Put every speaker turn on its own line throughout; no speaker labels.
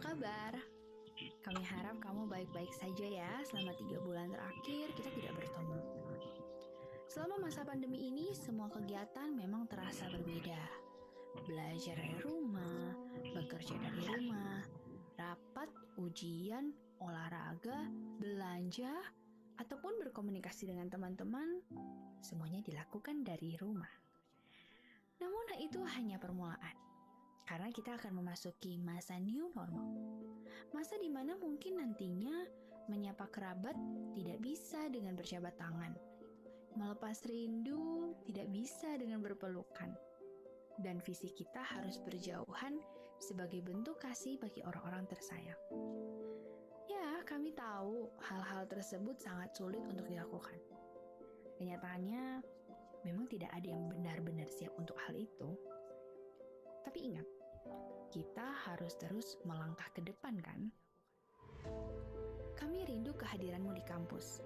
kabar? Kami harap kamu baik-baik saja ya selama 3 bulan terakhir kita tidak bertemu. Selama masa pandemi ini, semua kegiatan memang terasa berbeda. Belajar dari rumah, bekerja dari rumah, rapat, ujian, olahraga, belanja, ataupun berkomunikasi dengan teman-teman, semuanya dilakukan dari rumah. Namun itu hanya permulaan, karena kita akan memasuki masa new normal. Masa di mana mungkin nantinya menyapa kerabat tidak bisa dengan berjabat tangan. Melepas rindu tidak bisa dengan berpelukan. Dan fisik kita harus berjauhan sebagai bentuk kasih bagi orang-orang tersayang. Ya, kami tahu hal-hal tersebut sangat sulit untuk dilakukan. Kenyataannya, memang tidak ada yang benar-benar siap untuk hal itu. Tapi ingat, kita harus terus melangkah ke depan kan? Kami rindu kehadiranmu di kampus.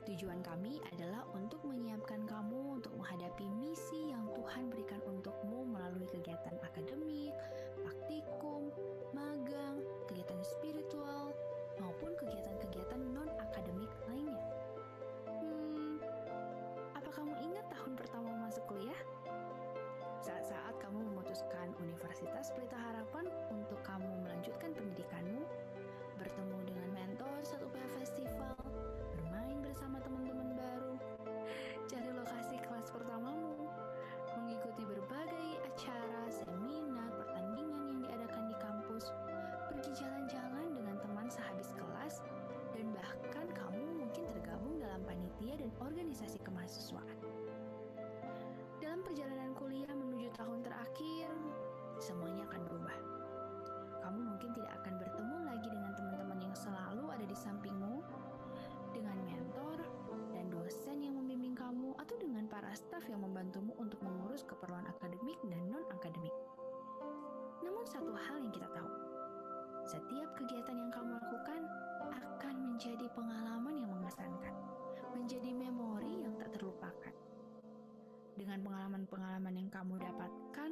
Tujuan kami adalah untuk menyiapkan kamu untuk menghadapi misi yang Tuhan berikan untukmu melalui kegiatan akademik, praktikum, magang, kegiatan spiritual, maupun kegiatan-kegiatan non-akademik lainnya. Apa kamu ingat tahun pertama masuk kuliah? Saat-saat kamu memutuskan Universitas Pelita Harapan untuk kamu melanjutkan pendidikanmu, bertemu dengan mentor saat UPH Festival, bermain bersama teman-teman baru, cari lokasi kelas pertamamu, mengikuti berbagai acara, seminar, pertandingan yang diadakan di kampus, pergi jalan-jalan dengan teman sehabis kelas, dan bahkan kamu mungkin tergabung dalam panitia dan organisasi kemahasiswaan. Dalam perjalanan kuliah menuju tahun terakhir, semuanya akan berubah. Kamu mungkin tidak akan bertemu lagi dengan teman-teman yang selalu ada di sampingmu, dengan mentor dan dosen yang membimbing kamu, atau dengan para staf yang membantumu untuk mengurus keperluan akademik dan non-akademik. Namun satu hal yang kita tahu, setiap kegiatan yang kamu lakukan akan menjadi pengalaman yang mengesankan, menjadi memori yang tak terlupakan. Dengan pengalaman-pengalaman yang kamu dapatkan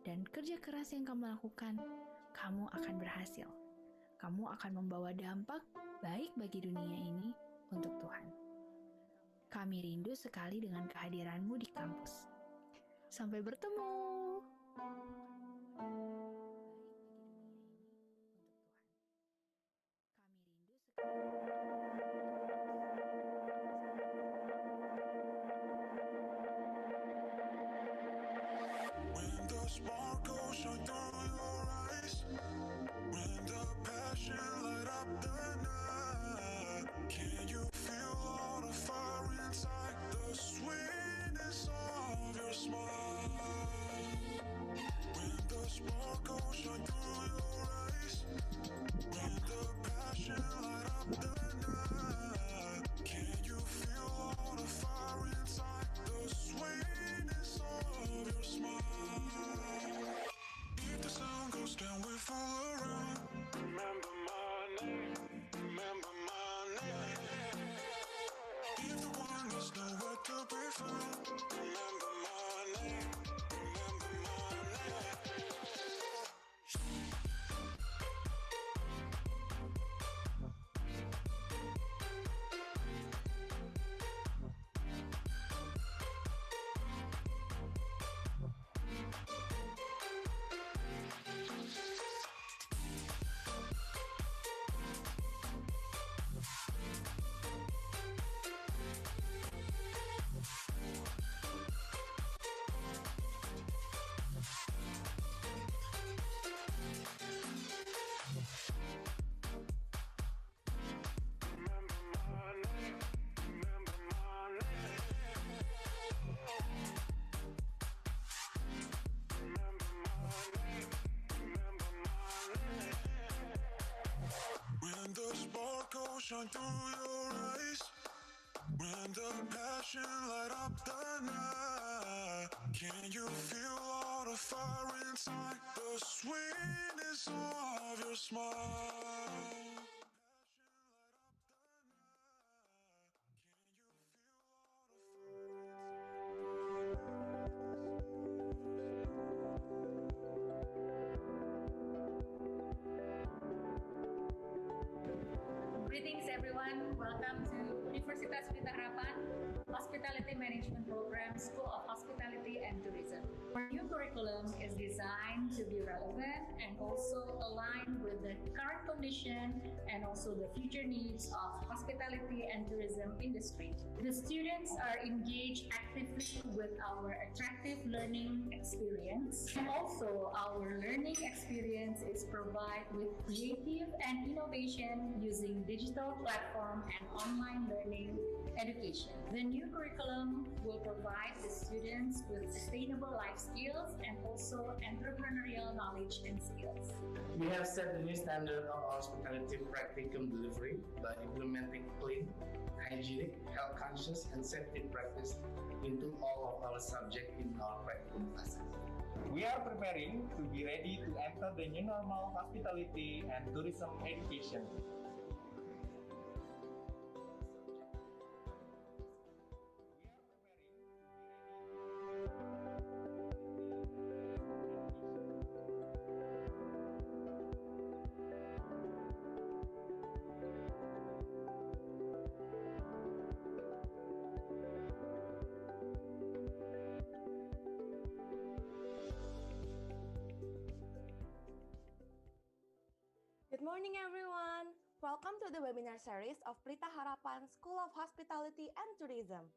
dan kerja keras yang kamu lakukan, kamu akan berhasil. Kamu akan membawa dampak baik bagi dunia ini untuk Tuhan. Kami rindu sekali dengan kehadiranmu di kampus. Sampai bertemu.
When the sparkle shine through your eyes, when the passion light up the night, can you feel all the fire inside, the sweetness of your smile? When the sparkle shine through your eyes, when the passion light up the night, can you feel all the fire inside, the sweetness of your smile? If the sun goes down, we fool around. Remember my name, remember my name. If the one is nowhere to be found, remember my name, remember my name. When the sparkle shine through your eyes, when the passion light up the night, can you feel all the fire inside, the sweetness of your smile?
everyone. Welcome to Universitas Pelita Harapan Hospitality Management Program, School of Hospitality and Tourism. Our new curriculum is designed to be relevant and also aligned with the current condition and also the future needs of hospitality and tourism industry. The students are engaged actively with our attractive learning experience, and also our learning experience is provided with creative and innovation using digital platform and online learning education. The new curriculum will provide the students with sustainable life skills and also entrepreneurial knowledge and skills.
We have set the new standard of hospitality practicum delivery by implementing clean, hygienic, health-conscious, and safety practice into all of our subjects in our practicum classes.
We are preparing to be ready to enter the new normal hospitality and tourism education.
Good morning everyone! Welcome to the webinar series of Pelita Harapan School of Hospitality and Tourism.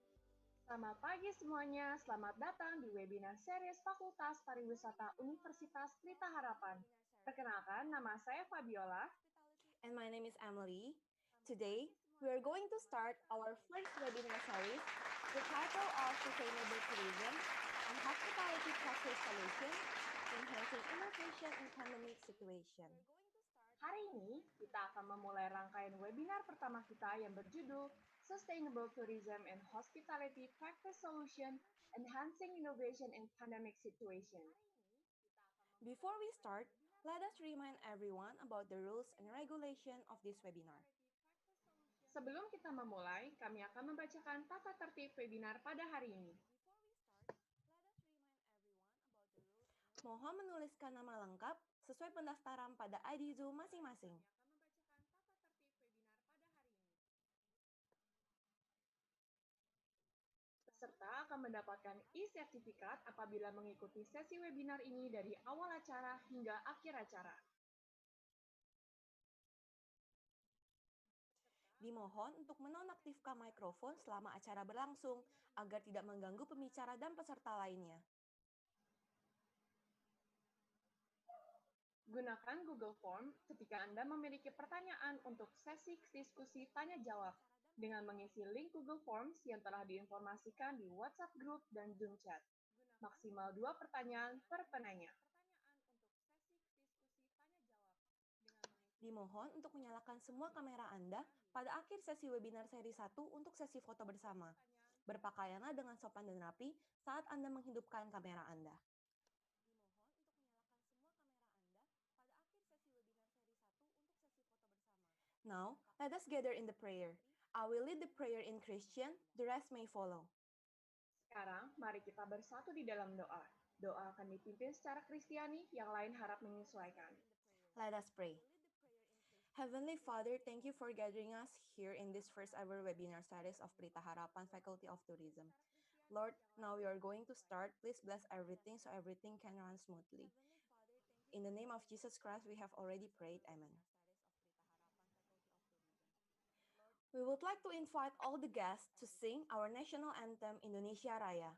Selamat pagi semuanya, selamat datang di webinar series Fakultas Pariwisata Universitas Pelita Harapan. Perkenalkan, nama saya Fabiola.
And my name is Emily. Today, we are going to start our first webinar series, the title of Sustainable Tourism and Hospitality Practice Solution, Enhancing Innovation in Pandemic Situation.
Hari ini, kita akan memulai rangkaian webinar pertama kita yang berjudul Sustainable Tourism and Hospitality Practice Solution, Enhancing Innovation in Pandemic Situation.
Before we start, let us remind everyone about the rules and regulation of this webinar.
Sebelum kita memulai, kami akan membacakan tata tertib webinar pada hari ini.
Mohon menuliskan nama lengkap sesuai pendaftaran pada ID Zoom masing-masing.
Peserta akan mendapatkan e-sertifikat apabila mengikuti sesi webinar ini dari awal acara hingga akhir acara.
Dimohon untuk menonaktifkan mikrofon selama acara berlangsung agar tidak mengganggu pembicara dan peserta lainnya.
Gunakan Google Form ketika Anda memiliki pertanyaan untuk sesi diskusi tanya-jawab dengan mengisi link Google Forms yang telah diinformasikan di WhatsApp Group dan Zoom Chat. Maksimal 2 pertanyaan per penanya.
Dimohon untuk menyalakan semua kamera Anda pada akhir sesi webinar seri 1 untuk sesi foto bersama. Berpakaianlah dengan sopan dan rapi saat Anda menghidupkan kamera Anda. Now, let us gather in the prayer. I will lead the prayer in Christian, the rest may follow.
Sekarang, mari kita bersatu di dalam doa. Doa akan dipimpin secara Kristiani, yang lain harap menyesuaikan.
Let us pray. Heavenly Father, thank you for gathering us here in this first ever webinar series of Pelita Harapan Faculty of Tourism. Lord, now we are going to start. Please bless everything so everything can run smoothly. In the name of Jesus Christ, we have already prayed. Amen. We would like to invite all the guests to sing our national anthem Indonesia Raya.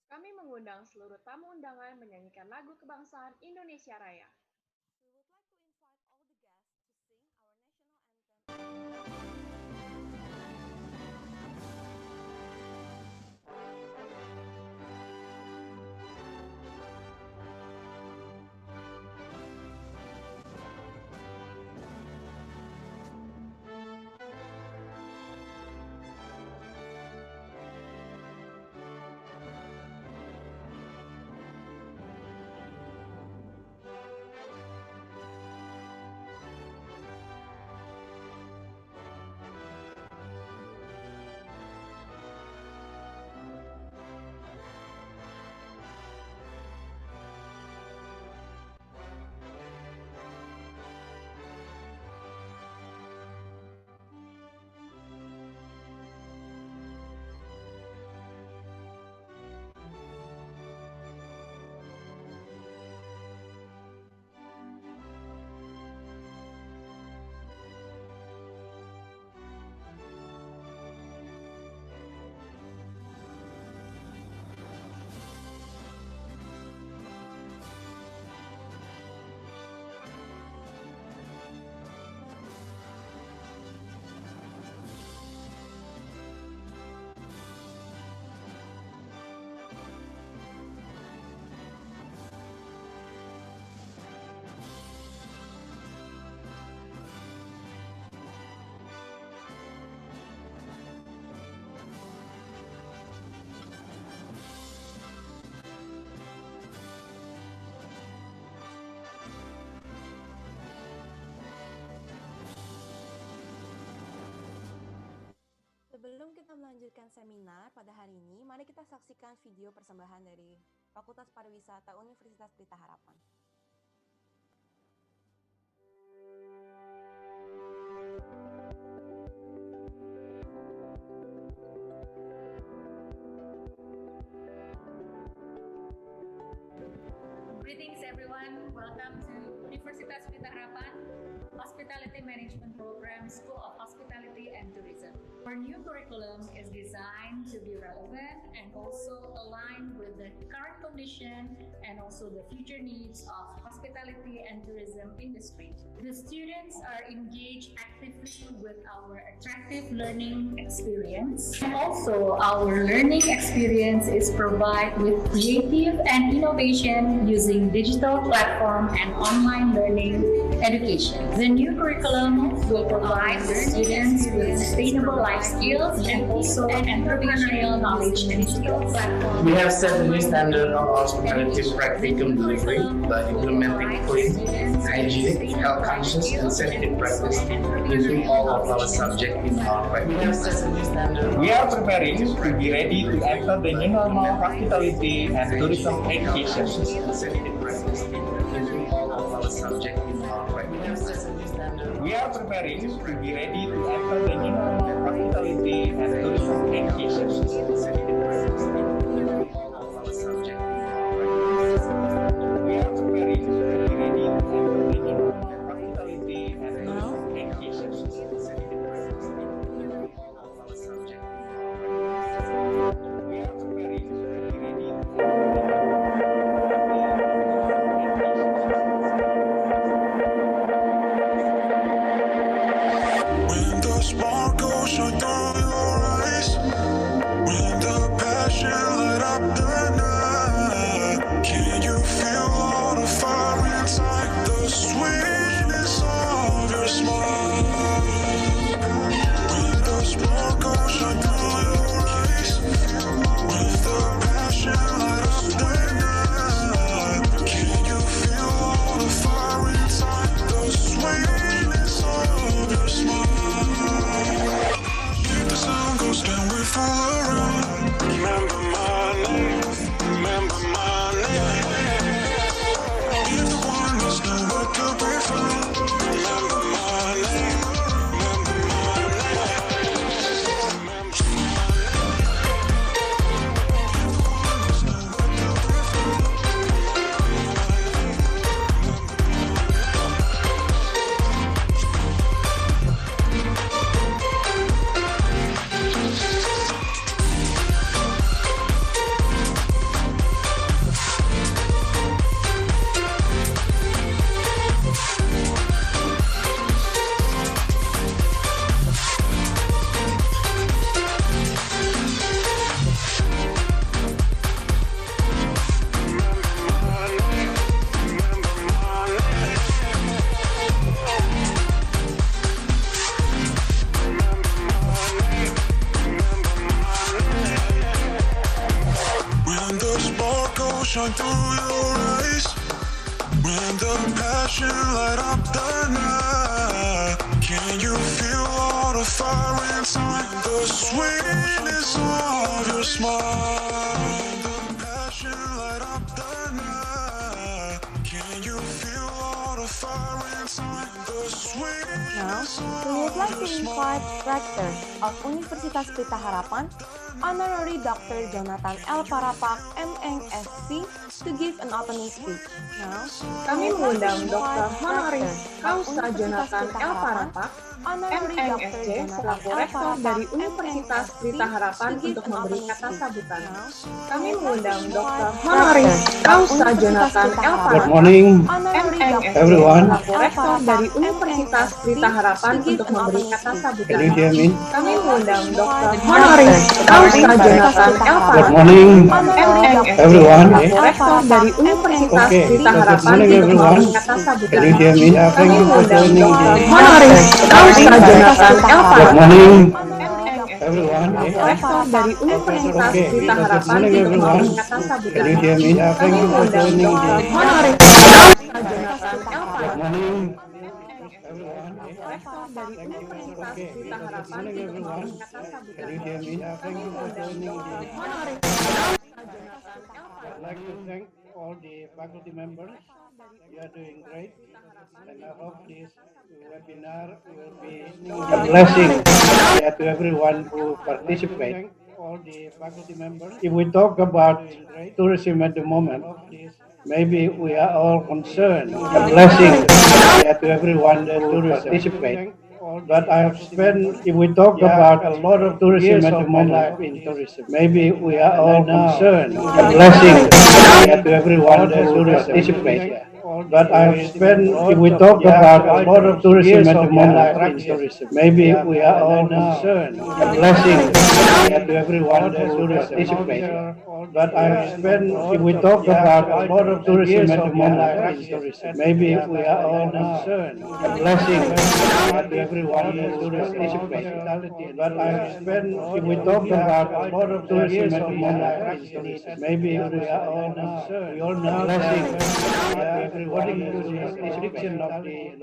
Kami mengundang seluruh tamu undangan menyanyikan lagu kebangsaan Indonesia Raya.
We would like to invite all the guests to sing our national anthem. melanjutkan seminar pada hari ini, mari kita saksikan video persembahan dari Fakultas Pariwisata Universitas Pelita Harapan.
Greetings everyone, welcome to Universitas Pelita Harapan Hospitality Management Program, School of Hospitality and Tourism. Our new curriculum is designed to be relevant and also aligned with the current condition and also the future needs of hospitality and tourism industry. The students are engaged actively with our attractive learning experience. And also, our learning experience is provided with creative and innovation using digital platform and online learning education. The new curriculum will provide students with sustainable life skills and also entrepreneurial knowledge and skills.
We have set a new standard of hospitality practicum delivery by implementing clean, hygienic, health conscious, and safety practice into all of our subjects in our practice.
We are preparing to be ready to enter the new normal hospitality and tourism education. We are preparing to be ready to enter the new normal hospitality and tourism education. We are preparing to be ready to enter the new normal hospitality and tourism education. We are preparing to be ready to enter the new
When the sparkles shine through your eyes, when the passion light up the night, can you feel all the fire inside, the sweetness of your smile? When the sparkles shine through your eyes, when the passion light up the night, can you feel all the fire inside, the sweetness of your smile? If the sun goes down, we fall around. Remember my name, remember my name. If the one was nowhere to be found, remember my name, remember my name. Remember my When the sparkles shine through your eyes, when the passion light up the night, can you feel all the fire inside, the sweetness of your smile? The passion light up the night, can you feel all the fire inside, the
Now,
sweetness
we would
of
like
your
to invite Rector of Universitas Pelita Harapan, Honorary Dr. Jonathan L. Parapak, MNSC, to give an opening speech. Now,
Kami
we would like to
mengundang Dr.
invite
Honoris
Rector of
Causa
Universitas
Jonathan
Pelita
L.
Harapan,
Parapak,
Honorary Dr.
MNSC,
Jonathan
selaku
L.
rektor
Parapak,
dari Universitas
MNSC,
Pelita Harapan
to give
untuk
an
memberi
opening
kata
speech.
sambutan.
Now,
Kami
we would like to
mengundang Dr.
invite
Honoris
Rector of
Causa
Universitas
Jonathan
Pelita
L.
Harapan,
Parapak,
morning,
Honorary
MNSC,
Dr.
everyone.
selaku rektor dari Universitas Pelita Harapan
to give
untuk
an
memberi
opening
kata
speech.
sambutan.
Can you hear me?
Kami mengundang Dr.
Good
Honoris Causa Jonathan L.
Good
Parapak,
morning,
MNSC,
everyone.
selaku rektor dari Universitas
Okay,
Pelita
good
Harapan
morning,
untuk
everyone.
memberi kata sambutan.
Can you hear me? Thank
Kami
you for
mengundang
joining
Dr.
the
Honoris Causa Jonathan L.
Good
Parapak,
morning,
MNSC,
everyone.
rektor dari Universitas
Okay,
Pelita
good
Harapan
morning,
untuk
everyone.
memberi kata sambutan.
Can you hear me? Thank
Kami
you for
mengundang
joining
Dr.
the
Honoris Causa Jonathan L.
Good
Parapak,
morning,
MNSC,
everyone.
rektor dari Universitas Pelita Harapan untuk memberikan sambutan.
I'd like to thank all the faculty members. You are doing great, and I hope this webinar will be a blessing to everyone who participates. All the faculty members. If we talk about tourism at the moment, maybe we are all concerned. A blessing to everyone who participates. But I have spent, if we talk about a lot of tourism at the moment in tourism, maybe we are all concerned. A blessing to everyone who participates. But I have spent, if we talk about a lot of tourism at the moment in tourism, maybe we are all concerned. A blessing to everyone who participates. But I have spent, if we talk about a lot of tourism at the moment in tourism, maybe we are all concerned. A blessing to everyone who participates. But I have spent, if we talk about a lot of tourism at the moment in tourism, maybe we are all concerned. We all know blessing to everyone who participation of the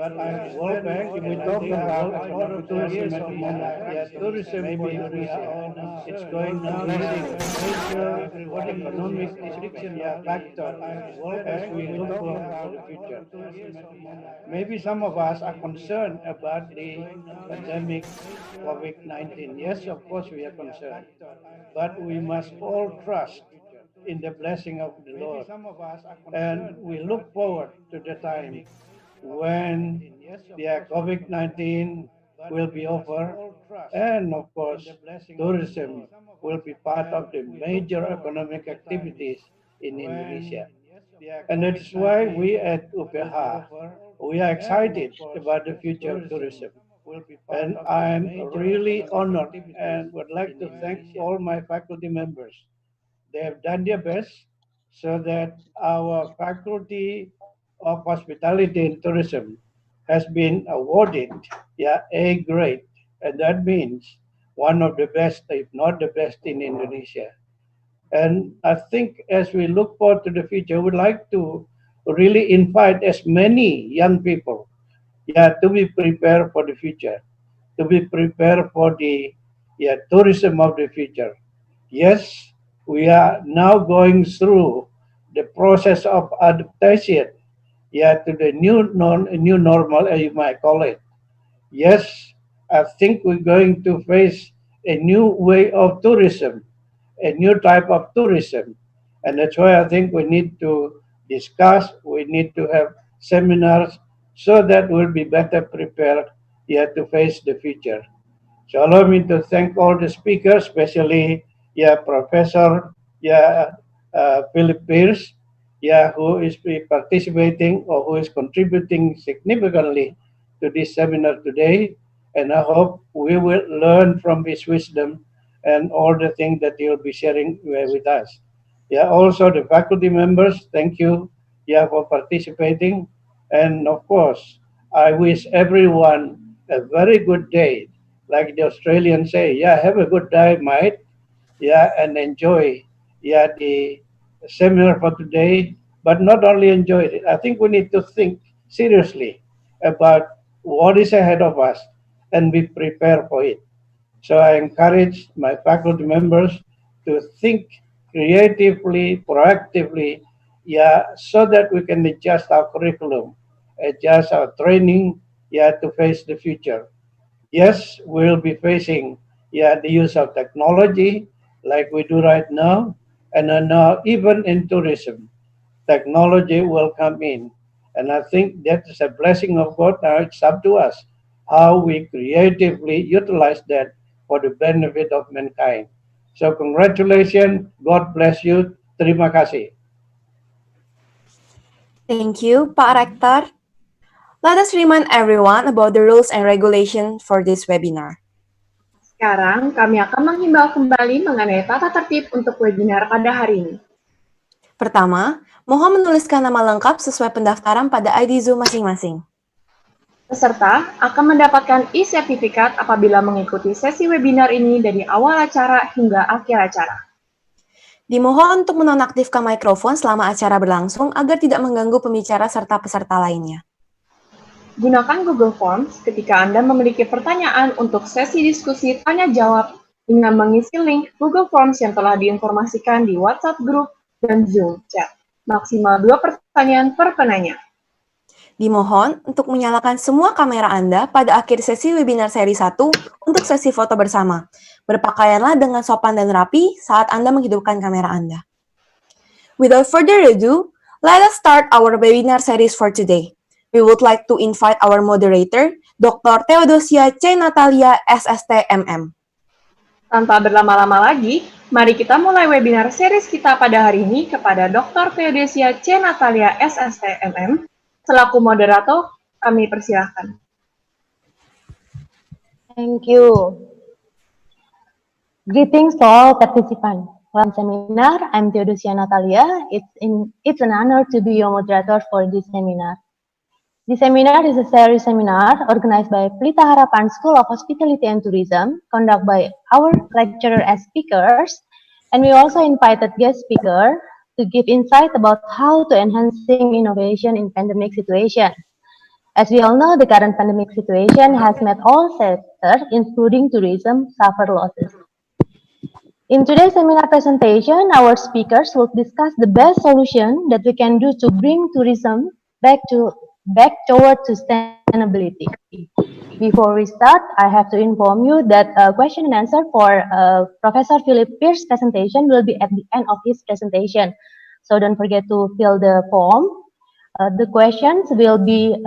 World Bank. If we talk about a lot of tourism at the moment, tourism maybe we are all concerned. It's going to blessing major economic restriction factor as we look for the future. Maybe some of us are concerned about the pandemic COVID-19. Yes, of course we are concerned, but we must all trust in the blessing of the Lord. And we look forward to the time when the COVID-19 will be over, and of course, tourism will be part of the major economic activities in Indonesia. And that's why we at UPH, we are excited about the future of tourism. And I'm really honored and would like to thank all my faculty members. They have done their best so that our Faculty of Hospitality and Tourism has been awarded A grade, and that means one of the best, if not the best, in Indonesia. And I think as we look forward to the future, we'd like to really invite as many young people, to be prepared for the future, to be prepared for the tourism of the future. Yes, we are now going through the process of adaptation, to the new normal, as you might call it. Yes, I think we're going to face a new way of tourism, a new type of tourism. And that's why I think we need to discuss, we need to have seminars so that we'll be better prepared to face the future. So allow me to thank all the speakers, especially Professor Philip Pierce, who is participating or who is contributing significantly to this seminar today. And I hope we will learn from his wisdom and all the things that he will be sharing with us. Also the faculty members, thank you for participating. And of course, I wish everyone a very good day. Like the Australians say, have a good day, mate. And enjoy the seminar for today. But not only enjoy it, I think we need to think seriously about what is ahead of us and be prepared for it. So I encourage my faculty members to think creatively, proactively, so that we can adjust our curriculum, adjust our training, to face the future. Yes, we'll be facing the use of technology like we do right now, and now even in tourism, technology will come in. And I think that is a blessing of God. Now it's up to us how we creatively utilize that for the benefit of mankind. So congratulations, God bless you, terima kasih.
Thank you, Pak Rektor. Let us remind everyone about the rules and regulations for this webinar.
Sekarang kami akan menghimbau kembali mengenai tata tertib untuk webinar pada hari ini.
Pertama, mohon menuliskan nama lengkap sesuai pendaftaran pada ID Zoom masing-masing.
Peserta akan mendapatkan e-sertifikat apabila mengikuti sesi webinar ini dari awal acara hingga akhir acara.
Dimohon untuk menonaktifkan mikrofon selama acara berlangsung agar tidak mengganggu pembicara serta peserta lainnya.
Gunakan Google Forms ketika Anda memiliki pertanyaan untuk sesi diskusi tanya-jawab dengan mengisi link Google Forms yang telah diinformasikan di WhatsApp Group dan Zoom Chat. Maksimal 2 pertanyaan per penanya.
Dimohon untuk menyalakan semua kamera Anda pada akhir sesi webinar seri 1 untuk sesi foto bersama. Berpakaianlah dengan sopan dan rapi saat Anda menghidupkan kamera Anda. Without further ado, let us start our webinar series for today. We would like to invite our moderator, Dr. Theodosia C. Natalia, SST, MM.
Tanpa berlama-lama lagi, mari kita mulai webinar series kita pada hari ini kepada Dr. Theodosia C. Natalia, SST, MM. Selaku moderator, kami persilahkan.
Thank you. Greetings to all participants. From seminar, I'm Theodosia Natalia. It's an honor to be your moderator for this seminar. This seminar is a series seminar organized by Pelita Harapan School of Hospitality and Tourism, conducted by our lecturer as speakers, and we also invited guest speaker to give insight about how to enhancing innovation in pandemic situation. As we all know, the current pandemic situation has made all sectors, including tourism, suffer losses. In today's seminar presentation, our speakers will discuss the best solution that we can do to bring tourism back toward sustainability. Before we start, I have to inform you that a question and answer for Professor Philip Pierce's presentation will be at the end of his presentation. So don't forget to fill the form. The questions will be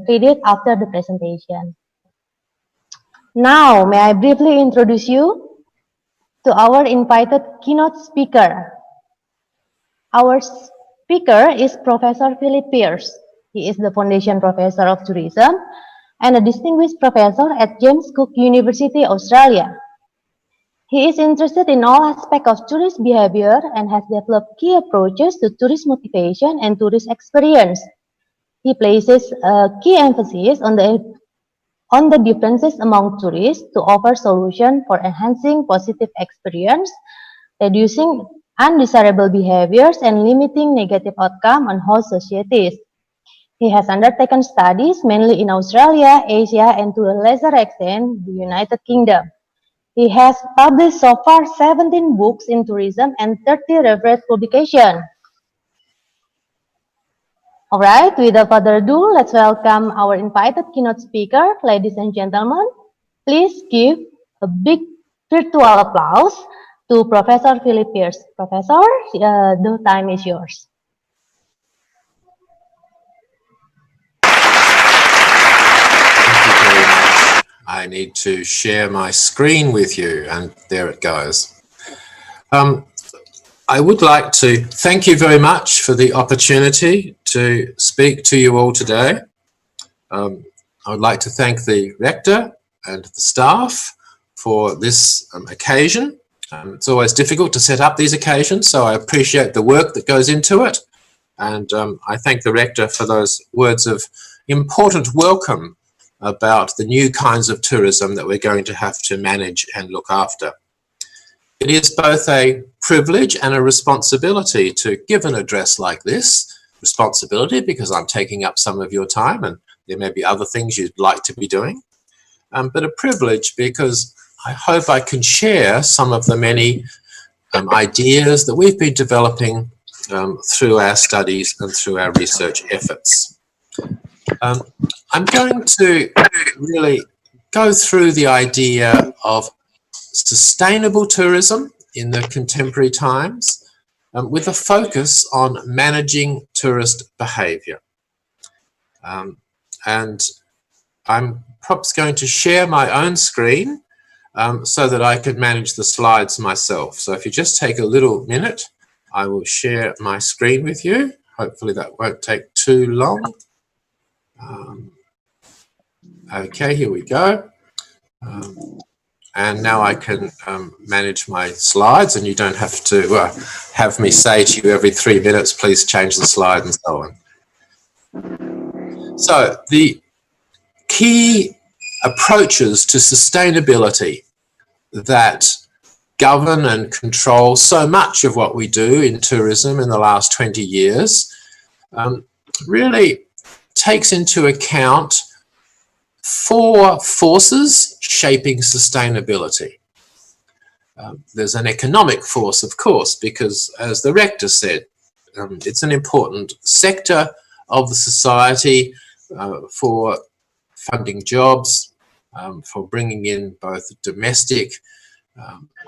read after the presentation. Now, may I briefly introduce you to our invited keynote speaker. Our speaker is Professor Philip Pierce. He is the Foundation Professor of Tourism and a distinguished professor at James Cook University, Australia. He is interested in all aspects of tourist behavior and has developed key approaches to tourist motivation and tourist experience. He places a key emphasis on the differences among tourists to offer solutions for enhancing positive experience, reducing undesirable behaviors, and limiting negative outcome on host societies. He has undertaken studies mainly in Australia, Asia, and to a lesser extent, the United Kingdom. He has published so far 17 books in tourism and 30 reference publications. All right, without further ado, let's welcome our invited keynote speaker. Ladies and gentlemen, please give a big virtual applause to Professor Philip Pierce. Professor, the time is yours.
I need to share my screen with you, and there it goes. I would like to thank you very much for the opportunity to speak to you all today. I would like to thank the Rector and the staff for this occasion. It's always difficult to set up these occasions, so I appreciate the work that goes into it. And I thank the Rector for those words of important welcome about the new kinds of tourism that we're going to have to manage and look after. It is both a privilege and a responsibility to give an address like this. Responsibility because I'm taking up some of your time and there may be other things you'd like to be doing, but a privilege because I hope I can share some of the many ideas that we've been developing through our studies and through our research efforts. I'm going to really go through the idea of sustainable tourism in the contemporary times with a focus on managing tourist behaviour. And I'm perhaps going to share my own screen so that I could manage the slides myself. So if you just take a little minute, I will share my screen with you. Hopefully that won't take too long. Okay, here we go. And now I can manage my slides and you don't have to have me say to you every 3 minutes, please change the slide and so on. So the key approaches to sustainability that govern and control so much of what we do in tourism in the last 20 years really takes into account 4 forces shaping sustainability. There's an economic force, of course, because as the rector said, it's an important sector of the society for funding jobs, for bringing in both domestic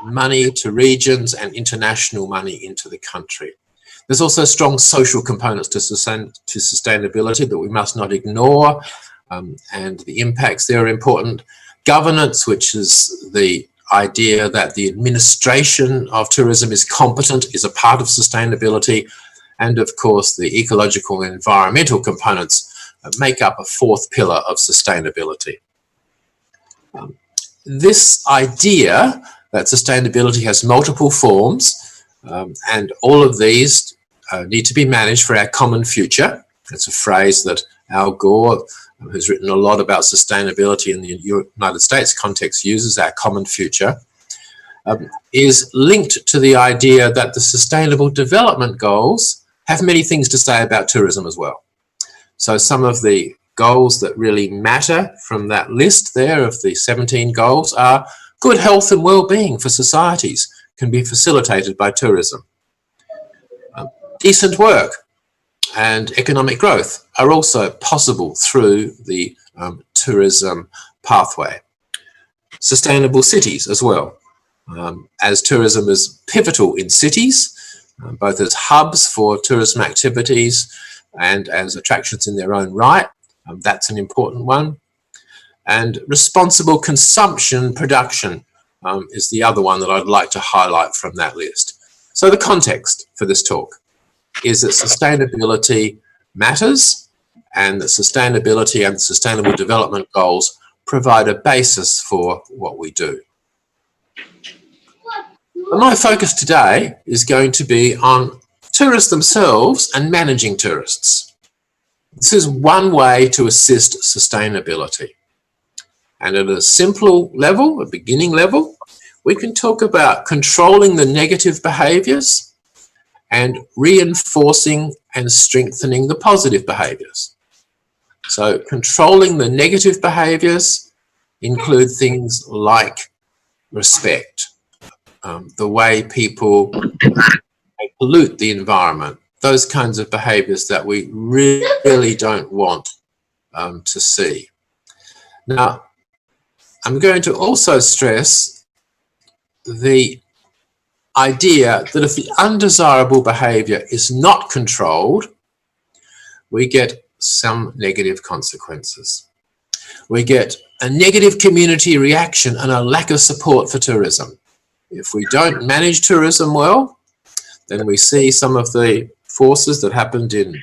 money to regions and international money into the country. There's also strong social components to sustainability that we must not ignore, and the impacts there are important. Governance, which is the idea that the administration of tourism is competent, is a part of sustainability, and of course the ecological and environmental components make up a 4th pillar of sustainability. This idea that sustainability has multiple forms, and all of these need to be managed for our common future. It's a phrase that Al Gore, who's written a lot about sustainability in the United States context, uses, our common future, is linked to the idea that the Sustainable Development Goals have many things to say about tourism as well. So some of the goals that really matter from that list there of the 17 goals are good health and well-being for societies can be facilitated by tourism. Decent work and economic growth are also possible through the tourism pathway. Sustainable cities as well, as tourism is pivotal in cities, both as hubs for tourism activities and as attractions in their own right. That's an important one. And responsible consumption production is the other one that I'd like to highlight from that list. So the context for this talk is that sustainability matters, and that sustainability and sustainable development goals provide a basis for what we do. But my focus today is going to be on tourists themselves and managing tourists. This is one way to assist sustainability. And at a simple level, a beginning level, we can talk about controlling the negative behaviours and reinforcing and strengthening the positive behaviours. So controlling the negative behaviours include things like respect, the way people pollute the environment, those kinds of behaviours that we really don't want to see. Now, I'm going to also stress the idea that if the undesirable behaviour is not controlled, we get some negative consequences. We get a negative community reaction and a lack of support for tourism. If we don't manage tourism well, then we see some of the forces that happened in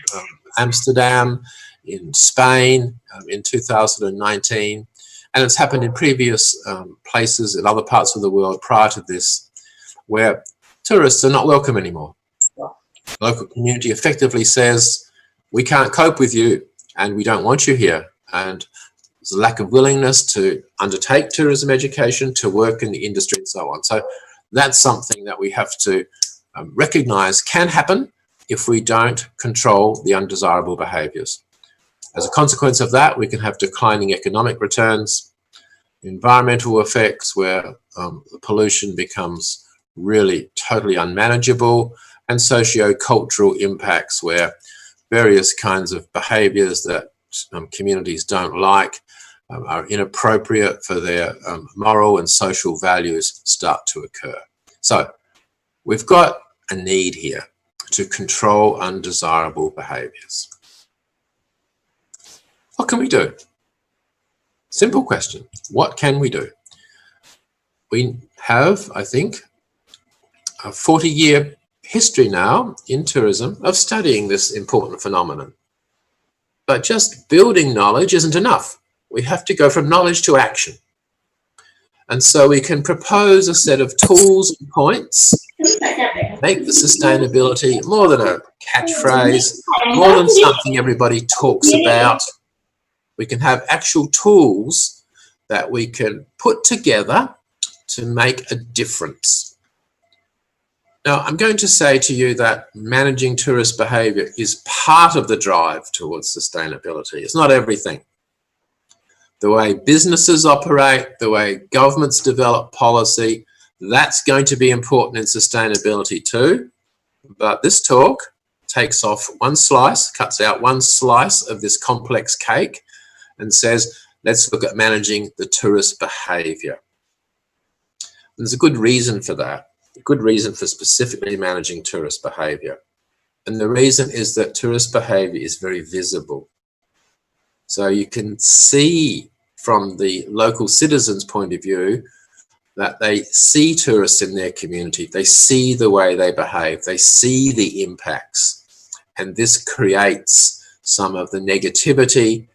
Amsterdam, in Spain in 2019, and it's happened in previous places in other parts of the world prior to this, where tourists are not welcome anymore. The local community effectively says, we can't cope with you and we don't want you here. And there's a lack of willingness to undertake tourism education, to work in the industry and so on. So that's something that we have to recognise can happen if we don't control the undesirable behaviours. As a consequence of that, we can have declining economic returns, environmental effects where the pollution becomes really totally unmanageable, and socio-cultural impacts where various kinds of behaviours that communities don't like are inappropriate for their moral and social values start to occur. So we've got a need here to control undesirable behaviours. What can we do? Simple question. What can we do? We have, I think, a 40-year history now in tourism of studying this important phenomenon. But just building knowledge isn't enough. We have to go from knowledge to action. And so we can propose a set of tools and points, make the sustainability more than a catchphrase, more than something everybody talks about. We can have actual tools that we can put together to make a difference. Now, I'm going to say to you that managing tourist behaviour is part of the drive towards sustainability. It's not everything. the way businesses operate, the way governments develop policy. That's going to be important in sustainability too. But this talk takes off one slice, cuts out one slice of this complex cake and says, let's look at managing the tourist behaviour. There's a good reason for that, a good reason for specifically managing tourist behaviour. And the reason is that tourist behaviour is very visible. So you can see from the local citizens' point of view that they see tourists in their community, they see the way they behave, they see the impacts. And this creates some of the negativity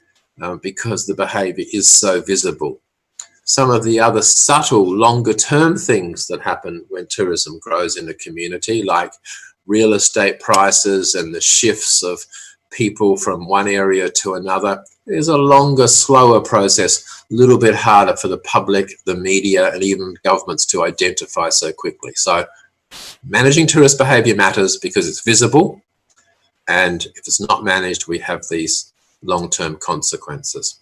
because the behaviour is so visible. Some of the other subtle, longer-term things that happen when tourism grows in a community, like real estate prices and the shifts of people from one area to another, is a longer, slower process, a little bit harder for the public, the media, and even governments to identify so quickly. So managing tourist behaviour matters because it's visible, and if it's not managed, we have these long-term consequences.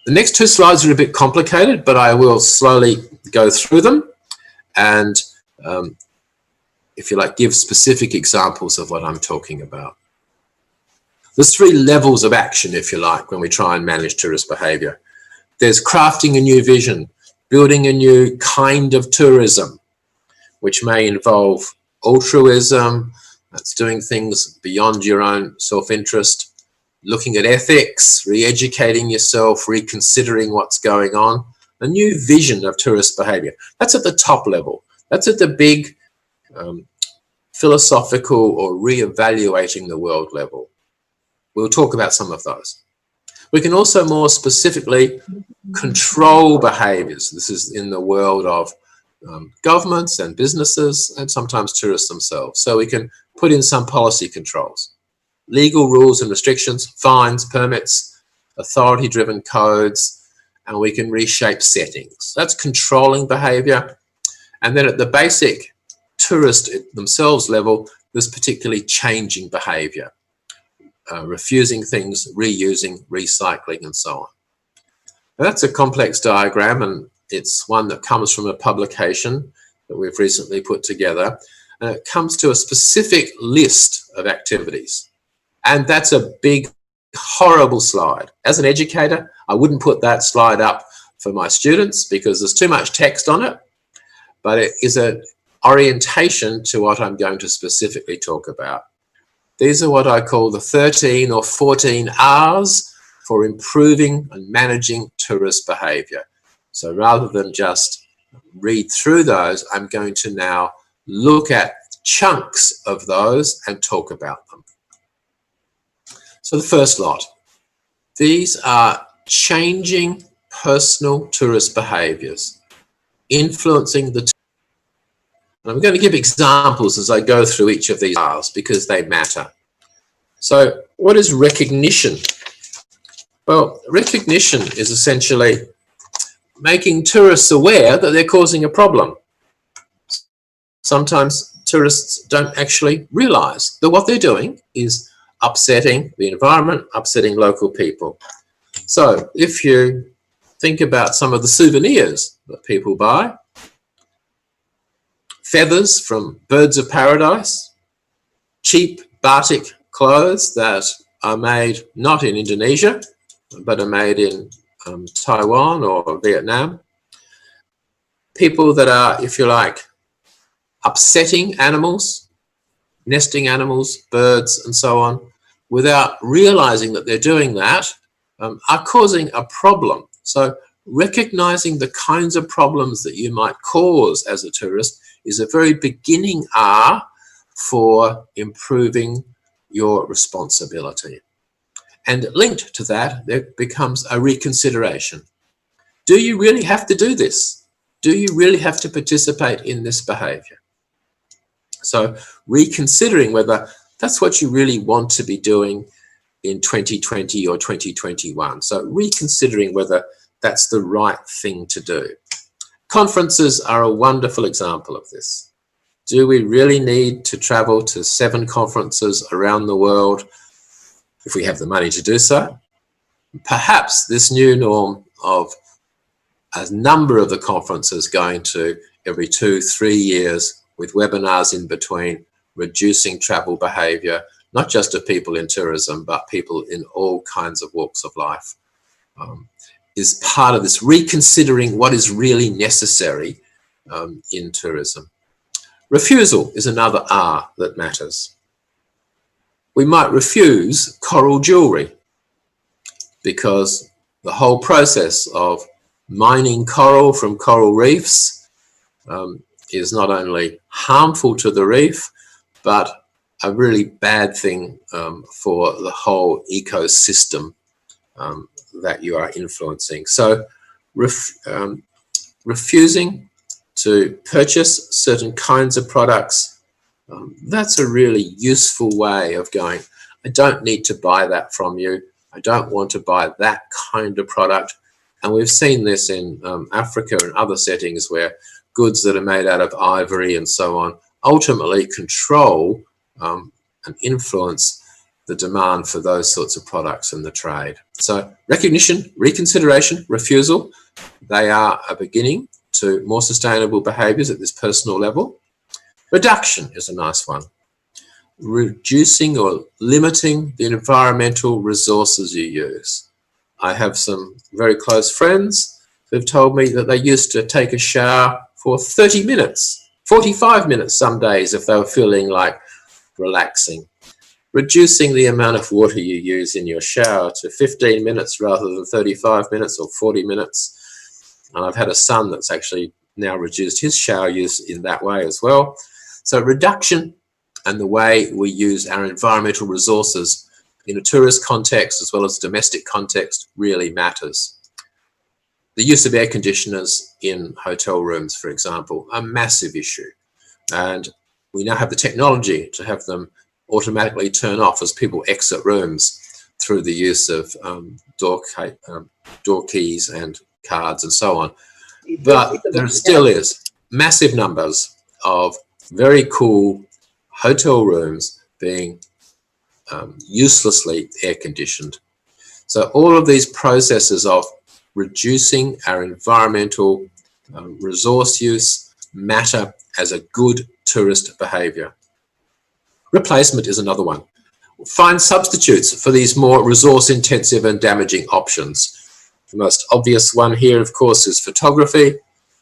The next two slides are a bit complicated, but I will slowly go through them and, if you like, give specific examples of what I'm talking about. There's three levels of action, if you like, when we try and manage tourist behaviour. There's crafting a new vision, building a new kind of tourism, which may involve altruism, that's doing things beyond your own self-interest, looking at ethics, re-educating yourself, reconsidering what's going on, a new vision of tourist behaviour. That's at the top level. That's at the big philosophical or re-evaluating the world level. We'll talk about some of those. We can also more specifically control behaviours. This is in the world of governments and businesses and sometimes tourists themselves. So we can put in some policy controls, legal rules and restrictions, fines, permits, authority-driven codes, and we can reshape settings. That's controlling behaviour. And then at the basic tourist themselves level, there's particularly changing behaviour. Refusing things, reusing, recycling, and so on. Now, that's a complex diagram, and it's one that comes from a publication that we've recently put together. And it comes to a specific list of activities. And that's a big, horrible slide. As an educator, I wouldn't put that slide up for my students because there's too much text on it. But it is an orientation to what I'm going to specifically talk about. These are what I call the 13 or 14 R's for improving and managing tourist behaviour. So rather than just read through those, I'm going to now look at chunks of those and talk about them. So the first lot, these are changing personal tourist behaviours, influencing the. And I'm going to give examples as I go through each of these R's because they matter. So what is recognition? Well, recognition is essentially making tourists aware that they're causing a problem. Sometimes tourists don't actually realise that what they're doing is upsetting the environment, upsetting local people. So if you think about some of the souvenirs that people buy, feathers from birds of paradise, cheap batik clothes that are made not in Indonesia, but are made in Taiwan or Vietnam. People that are, if you like, upsetting animals, nesting animals, birds, and so on, without realizing that they're doing that, are causing a problem. So recognizing the kinds of problems that you might cause as a tourist is a very beginning R for improving your responsibility. And linked to that, there becomes a reconsideration. Do you really have to do this? Do you really have to participate in this behavior? So reconsidering whether that's what you really want to be doing in 2020 or 2021. So reconsidering whether that's the right thing to do. Conferences are a wonderful example of this. Do we really need to travel to 7 conferences around the world if we have the money to do so? Perhaps this new norm of a number of the conferences going to every 2-3 years with webinars in between, reducing travel behaviour, not just of people in tourism, but people in all kinds of walks of life, is part of this reconsidering what is really necessary in tourism. Refusal is another R that matters. We might refuse coral jewellery because the whole process of mining coral from coral reefs is not only harmful to the reef, but a really bad thing for the whole ecosystem that you are influencing. So refusing to purchase certain kinds of products, that's a really useful way of going, I don't need to buy that from you. I don't want to buy that kind of product. And we've seen this in Africa and other settings where goods that are made out of ivory and so on ultimately control and influence the demand for those sorts of products in the trade. So recognition, reconsideration, refusal, they are a beginning to more sustainable behaviours at this personal level. Reduction is a nice one. Reducing or limiting the environmental resources you use. I have some very close friends who've told me that they used to take a shower for 30 minutes, 45 minutes some days if they were feeling like relaxing. Reducing the amount of water you use in your shower to 15 minutes rather than 35 minutes or 40 minutes. And I've had a son that's actually now reduced his shower use in that way as well. So reduction and the way we use our environmental resources in a tourist context as well as domestic context really matters. The use of air conditioners in hotel rooms, for example, a massive issue. And we now have the technology to have them automatically turn off as people exit rooms through the use of door keys and cards and so on. But there still is massive numbers of very cool hotel rooms being uselessly air conditioned. So all of these processes of reducing our environmental resource use matter as a good tourist behaviour. Replacement is another one. Find substitutes for these more resource intensive and damaging options. The most obvious one here, of course, is photography.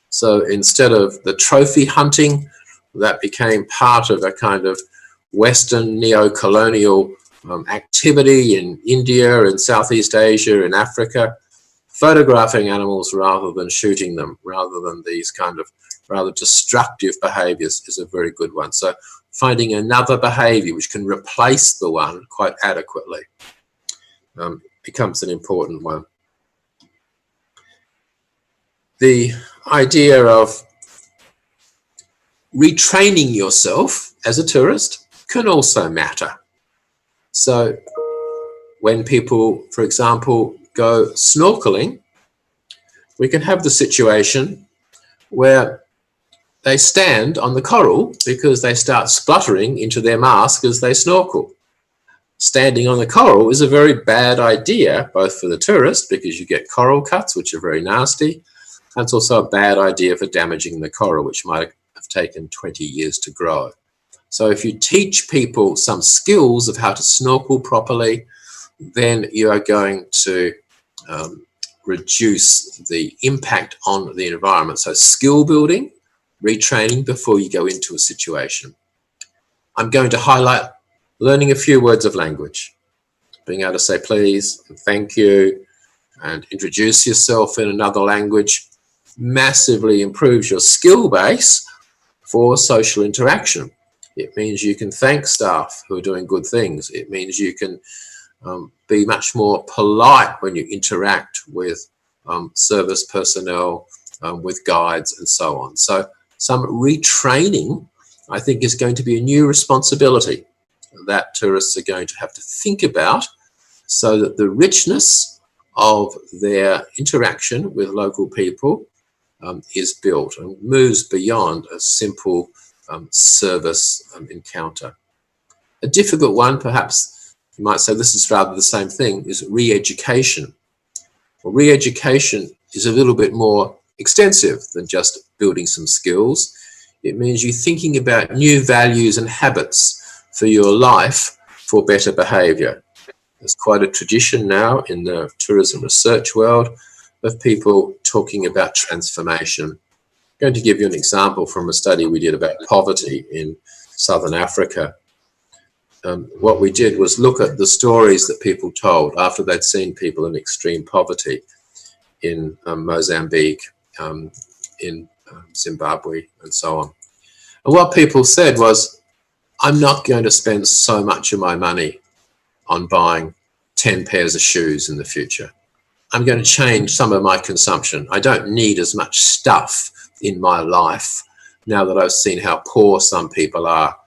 So instead of the trophy hunting, that became part of a kind of Western neo-colonial activity in India and Southeast Asia and Africa, photographing animals rather than shooting them, rather than these kind of rather destructive behaviours is a very good one. So finding another behaviour which can replace the one quite adequately becomes an important one. The idea of retraining yourself as a tourist can also matter. So when people, for example, go snorkeling, we can have the situation where they stand on the coral because they start spluttering into their mask as they snorkel. Standing on the coral is a very bad idea, both for the tourist, because you get coral cuts, which are very nasty, and it's also a bad idea for damaging the coral, which might have taken 20 years to grow. So if you teach people some skills of how to snorkel properly, then you are going to reduce the impact on the environment. So skill building, retraining before you go into a situation. I'm going to highlight learning a few words of language, being able to say please and thank you and introduce yourself in another language massively improves your skill base for social interaction. It means you can thank staff who are doing good things. It means you can be much more polite when you interact with service personnel, with guides and so on. So some retraining, I think, is going to be a new responsibility that tourists are going to have to think about so that the richness of their interaction with local people is built and moves beyond a simple service encounter. A difficult one, perhaps you might say this is rather the same thing, is re-education Well, re-education is a little bit more extensive than just building some skills. It means you're thinking about new values and habits for your life for better behaviour. There's quite a tradition now in the tourism research world of people talking about transformation. I'm going to give you an example from a study we did about poverty in Southern Africa. What we did was look at the stories that people told after they'd seen people in extreme poverty in Mozambique, in Zimbabwe, and so on. And what people said was, I'm not going to spend so much of my money on buying 10 pairs of shoes in the future. I'm going to change some of my consumption. I don't need as much stuff in my life now that I've seen how poor some people are.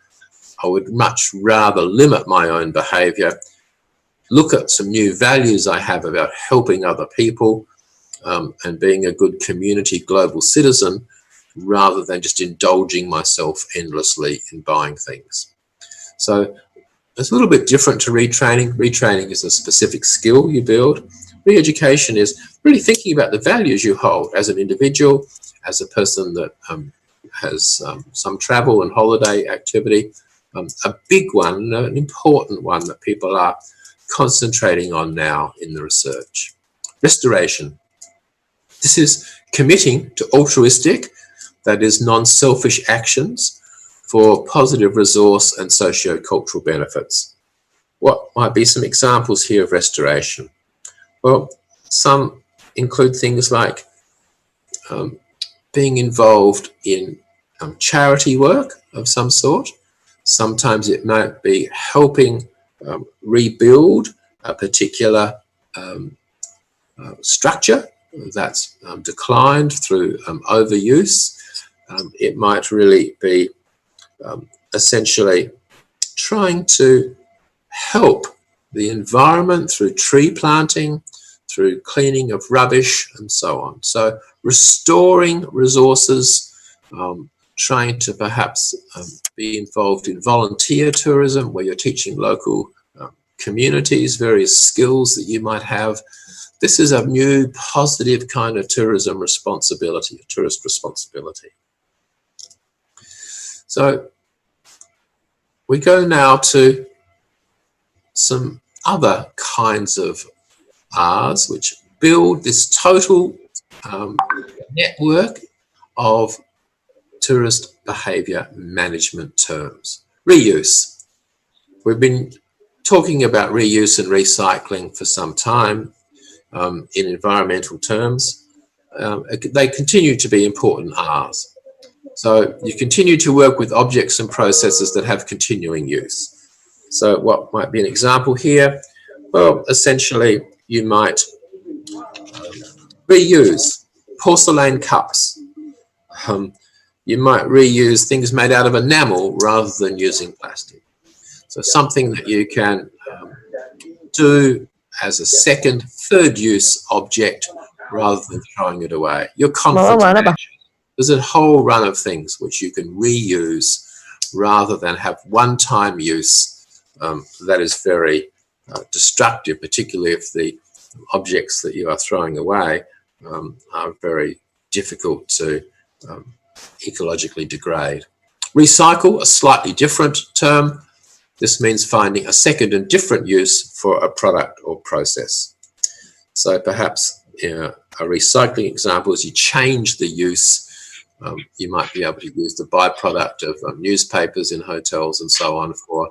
I would much rather limit my own behaviour, look at some new values I have about helping other people and being a good community global citizen, rather than just indulging myself endlessly in buying things. So it's a little bit different to retraining. Retraining is a specific skill you build. Re-education is really thinking about the values you hold as an individual, as a person that has some travel and holiday activity. A big one, an important one that people are concentrating on now in the research. Restoration. This is committing to altruistic, that is non-selfish actions for positive resource and socio-cultural benefits. What might be some examples here of restoration? Well, some include things like being involved in charity work of some sort. Sometimes it might be helping rebuild a particular structure that's declined through overuse. It might really be essentially trying to help the environment through tree planting, through cleaning of rubbish, and so on. So restoring resources, trying to perhaps be involved in volunteer tourism, where you're teaching local communities various skills that you might have. This is a new positive kind of tourism responsibility, tourist responsibility. So we go now to some other kinds of R's which build this total network of tourist behaviour management terms. Reuse. We've been talking about reuse and recycling for some time in environmental terms. They continue to be important R's. So you continue to work with objects and processes that have continuing use. So what might be an example here? Well, essentially you might reuse porcelain cups. You might reuse things made out of enamel rather than using plastic. So something that you can do as a second, third use object rather than throwing it away. Your confidence. There's a whole run of things which you can reuse rather than have one-time use that is very destructive, particularly if the objects that you are throwing away are very difficult to ecologically degrade. Recycle, a slightly different term. This means finding a second and different use for a product or process. So perhaps a recycling example is you change the use. You might be able to use the byproduct of newspapers in hotels and so on for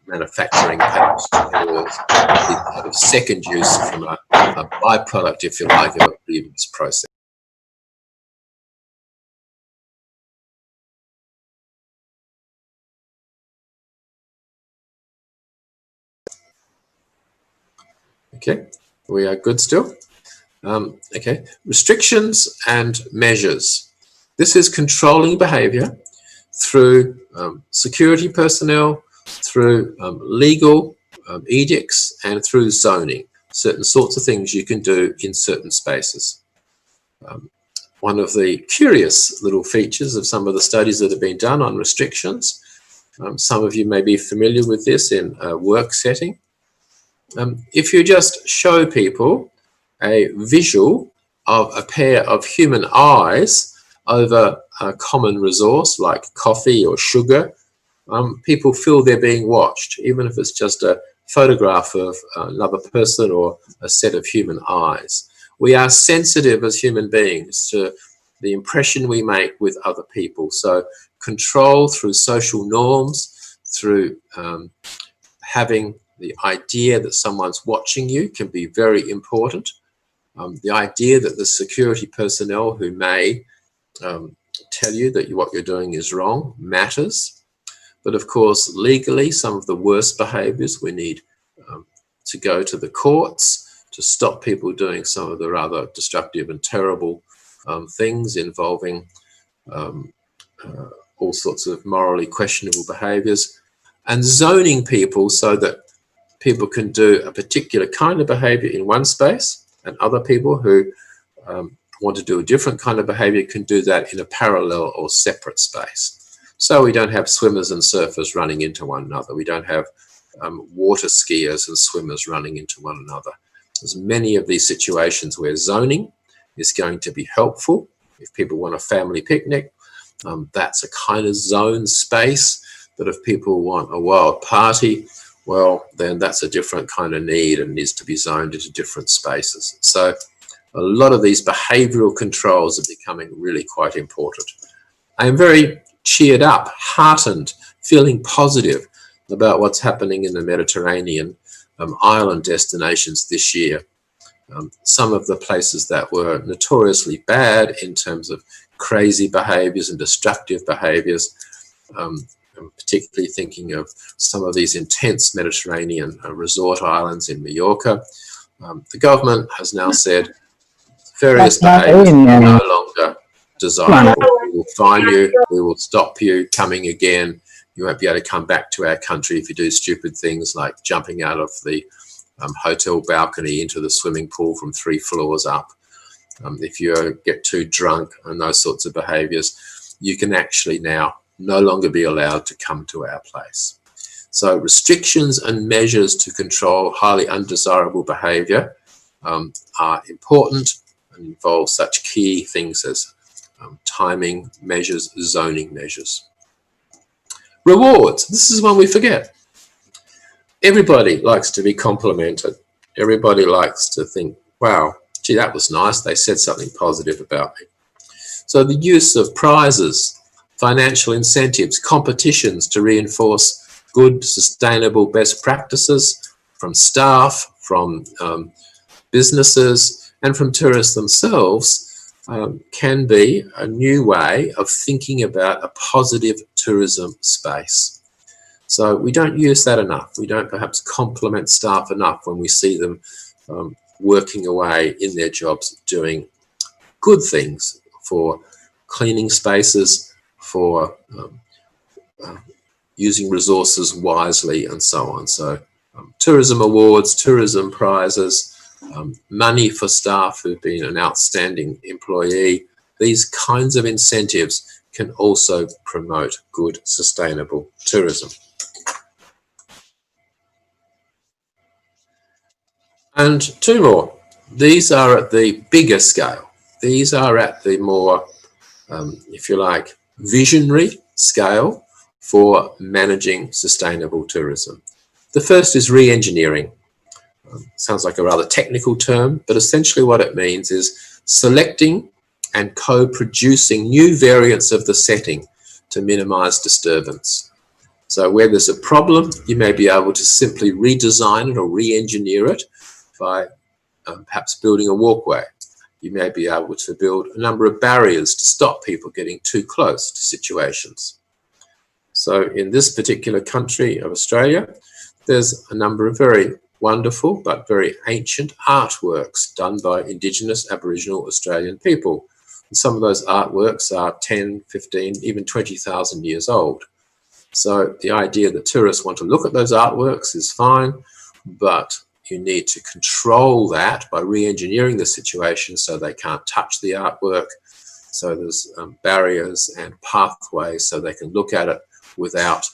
manufacturing packaged materials. Kind of second use from a byproduct, if you like, of a previous process. Okay, we are good still. Okay, restrictions and measures. This is controlling behaviour through security personnel, through legal edicts, and through zoning. Certain sorts of things you can do in certain spaces. One of the curious little features of some of the studies that have been done on restrictions, some of you may be familiar with this in a work setting. If you just show people a visual of a pair of human eyes over a common resource like coffee or sugar, people feel they're being watched, even if it's just a photograph of another person or a set of human eyes. We are sensitive as human beings to the impression we make with other people. So control through social norms, through having the idea that someone's watching you can be very important. The idea that the security personnel who may tell you that what you're doing is wrong matters. But of course, legally, some of the worst behaviours, we need to go to the courts to stop people doing some of the rather destructive and terrible things involving all sorts of morally questionable behaviours, and zoning people so that people can do a particular kind of behaviour in one space, and other people who want to do a different kind of behaviour can do that in a parallel or separate space. So we don't have swimmers and surfers running into one another. We don't have water skiers and swimmers running into one another. There's many of these situations where zoning is going to be helpful. If people want a family picnic, that's a kind of zone space. But if people want a wild party, well, then that's a different kind of need and needs to be zoned into different spaces. So a lot of these behavioural controls are becoming really quite important. I am very cheered up, heartened, feeling positive about what's happening in the Mediterranean island destinations this year. Some of the places that were notoriously bad in terms of crazy behaviours and destructive behaviours, I'm particularly thinking of some of these intense Mediterranean resort islands in Mallorca. The government has now said various behaviours are no longer desirable. We will fine you, we will stop you coming again. You won't be able to come back to our country if you do stupid things like jumping out of the hotel balcony into the swimming pool from 3 floors up. If you get too drunk and those sorts of behaviours, you can actually now no longer be allowed to come to our place. So restrictions and measures to control highly undesirable behaviour are important and involve such key things as timing measures, zoning measures. Rewards, this is one we forget. Everybody likes to be complimented. Everybody likes to think, wow, gee, that was nice. They said something positive about me. So the use of prizes, financial incentives, competitions to reinforce good, sustainable best practices from staff, from businesses, and from tourists themselves can be a new way of thinking about a positive tourism space. So we don't use that enough. We don't perhaps compliment staff enough when we see them working away in their jobs doing good things for cleaning spaces, for using resources wisely and so on. So tourism awards, tourism prizes, money for staff who've been an outstanding employee, these kinds of incentives can also promote good, sustainable tourism. And 2 more. These are at the bigger scale. These are at the more, if you like, visionary scale for managing sustainable tourism. The first is re-engineering. Sounds like a rather technical term, but essentially what it means is selecting and co-producing new variants of the setting to minimise disturbance. So where there's a problem, you may be able to simply redesign it or re-engineer it by perhaps building a walkway. You may be able to build a number of barriers to stop people getting too close to situations. So in this particular country of Australia, there's a number of very wonderful but very ancient artworks done by Indigenous Aboriginal Australian people. And some of those artworks are 10, 15, even 20,000 years old. So the idea that tourists want to look at those artworks is fine, but you need to control that by re-engineering the situation so they can't touch the artwork. So there's barriers and pathways so they can look at it without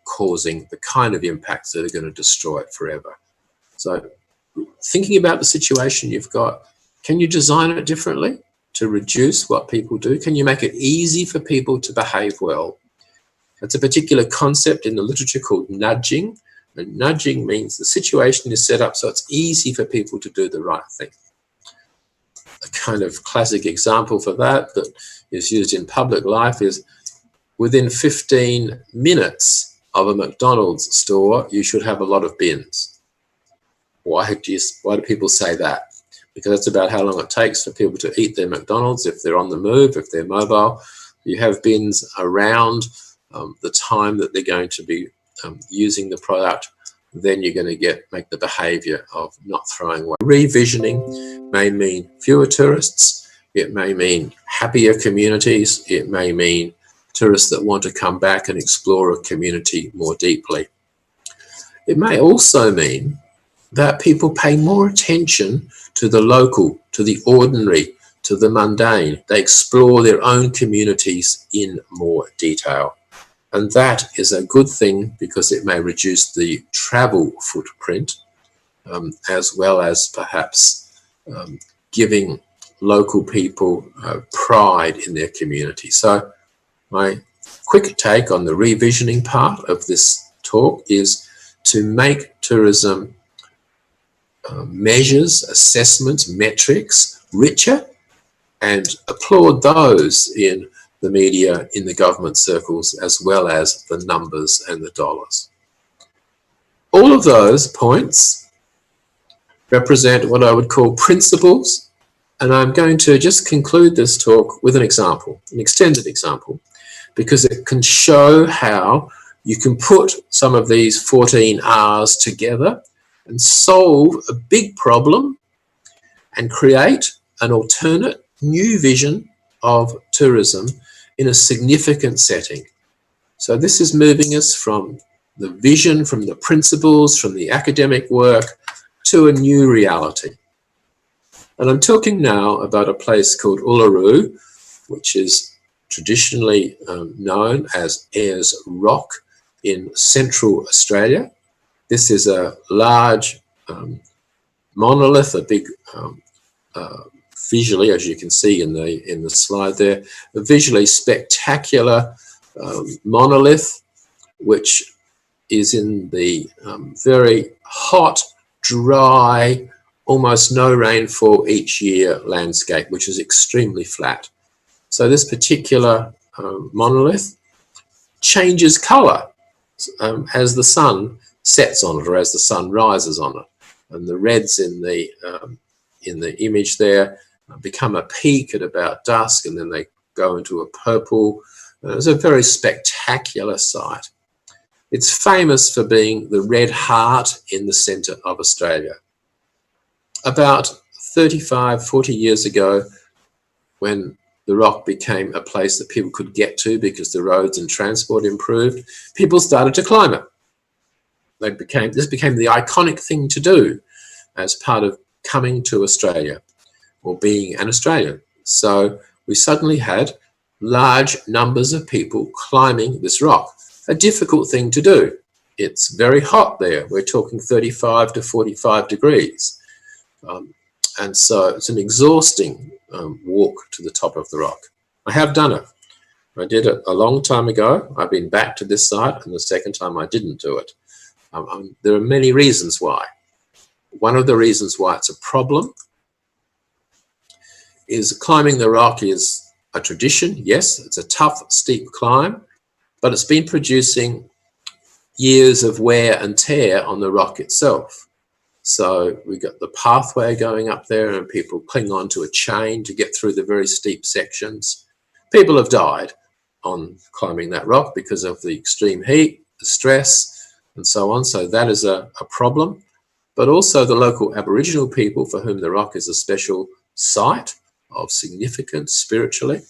causing the kind of impacts that are going to destroy it forever. So thinking about the situation you've got, can you design it differently to reduce what people do? Can you make it easy for people to behave well? It's a particular concept in the literature called nudging. And nudging means the situation is set up so it's easy for people to do the right thing. A kind of classic example for that is used in public life is within 15 minutes of a McDonald's store, you should have a lot of bins. Why do people say that? Because that's about how long it takes for people to eat their McDonald's. If they're on the move, if they're mobile, you have bins around the time that they're going to be using the product, then you're going to make the behaviour of not throwing away. Revisioning may mean fewer tourists. It may mean happier communities. It may mean tourists that want to come back and explore a community more deeply. It may also mean that people pay more attention to the local, to the ordinary, to the mundane. They explore their own communities in more detail. And that is a good thing because it may reduce the travel footprint as well as perhaps giving local people pride in their community. So my quick take on the revisioning part of this talk is to make tourism measures, assessments, metrics richer, and applaud those in the media, in the government circles, as well as the numbers and the dollars. All of those points represent what I would call principles, and I'm going to just conclude this talk with an example, an extended example, because it can show how you can put some of these 14 R's together and solve a big problem and create an alternate new vision of tourism in a significant setting. So this is moving us from the vision, from the principles, from the academic work to a new reality. And I'm talking now about a place called Uluru, which is traditionally known as Ayers Rock in central Australia. This is a large monolith, a big visually, as you can see in the slide there, a visually spectacular monolith, which is in the very hot, dry, almost no rainfall each year landscape, which is extremely flat. So this particular monolith changes colour as the sun sets on it or as the sun rises on it, and the reds in the image there become a peak at about dusk, and then they go into a purple. It's a very spectacular sight. It's famous for being the red heart in the centre of Australia. About 35, 40 years ago, when the rock became a place that people could get to because the roads and transport improved, people started to climb it. This became the iconic thing to do as part of coming to Australia or being an Australian. So we suddenly had large numbers of people climbing this rock, a difficult thing to do. It's very hot there. We're talking 35 to 45 degrees. And so it's an exhausting walk to the top of the rock. I have done it. I did it a long time ago. I've been back to this site, and the second time I didn't do it. There are many reasons why. One of the reasons why it's a problem is climbing the rock is a tradition. Yes, it's a tough, steep climb, but it's been producing years of wear and tear on the rock itself. So we've got the pathway going up there, and people cling on to a chain to get through the very steep sections. People have died on climbing that rock because of the extreme heat, the stress, and so on. So that is a problem. But also the local Aboriginal people, for whom the rock is a special site of significance spiritually,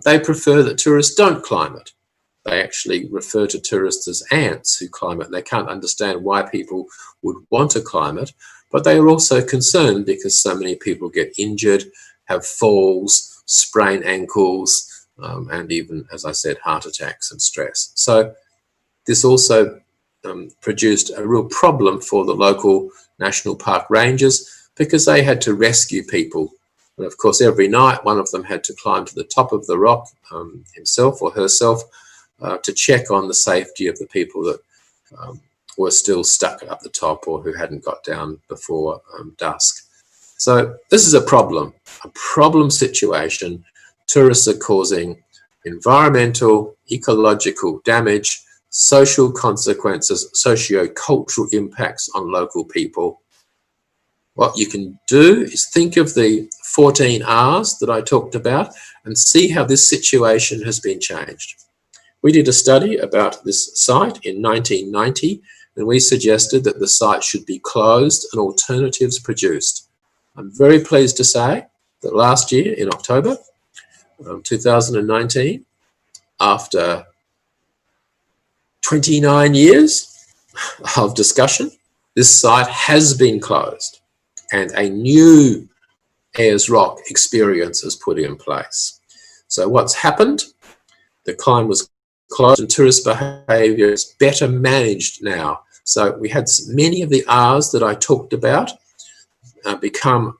they prefer that tourists don't climb it. They actually refer to tourists as ants who climb it. They can't understand why people would want to climb it, but they are also concerned because so many people get injured, have falls, sprain ankles, and even, as I said, heart attacks and stress. So this also produced a real problem for the local national park rangers because they had to rescue people. And of course, every night one of them had to climb to the top of the rock himself or herself to check on the safety of the people that were still stuck up the top or who hadn't got down before dusk. So this is a problem situation. Tourists are causing environmental, ecological damage, social consequences, socio-cultural impacts on local people. What you can do is think of the 14 R's that I talked about and see how this situation has been changed. We did a study about this site in 1990, and we suggested that the site should be closed and alternatives produced. I'm very pleased to say that last year in October 2019, after 29 years of discussion, this site has been closed and a new Ayers Rock experience is put in place. So what's happened? The climb was closed and tourist behaviour is better managed now. So we had many of the R's that I talked about become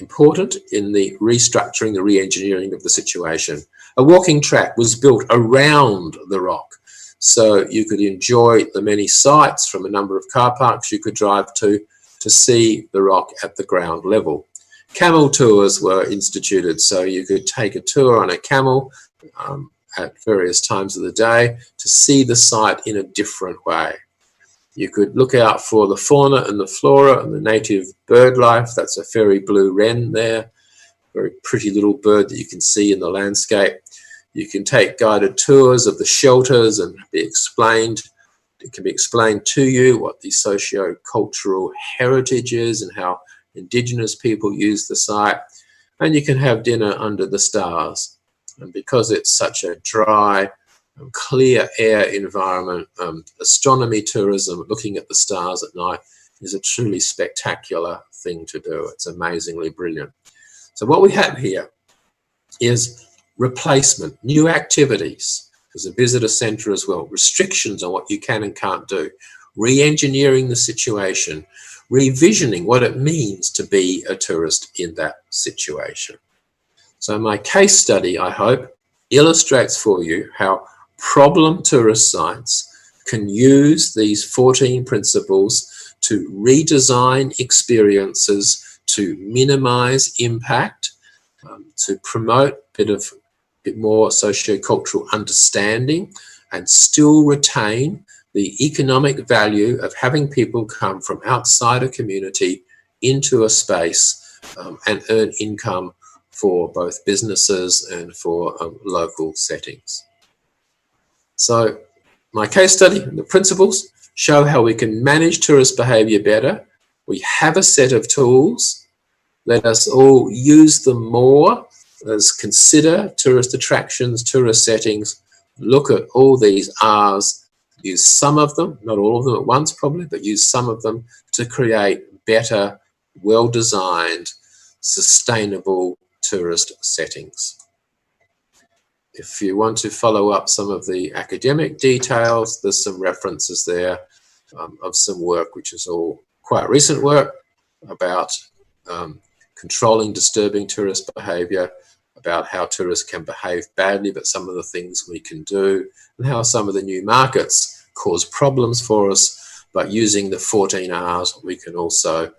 important in the restructuring, the re-engineering of the situation. A walking track was built around the rock, so you could enjoy the many sites from a number of car parks you could drive to see the rock at the ground level. Camel tours were instituted, so you could take a tour on a camel at various times of the day to see the site in a different way. You could look out for the fauna and the flora and the native bird life. That's a fairy blue wren there, very pretty little bird that you can see in the landscape. You can take guided tours of the shelters and be explained. It can be explained to you what the socio-cultural heritage is and how Indigenous people use the site. And you can have dinner under the stars. And because it's such a dry, clear air environment, astronomy tourism, looking at the stars at night is a truly spectacular thing to do. It's amazingly brilliant. So what we have here is replacement, new activities. There's a visitor centre as well, restrictions on what you can and can't do, re-engineering the situation, revisioning what it means to be a tourist in that situation. So my case study, I hope, illustrates for you how problem tourist sites can use these 14 principles to redesign experiences, to minimize impact, to promote a bit more socio-cultural understanding and still retain the economic value of having people come from outside a community into a space and earn income for both businesses and for local settings. So my case study, the principles, show how we can manage tourist behaviour better. We have a set of tools. Let us all use them more. Let's consider tourist attractions, tourist settings, look at all these R's, use some of them, not all of them at once probably, but use some of them to create better, well-designed, sustainable tourist settings. If you want to follow up some of the academic details, there's some references there of some work, which is all quite recent work about controlling disturbing tourist behaviour, about how tourists can behave badly, but some of the things we can do, and how some of the new markets cause problems for us, but using the 14 R's, we can also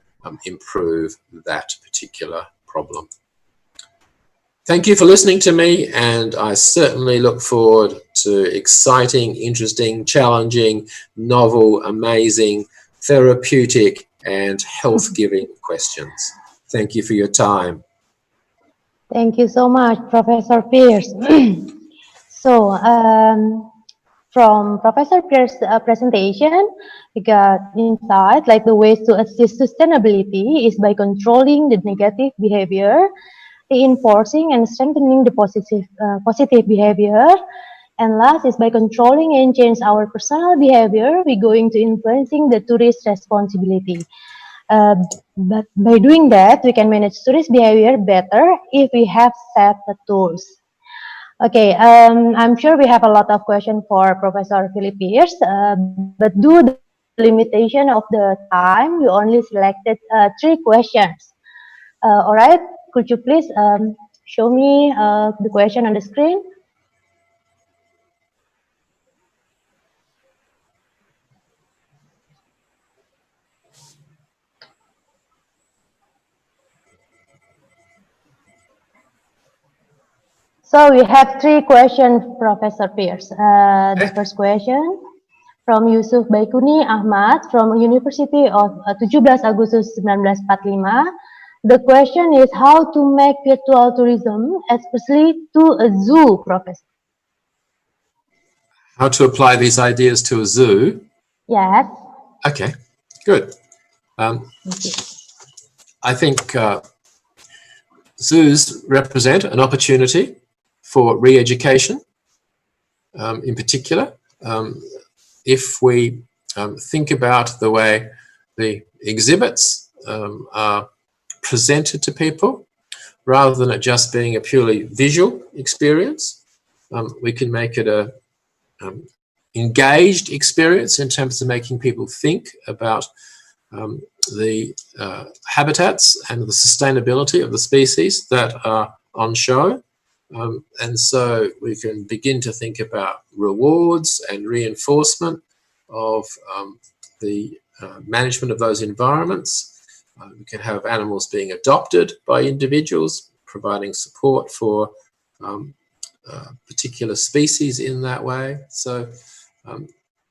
improve that particular problem. Thank you for listening to me, and I certainly look forward to exciting, interesting, challenging, novel, amazing, therapeutic, and health-giving questions. Thank you for your time.
Thank you so much, Professor Pierce. So, from Professor Pierce's presentation, we got insight like the ways to assist sustainability is by controlling the negative behavior, reinforcing and strengthening the positive behavior, and last is by controlling and change our personal behavior, we're going to influencing the tourist responsibility. But by doing that, we can manage tourist behavior better if we have set the tools. Okay, I'm sure we have a lot of questions for Professor Philip Pierce, but do limitation of the time, we only selected 3 questions. All right, could you please show me the question on the screen? So we have 3 questions, Professor Pierce. The first question from Yusuf Baikuni Ahmad from University of 17 Agustus 1945. The question is how to make virtual tourism, especially to a zoo, Professor.
How to apply these ideas to a zoo?
Yes.
Okay, good. I think zoos represent an opportunity for re-education, in particular. If we think about the way the exhibits are presented to people, rather than it just being a purely visual experience, we can make it a engaged experience in terms of making people think about the habitats and the sustainability of the species that are on show. And so we can begin to think about rewards and reinforcement of the management of those environments. We can have animals being adopted by individuals, providing support for particular species in that way. So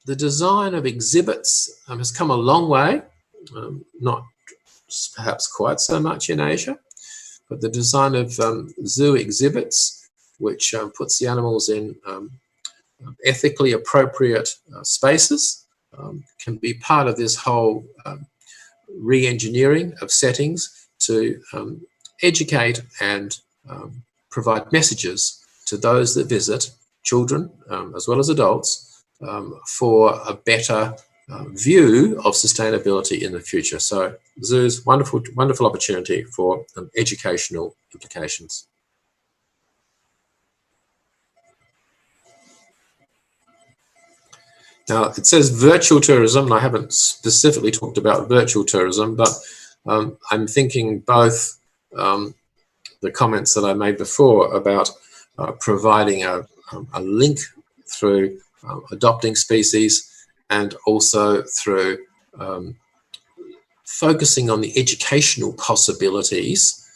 the design of exhibits has come a long way, not perhaps quite so much in Asia, but the design of zoo exhibits, which puts the animals in ethically appropriate spaces, can be part of this whole re-engineering of settings to educate and provide messages to those that visit, children as well as adults, for a better view of sustainability in the future. So zoos, wonderful opportunity for educational implications. Now, it says virtual tourism, and I haven't specifically talked about virtual tourism, but I'm thinking both the comments that I made before about providing a link through adopting species, and also through focusing on the educational possibilities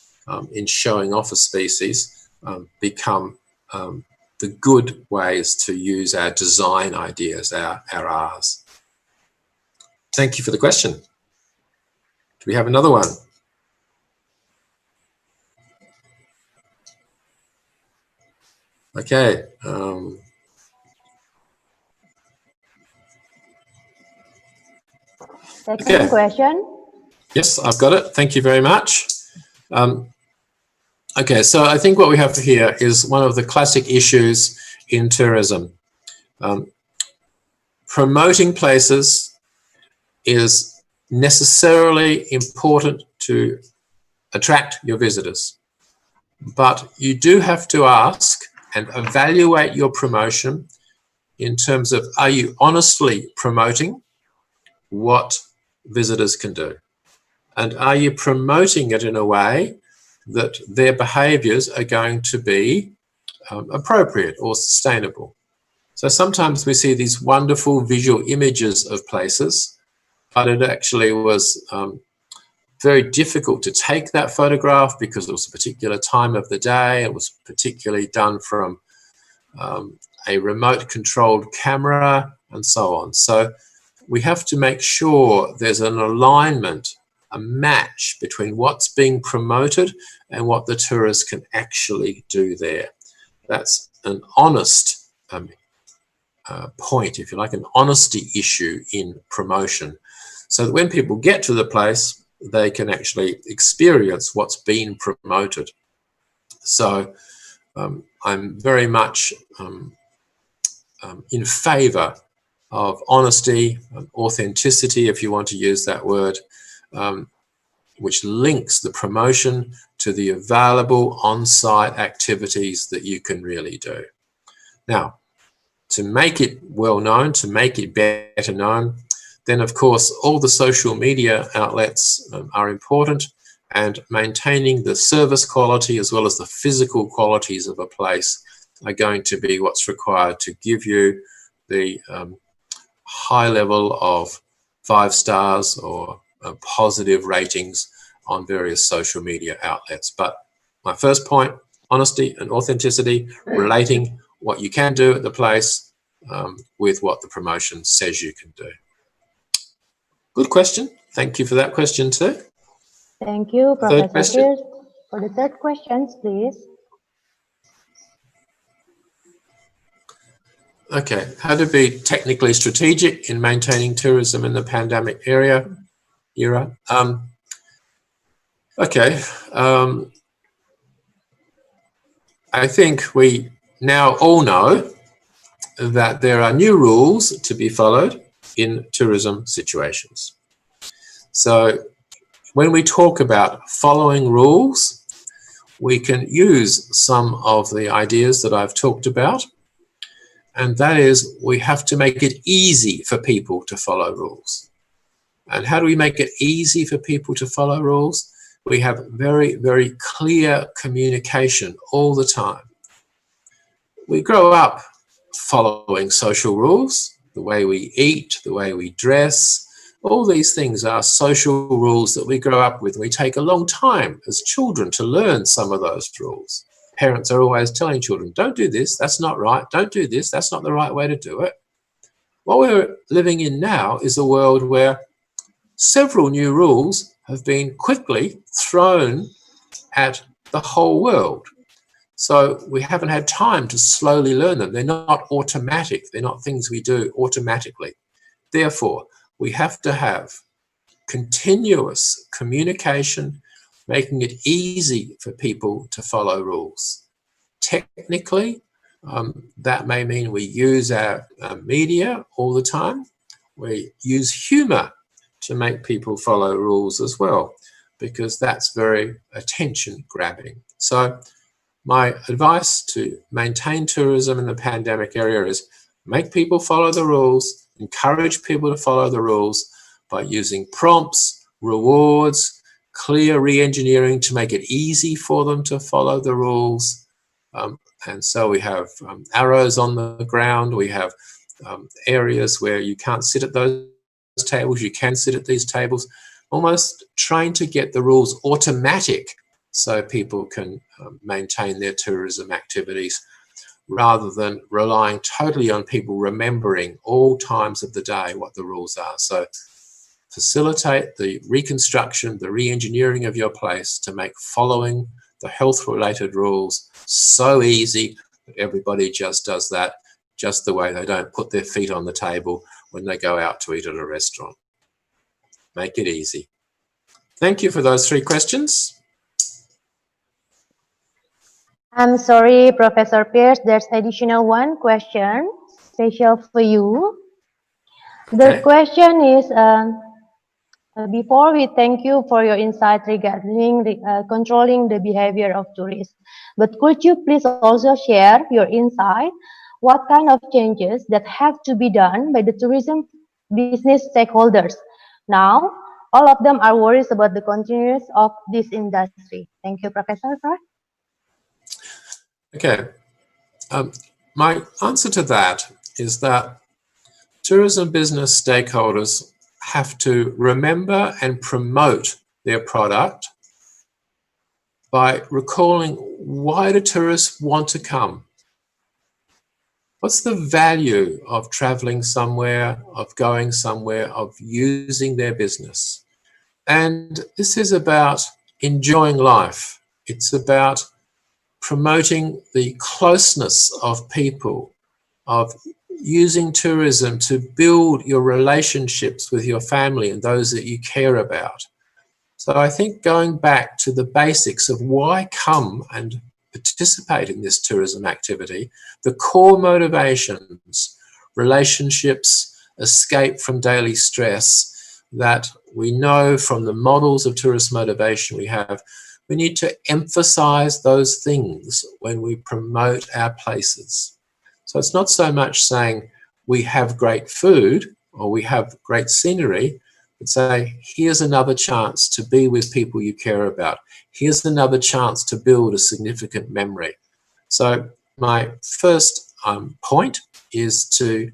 in showing off a species become the good ways to use our design ideas, our R's. Thank you for the question. Do we have another one? Okay.
Second question.
Yes, I've got it. Thank you very much. Okay, so I think what we have here is one of the classic issues in tourism. Promoting places is necessarily important to attract your visitors, but you do have to ask and evaluate your promotion in terms of, are you honestly promoting what visitors can do? And are you promoting it in a way that their behaviours are going to be appropriate or sustainable? So sometimes we see these wonderful visual images of places, but it actually was very difficult to take that photograph because it was a particular time of the day. It was particularly done from a remote controlled camera and so on. So we have to make sure there's an alignment, a match between what's being promoted and what the tourists can actually do there. That's an honest point, if you like, an honesty issue in promotion. So that when people get to the place, they can actually experience what's been promoted. So I'm very much in favour of honesty, authenticity, if you want to use that word, which links the promotion to the available on-site activities that you can really do. Now, to make it well known, to make it better known, Then, of course, all the social media outlets are important, and maintaining the service quality as well as the physical qualities of a place are going to be what's required to give you the high level of 5 stars or positive ratings on various social media outlets. But my first point, honesty and authenticity, relating what you can do at the place with what the promotion says you can do. Good question. Thank you for that question too.
Thank you,
Third
Professor
question.
Pierce. For the third questions, please.
Okay, how to be technically strategic in maintaining tourism in the pandemic era. I think we now all know that there are new rules to be followed in tourism situations. So when we talk about following rules, we can use some of the ideas that I've talked about, and that is we have to make it easy for people to follow rules. And how do we make it easy for people to follow rules? We have very, very clear communication all the time. We grow up following social rules, the way we eat, the way we dress. All these things are social rules that we grow up with. We take a long time as children to learn some of those rules. Parents are always telling children, don't do this, that's not right. Don't do this, that's not the right way to do it. What we're living in now is a world where several new rules have been quickly thrown at the whole world. So we haven't had time to slowly learn them. They're not automatic. They're not things we do automatically. Therefore, we have to have continuous communication, making it easy for people to follow rules. Technically, that may mean we use our media all the time. We use humor to make people follow rules as well, because that's very attention grabbing. So my advice to maintain tourism in the pandemic area is make people follow the rules, encourage people to follow the rules by using prompts, rewards, clear re-engineering to make it easy for them to follow the rules. And so we have arrows on the ground. We have areas where you can't sit at those tables, you can sit at these tables, almost trying to get the rules automatic so people can maintain their tourism activities rather than relying totally on people remembering all times of the day what the rules are. So facilitate the reconstruction, the re-engineering of your place to make following the health-related rules so easy that everybody just does that just the way they don't put their feet on the table when they go out to eat at a restaurant. Make it easy. Thank you for those 3 questions.
I'm sorry, Professor Pierce, there's additional one question special for you. The question is, before we thank you for your insight regarding controlling the behavior of tourists, but could you please also share your insight? What kind of changes that have to be done by the tourism business stakeholders? Now, all of them are worried about the continuance of this industry. Thank you, Professor.
Okay. My answer to that is that tourism business stakeholders have to remember and promote their product by recalling, why do tourists want to come? What's the value of traveling somewhere, of going somewhere, of using their business? And this is about enjoying life. It's about promoting the closeness of people, of using tourism to build your relationships with your family and those that you care about. So I think going back to the basics of why come and participate in this tourism activity, the core motivations, relationships, escape from daily stress that we know from the models of tourist motivation we have, we need to emphasize those things when we promote our places. So it's not so much saying we have great food, or we have great scenery, but say, here's another chance to be with people you care about. Here's another chance to build a significant memory. So my first point is to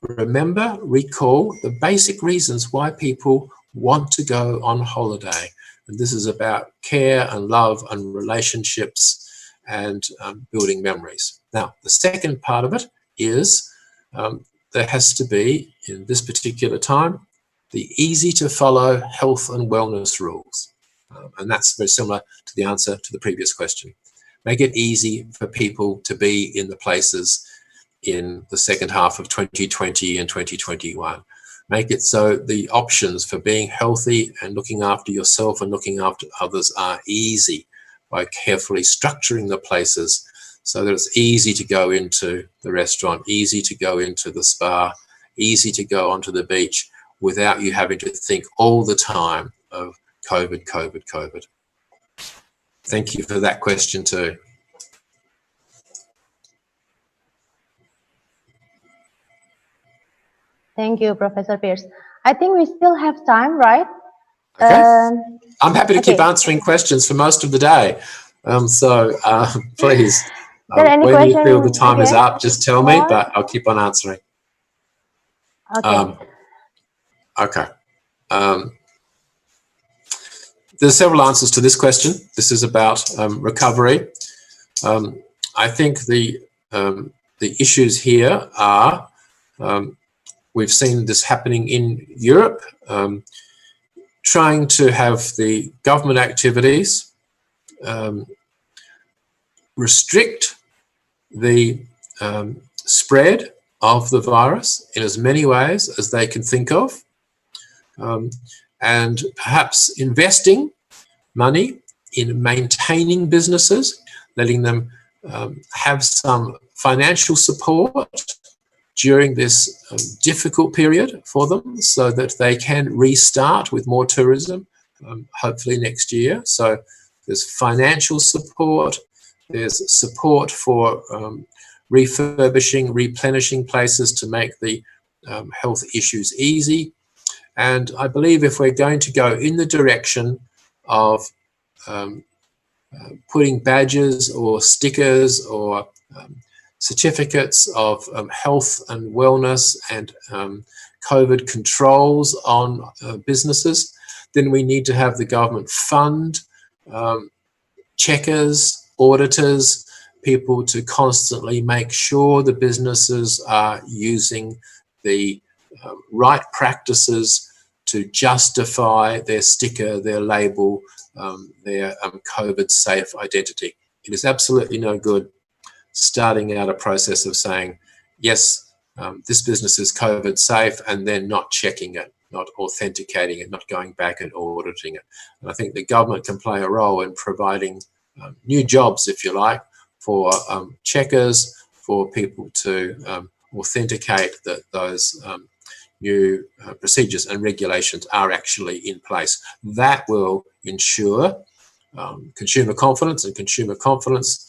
remember, recall the basic reasons why people want to go on holiday. And this is about care and love and relationships and building memories. Now, the second part of it is there has to be, in this particular time, the easy to follow health and wellness rules. And that's very similar to the answer to the previous question. Make it easy for people to be in the places in the second half of 2020 and 2021. Make it so the options for being healthy and looking after yourself and looking after others are easy by carefully structuring the places so that it's easy to go into the restaurant, easy to go into the spa, easy to go onto the beach without you having to think all the time of COVID, COVID, COVID. Thank you for that question too.
Thank you, Professor Pierce. I think we still have time, right?
Okay. I'm happy to keep answering questions for most of the day. Please, when you feel the time is up, just tell me, but I'll keep on answering.
Okay.
There's several answers to this question. This is about recovery. I think the issues here are, we've seen this happening in Europe, trying to have the government activities restrict the spread of the virus in as many ways as they can think of, and perhaps investing money in maintaining businesses, letting them have some financial support during this difficult period for them so that they can restart with more tourism, hopefully next year. So there's financial support, there's support for refurbishing, replenishing places to make the health issues easy. And I believe if we're going to go in the direction of putting badges or stickers or certificates of health and wellness and COVID controls on businesses, then we need to have the government fund checkers, auditors, people to constantly make sure the businesses are using the right practices to justify their sticker, their label, their COVID safe identity. It is absolutely no good starting out a process of saying, yes, this business is COVID safe, and then not checking it, not authenticating it, not going back and auditing it. And I think the government can play a role in providing new jobs, if you like, for checkers, for people to authenticate that those new procedures and regulations are actually in place. That will ensure consumer confidence, and consumer confidence,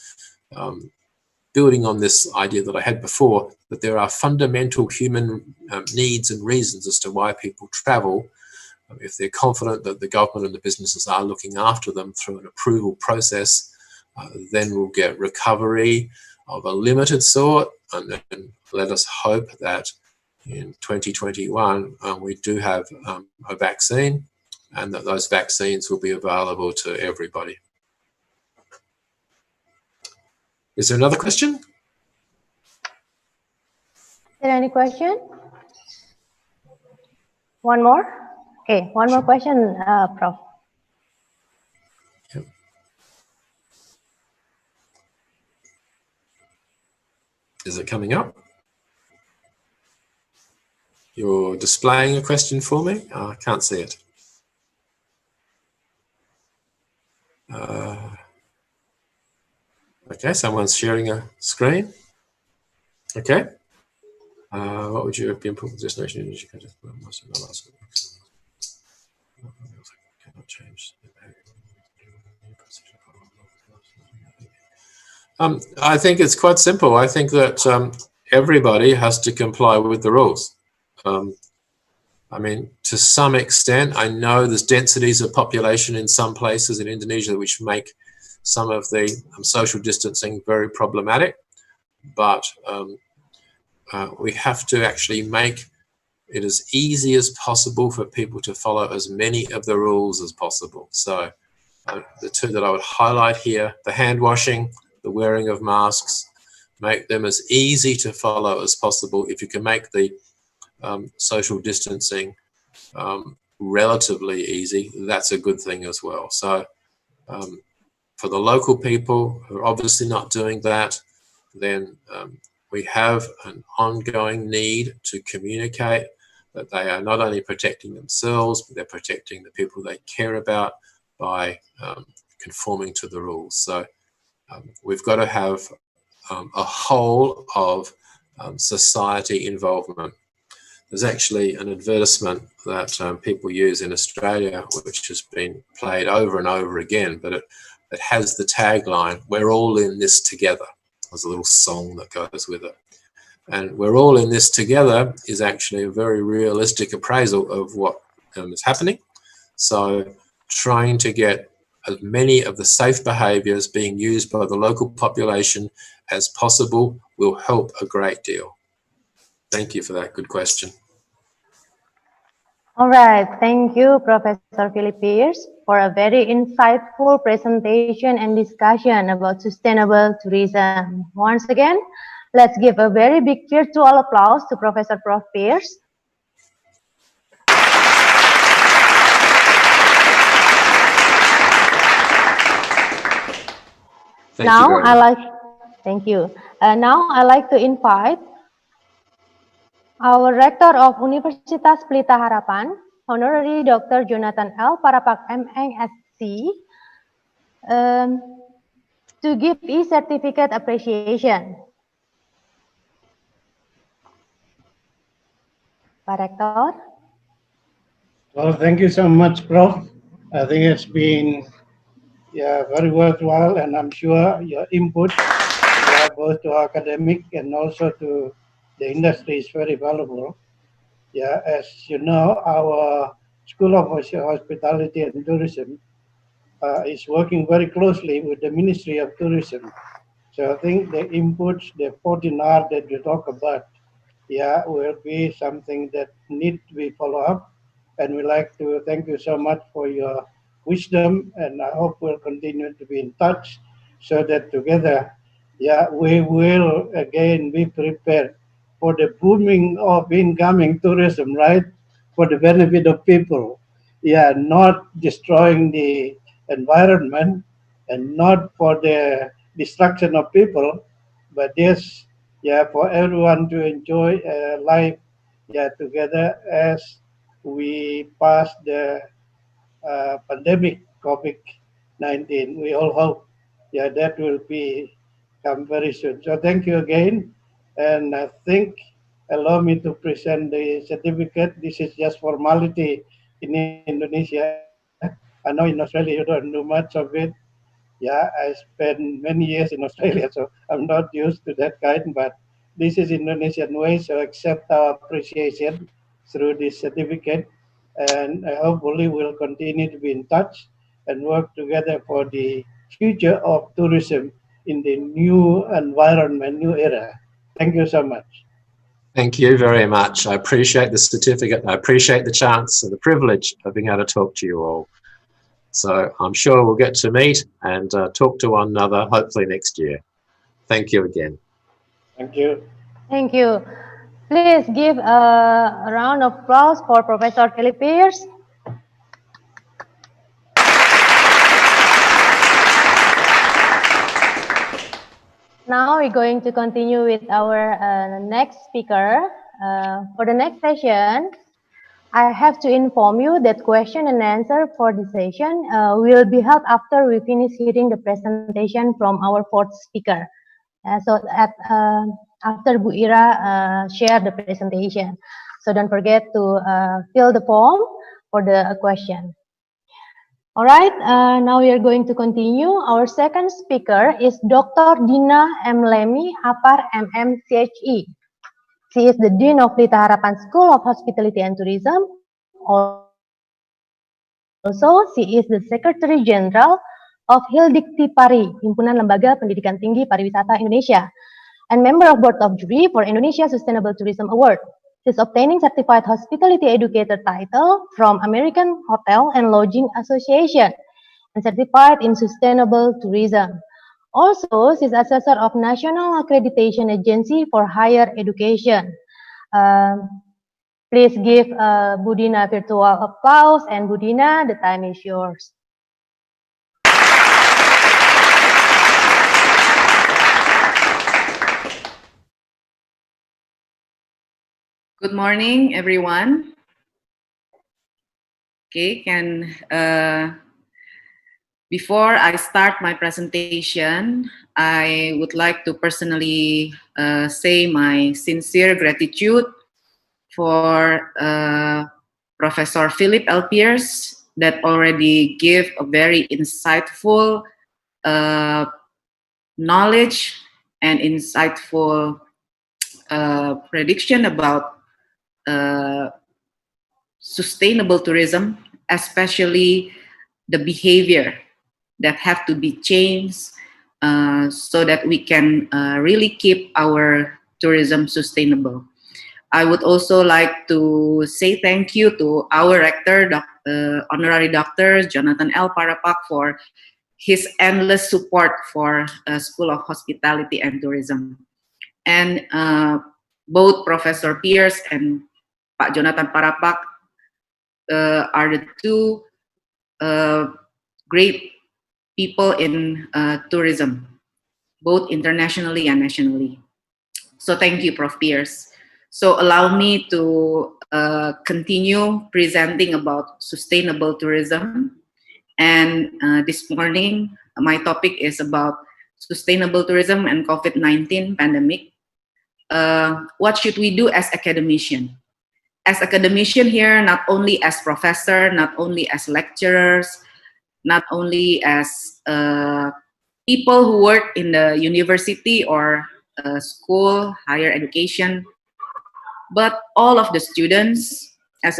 building on this idea that I had before, that there are fundamental human needs and reasons as to why people travel. If they're confident that the government and the businesses are looking after them through an approval process, then we'll get recovery of a limited sort, and then let us hope that in 2021 we do have a vaccine, and that those vaccines will be available to everybody. Is there another question?
Is there any question? One more? Okay, one more question, Prof.
Yep. Is it coming up? You're displaying a question for me? Oh, I can't see it. Okay, someone's sharing a screen. Okay. What would you have been put with destination energy? Cannot change. I think it's quite simple. I think that everybody has to comply with the rules. I mean, to some extent, I know there's densities of population in some places in Indonesia which make some of the social distancing very problematic, but we have to actually make it as easy as possible for people to follow as many of the rules as possible. So the two that I would highlight here, the hand washing, the wearing of masks, make them as easy to follow as possible. If you can make the social distancing relatively easy, that's a good thing as well. So for the local people who are obviously not doing that, then we have an ongoing need to communicate that they are not only protecting themselves, but they're protecting the people they care about by conforming to the rules. So we've got to have a whole of society involvement. There's actually an advertisement that people use in Australia, which has been played over and over again, but it has the tagline, "We're all in this together." There's a little song that goes with it. And "we're all in this together" is actually a very realistic appraisal of what is happening. So trying to get as many of the safe behaviours being used by the local population as possible will help a great deal. Thank you for that good question.
All right, thank you, Professor Philip Pierce, for a very insightful presentation and discussion about sustainable tourism. Once again, let's give a very big virtual applause to Professor Prof. Pierce. Thank you. Now I'd like to invite our Rector of Universitas Pelita Harapan, Honorary Dr. Jonathan L. Parapak MSc, to give e-certificate appreciation. Pak Rector.
Well, thank you so much, Prof. I think it's been very worthwhile, and I'm sure your input, both to academic and also to the industry, is very valuable. Yeah, as you know, our School of Hospitality and Tourism is working very closely with the Ministry of Tourism. So I think the inputs, the 14R that you talk about, will be something that need to be followed up. And we'd like to thank you so much for your wisdom, and I hope we'll continue to be in touch so that together, we will again be prepared for the booming of incoming tourism, right? For the benefit of people. Not destroying the environment and not for the destruction of people, but yes, for everyone to enjoy life, together as we pass the pandemic COVID-19. We all hope, that will come very soon. So thank you again, and I think allow me to present the certificate. This is just formality in Indonesia. I know in Australia you don't do much of it. I spent many years in Australia, so I'm not used to that kind, but this is Indonesian way, so accept our appreciation through this certificate, and hopefully we'll continue to be in touch and work together for the future of tourism in the new environment, new era. Thank you so much.
Thank you very much. I appreciate the certificate. I appreciate the chance and the privilege of being able to talk to you all. So I'm sure we'll get to meet and talk to one another, hopefully next year. Thank you again.
Thank you.
Thank you. Please give a round of applause for Professor Philip Pierce. Now we're going to continue with our next speaker. For the next session, I have to inform you that question and answer for the session will be held after we finish hearing the presentation from our fourth speaker. So after Bu Ira share the presentation. So don't forget to fill the form for the question. All right, now we are going to continue. Our second speaker is Dr. Dina M. Lemi, Fpar MM CHE. She is the Dean of Pelita Harapan School of Hospitality and Tourism. Also, she is the Secretary General of Hildikti Pari, Himpunan Lembaga Pendidikan Tinggi Pariwisata Indonesia, and member of Board of Jury for Indonesia Sustainable Tourism Award. She is obtaining Certified Hospitality Educator title from American Hotel and Lodging Association and certified in Sustainable Tourism. Also, she is assessor of National Accreditation Agency for Higher Education. Please give Budina virtual applause, and Budina, the time is yours.
Good morning, everyone. Okay, before I start my presentation, I would like to personally say my sincere gratitude for Professor Philip L. Pierce that already gave a very insightful knowledge and insightful prediction about sustainable tourism, especially the behavior that have to be changed so that we can really keep our tourism sustainable. I would also like to say thank you to our rector, Honorary Dr. Jonathan L. Parapak, for his endless support for School of Hospitality and Tourism. And both Professor Pierce and Pak Jonathan Parapak are the two great people in tourism, both internationally and nationally. So thank you, Prof. Pierce. So allow me to continue presenting about sustainable tourism. And this morning, my topic is about sustainable tourism and COVID-19 pandemic. What should we do as academicians? As academician here, not only as professor, not only as lecturers, not only as people who work in the university or school, higher education, but all of the students, as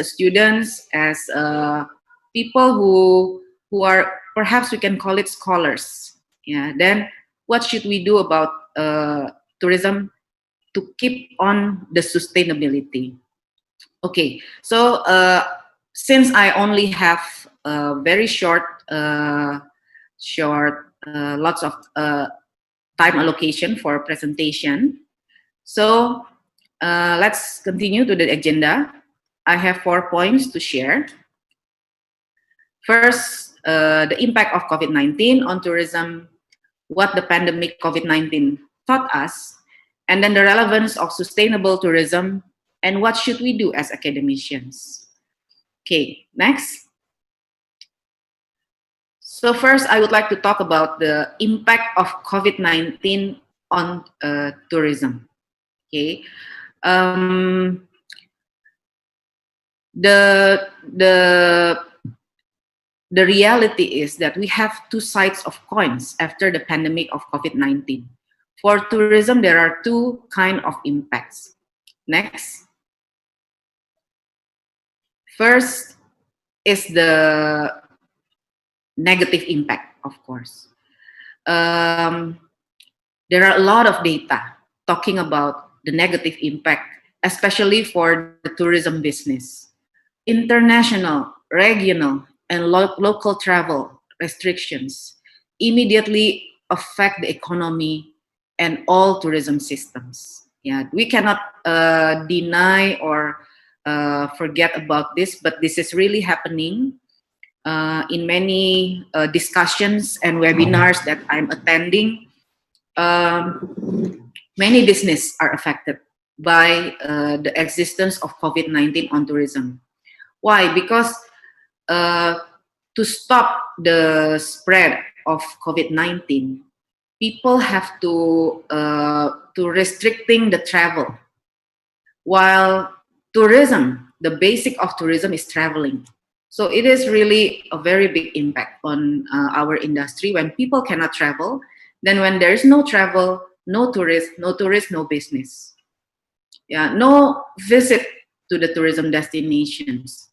people who are, perhaps we can call it scholars. Yeah. Then what should we do about tourism to keep on the sustainability? Okay, so since I only have very lots of time allocation for presentation, so let's continue to the agenda. I have 4 points to share. First, the impact of COVID-19 on tourism, what the pandemic COVID-19 taught us, and then the relevance of sustainable tourism, and what should we do as academicians. Okay, next. So first, I would like to talk about the impact of COVID-19 on tourism. Okay, the reality is that we have two sides of coins after the pandemic of COVID-19. For tourism, there are two kinds of impacts. Next. First is the negative impact, of course. There are a lot of data talking about the negative impact, especially for the tourism business. International, regional, and local travel restrictions immediately affect the economy and all tourism systems. Yeah, we cannot deny or forget about this, but this is really happening in many discussions and webinars that I'm attending. Many businesses are affected by the existence of COVID-19 on tourism. Why? Because to stop the spread of COVID-19, people have to restricting the travel. While tourism, the basic of tourism is traveling. So it is really a very big impact on our industry. When people cannot travel, then when there is no travel, no tourist, no business. Yeah, no visit to the tourism destinations,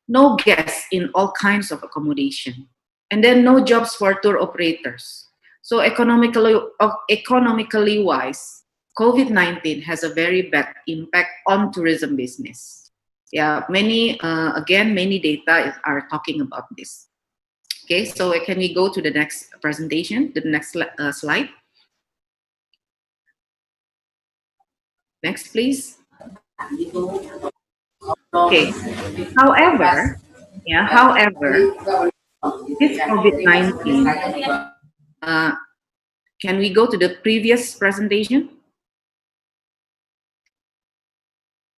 no guests in all kinds of accommodation, and then no jobs for tour operators. So economically wise, COVID-19 has a very bad impact on tourism business. Yeah, many data are talking about this. Okay, so can we go to the next presentation, the next slide? Next, please. Okay. However, this COVID-19, can we go to the previous presentation?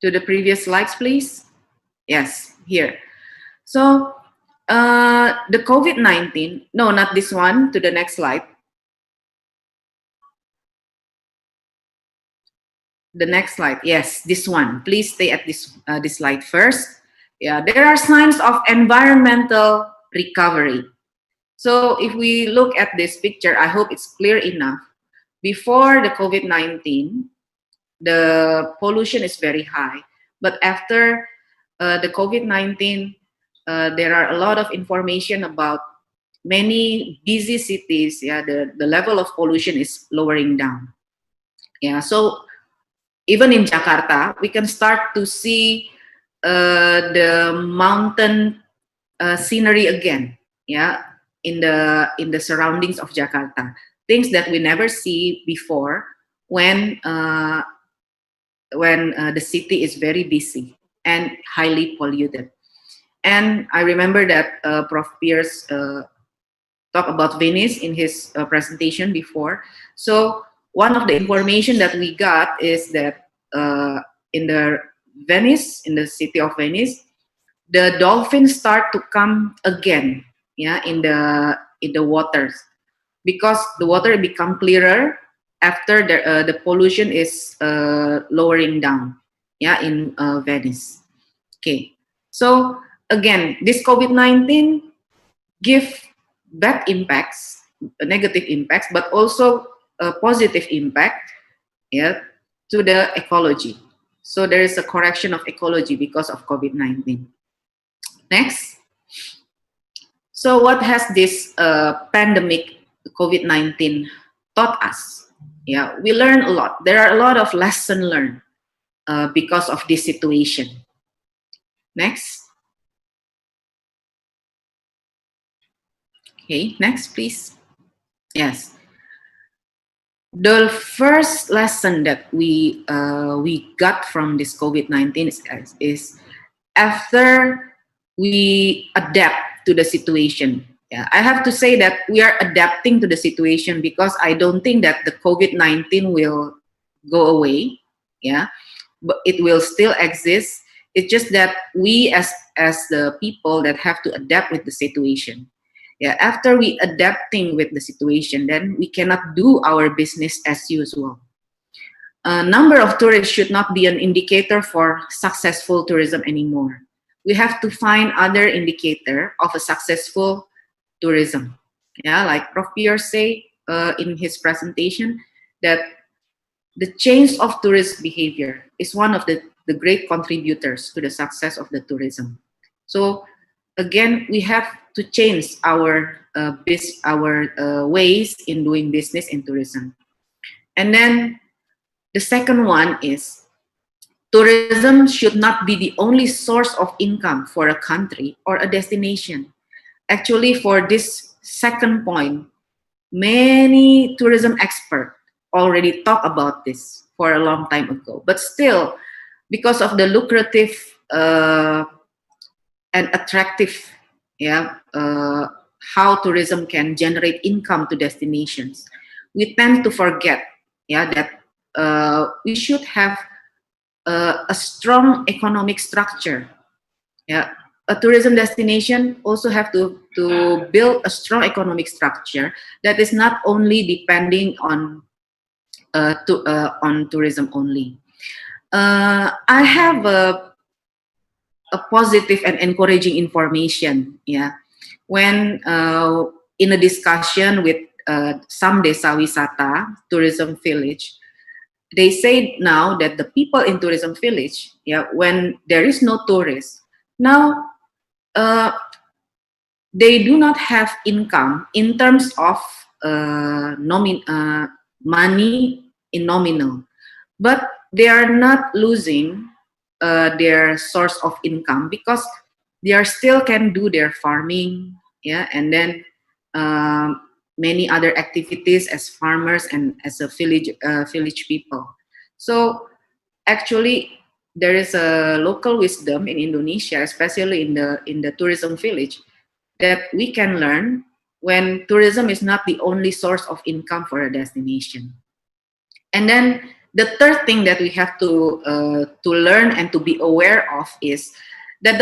To the previous slides, please. Yes, here. So the COVID-19, no, not this one, to the next slide. The next slide, yes, this one. Please stay at this slide first. Yeah, there are signs of environmental recovery. So if we look at this picture, I hope it's clear enough. Before the COVID-19, the pollution is very high. But after the COVID-19, there are a lot of information about many busy cities. Yeah, the level of pollution is lowering down. Yeah, so even in Jakarta, we can start to see the mountain scenery again. Yeah, in the surroundings of Jakarta, things that we never see before when the city is very busy and highly polluted. And I remember that Prof. Pierce talked about Venice in his presentation before. So one of the information that we got is that in the city of Venice, the dolphins start to come again, yeah, in the waters, because the water become clearer after the pollution is lowering down, yeah, in Venice. Okay, so again, this COVID-19 give bad impacts, negative impacts, but also a positive impact, yeah, to the ecology. So there is a correction of ecology because of COVID-19. Next. So what has this pandemic COVID-19 taught us? Yeah, we learn a lot. There are a lot of lessons learned because of this situation. Next. Okay, next, please. Yes. The first lesson that we got from this COVID-19 is after we adapt to the situation. Yeah, I have to say that we are adapting to the situation because I don't think that the COVID-19 will go away. Yeah, but it will still exist. It's just that we as the people that have to adapt with the situation. Yeah, after we adapting with the situation, then we cannot do our business as usual. Number of tourists should not be an indicator for successful tourism anymore. We have to find other indicator of a successful tourism. Yeah, like Prof. Pierce say in his presentation, that the change of tourist behavior is one of the great contributors to the success of the tourism. So again, we have to change our ways in doing business in tourism. And then the second one is tourism should not be the only source of income for a country or a destination. Actually, for this second point, many tourism experts already talk about this for a long time ago. But still, because of the lucrative and attractive, yeah, how tourism can generate income to destinations, we tend to forget, yeah, that we should have a strong economic structure. Yeah, a tourism destination also have to build a strong economic structure that is not only depending on tourism only. I have a positive and encouraging information. Yeah, when in a discussion with some desa wisata tourism village, they say now that the people in tourism village, yeah, when there is no tourist, now they do not have income in terms of money in nominal, but they are not losing their source of income because they are still can do their farming, yeah, and then many other activities as farmers and as a village people. So actually, there is a local wisdom in Indonesia, especially in the tourism village, that we can learn when tourism is not the only source of income for a destination. And then the third thing that we have to learn and to be aware of is that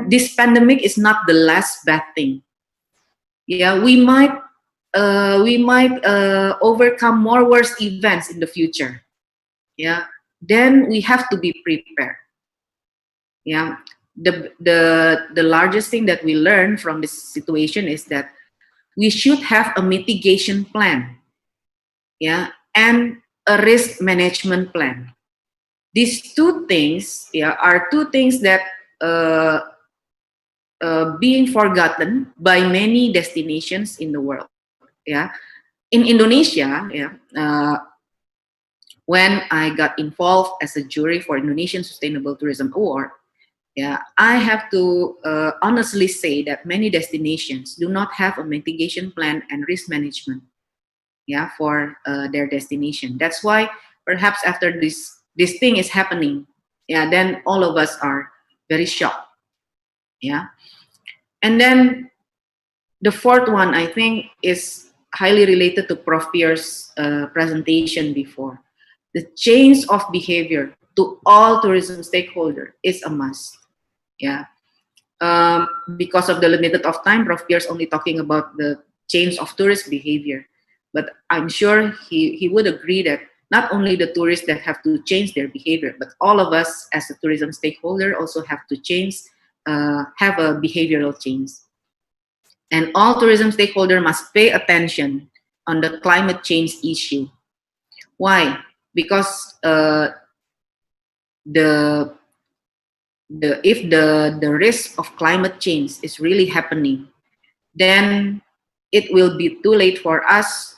this pandemic is not the last bad thing. Yeah, we might overcome more worse events in the future. Yeah, then we have to be prepared. Yeah, the largest thing that we learn from this situation is that we should have a mitigation plan, yeah, and a risk management plan. These two things, yeah, are two things that being forgotten by many destinations in the world. Yeah, in Indonesia, yeah, when I got involved as a jury for Indonesian Sustainable Tourism Award, yeah, I have to honestly say that many destinations do not have a mitigation plan and risk management, yeah, for their destination. That's why perhaps after this thing is happening, yeah, then all of us are very shocked, yeah. And then the fourth one, I think, is highly related to Prof. Pierre's presentation before. The change of behavior to all tourism stakeholders is a must. Yeah, because of the limited of time, Prof. Pierre is only talking about the change of tourist behavior. But I'm sure he would agree that not only the tourists that have to change their behavior, but all of us as a tourism stakeholder also have to change, have a behavioral change. And all tourism stakeholders must pay attention on the climate change issue. Why? Because if the risk of climate change is really happening, then it will be too late for us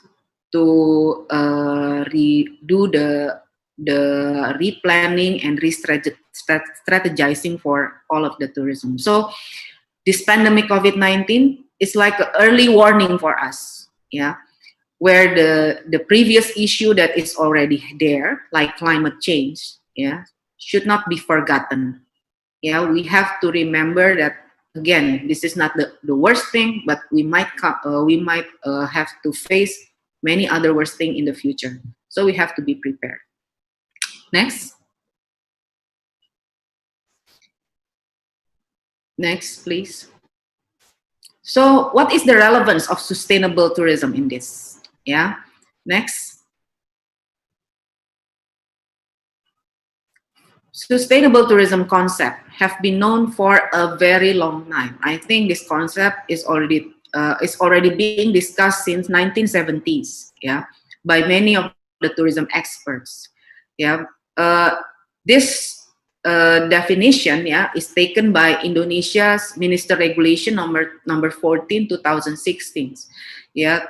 to redo the replanning and re-strategizing for all of the tourism. So this pandemic COVID-19 is like an early warning for us, yeah, where the previous issue that is already there, like climate change, yeah, should not be forgotten. Yeah, we have to remember that again, this is not the worst thing, but we might have to face many other worst things in the future. So we have to be prepared. Next. Next, please. So what is the relevance of sustainable tourism in this? Yeah. Next. Sustainable tourism concept have been known for a very long time. I think this concept is already being discussed since 1970s, yeah, by many of the tourism experts. Yeah, this definition, yeah, is taken by Indonesia's Minister Regulation number 14 2016. Yeah,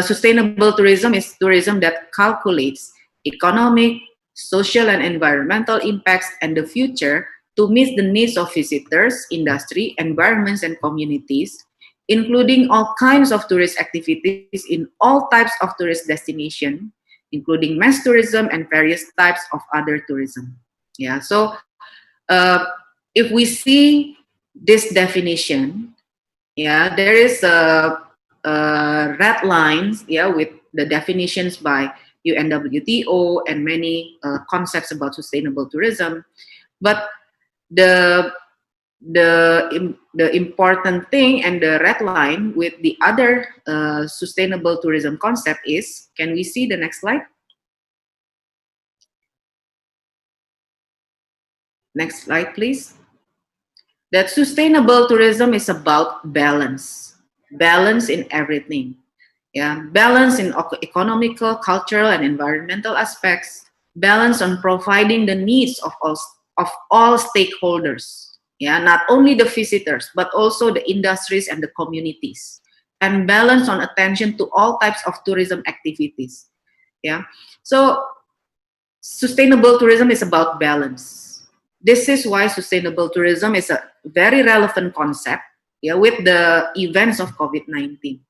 sustainable tourism is tourism that calculates economic, social and environmental impacts and the future to meet the needs of visitors, industry, environments, and communities, including all kinds of tourist activities in all types of tourist destinations, including mass tourism and various types of other tourism. Yeah, so if we see this definition, yeah, there is a red lines, yeah, with the definitions by UNWTO and many concepts about sustainable tourism. But the important thing and the red line with the other sustainable tourism concept is, can we see the next slide? Next slide, please. That sustainable tourism is about balance in everything. Yeah, balance in economical, cultural, and environmental aspects. Balance on providing the needs of all stakeholders. Yeah, not only the visitors but also the industries and the communities. And balance on attention to all types of tourism activities. Yeah, so sustainable tourism is about balance. This is why sustainable tourism is a very relevant concept, yeah, with the events of COVID-19.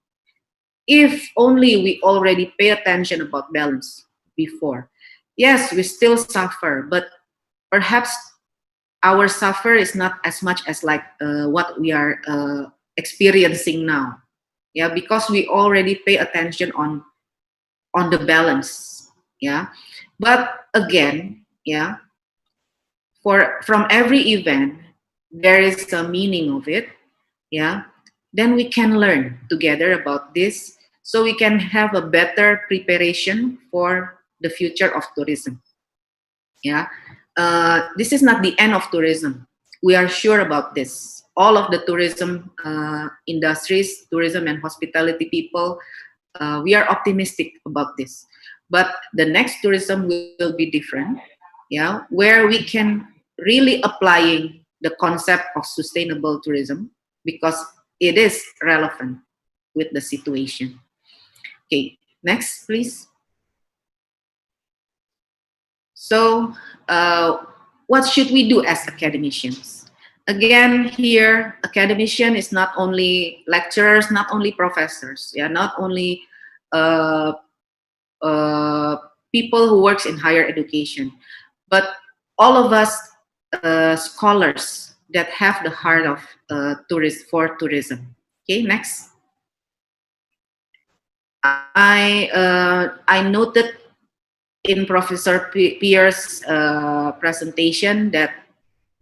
If only we already pay attention about balance before. Yes, we still suffer, but perhaps our suffer is not as much as like what we are experiencing now. Yeah, because we already pay attention on the balance. Yeah, but again, yeah, from every event there is a meaning of it. Yeah, then we can learn together about this so we can have a better preparation for the future of tourism. Yeah, this is not the end of tourism. We are sure about this. All of the tourism industries, tourism and hospitality people, we are optimistic about this. But the next tourism will be different. Yeah, where we can really applying the concept of sustainable tourism because it is relevant with the situation. Okay, next, please. So, what should we do as academicians? Again, here, academician is not only lecturers, not only professors, yeah, not only uh, people who works in higher education, but all of us scholars that have the heart of for tourism. Okay, next. I noted in Professor Pierce's presentation that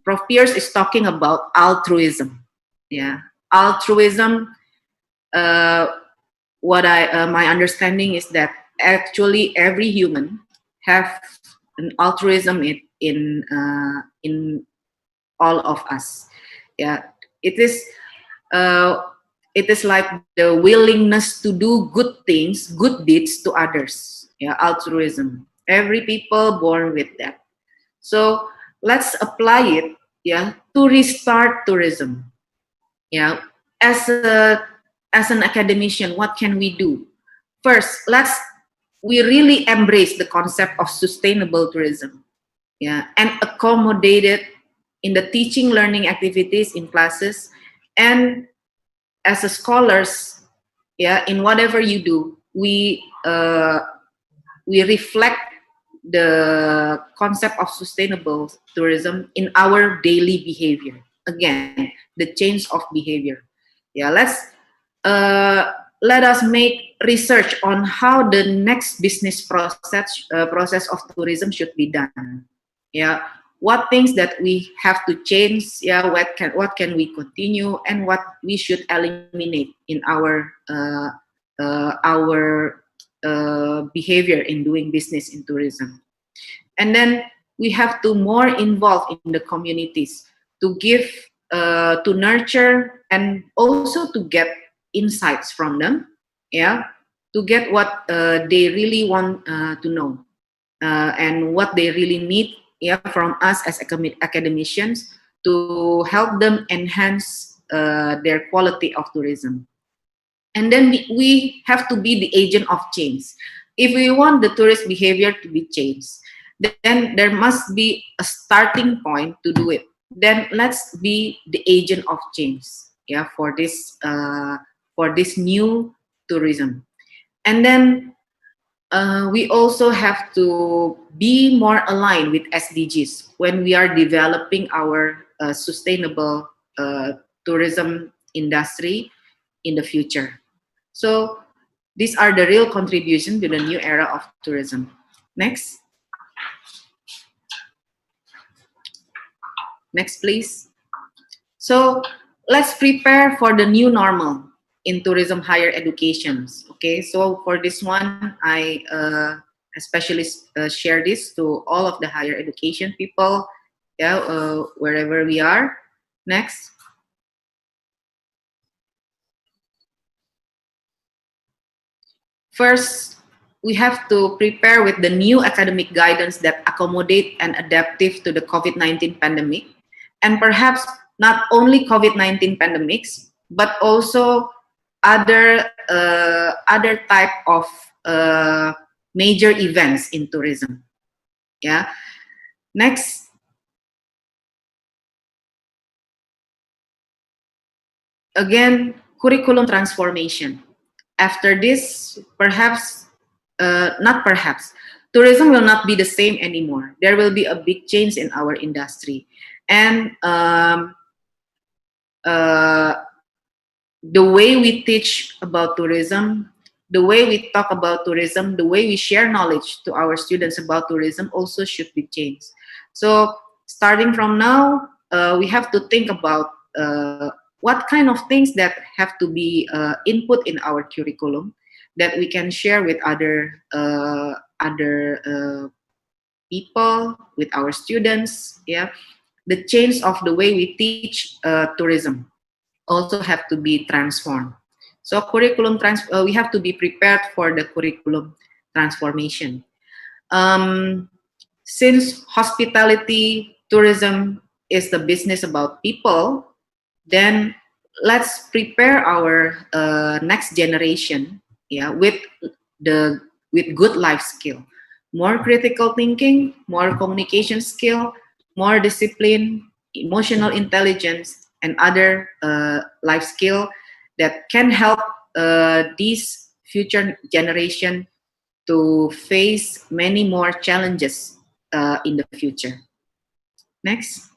Prof. Pierce is talking about altruism. Yeah, altruism. My understanding is that actually every human have an altruism in all of us. Yeah, it is like the willingness to do good things, good deeds to others. Yeah, altruism. Every people born with that. So let's apply it, yeah, to restart tourism. Yeah, as an academician, what can we do? First, we really embrace the concept of sustainable tourism, yeah, and accommodate it in the teaching learning activities in classes, and as a scholars, yeah, in whatever you do, we reflect the concept of sustainable tourism in our daily behavior. Again, the change of behavior. Yeah, let us make research on how the next business process of tourism should be done. Yeah, what things that we have to change. Yeah, what can we continue, and what we should eliminate in our behavior in doing business in tourism. And then we have to more involve in the communities to give, to nurture, and also to get insights from them, yeah, to get what they really want to know, and what they really need, yeah, from us as academicians to help them enhance their quality of tourism. And then we have to be the agent of change. If we want the tourist behavior to be changed, then there must be a starting point to do it. Then let's be the agent of change, yeah, for this new tourism. And then we also have to be more aligned with SDGs when we are developing our sustainable tourism industry in the future. So these are the real contribution to the new era of tourism. Next. Next, please. So let's prepare for the new normal in tourism higher educations. Okay, so for this one, I especially share this to all of the higher education people, yeah, wherever we are. Next. First, we have to prepare with the new academic guidance that accommodate and adaptive to the COVID-19 pandemic, and perhaps not only COVID-19 pandemics, but also other type of major events in tourism. Yeah. Next. Again, curriculum transformation. After this, perhaps, not perhaps, tourism will not be the same anymore. There will be a big change in our industry. And the way we teach about tourism, the way we talk about tourism, the way we share knowledge to our students about tourism also should be changed. So starting from now, we have to think about what kind of things that have to be input in our curriculum that we can share with other people, with our students. Yeah, the change of the way we teach tourism also have to be transformed. So we have to be prepared for the curriculum transformation. Since hospitality tourism is the business about people, then let's prepare our next generation, yeah, with good life skill, more critical thinking, more communication skill, more discipline, emotional intelligence, and other life skill that can help this future generation to face many more challenges in the future. Next.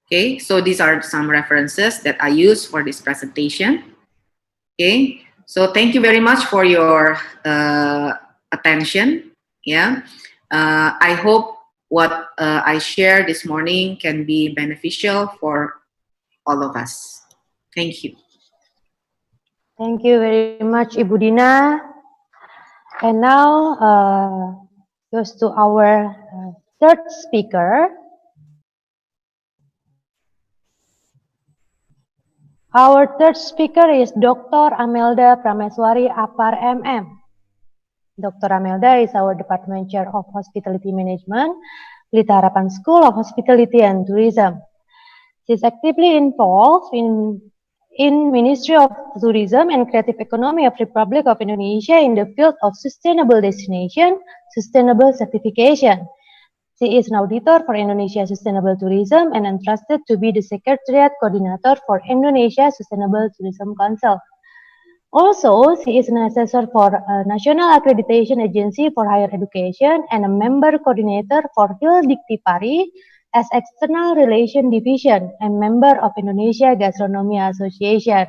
Okay, so these are some references that I use for this presentation. Okay, so thank you very much for your attention. Yeah, I hope what I shared this morning can be beneficial for all of us. Thank you.
Thank you very much, Ibu Dina. And now goes to our third speaker. Our third speaker is Dr. Amelda Prameswari, Apar MM. Dr. Amelda is our Department Chair of Hospitality Management, Pelita Harapan School of Hospitality and Tourism. She is actively involved in Ministry of Tourism and Creative Economy of Republic of Indonesia in the field of sustainable destination, sustainable certification. She is an auditor for Indonesia Sustainable Tourism and entrusted to be the Secretariat Coordinator for Indonesia Sustainable Tourism Council. Also, she is an assessor for National Accreditation Agency for Higher Education and a member coordinator for Hill Dikti Pari as External Relation Division and member of Indonesia Gastronomy Association.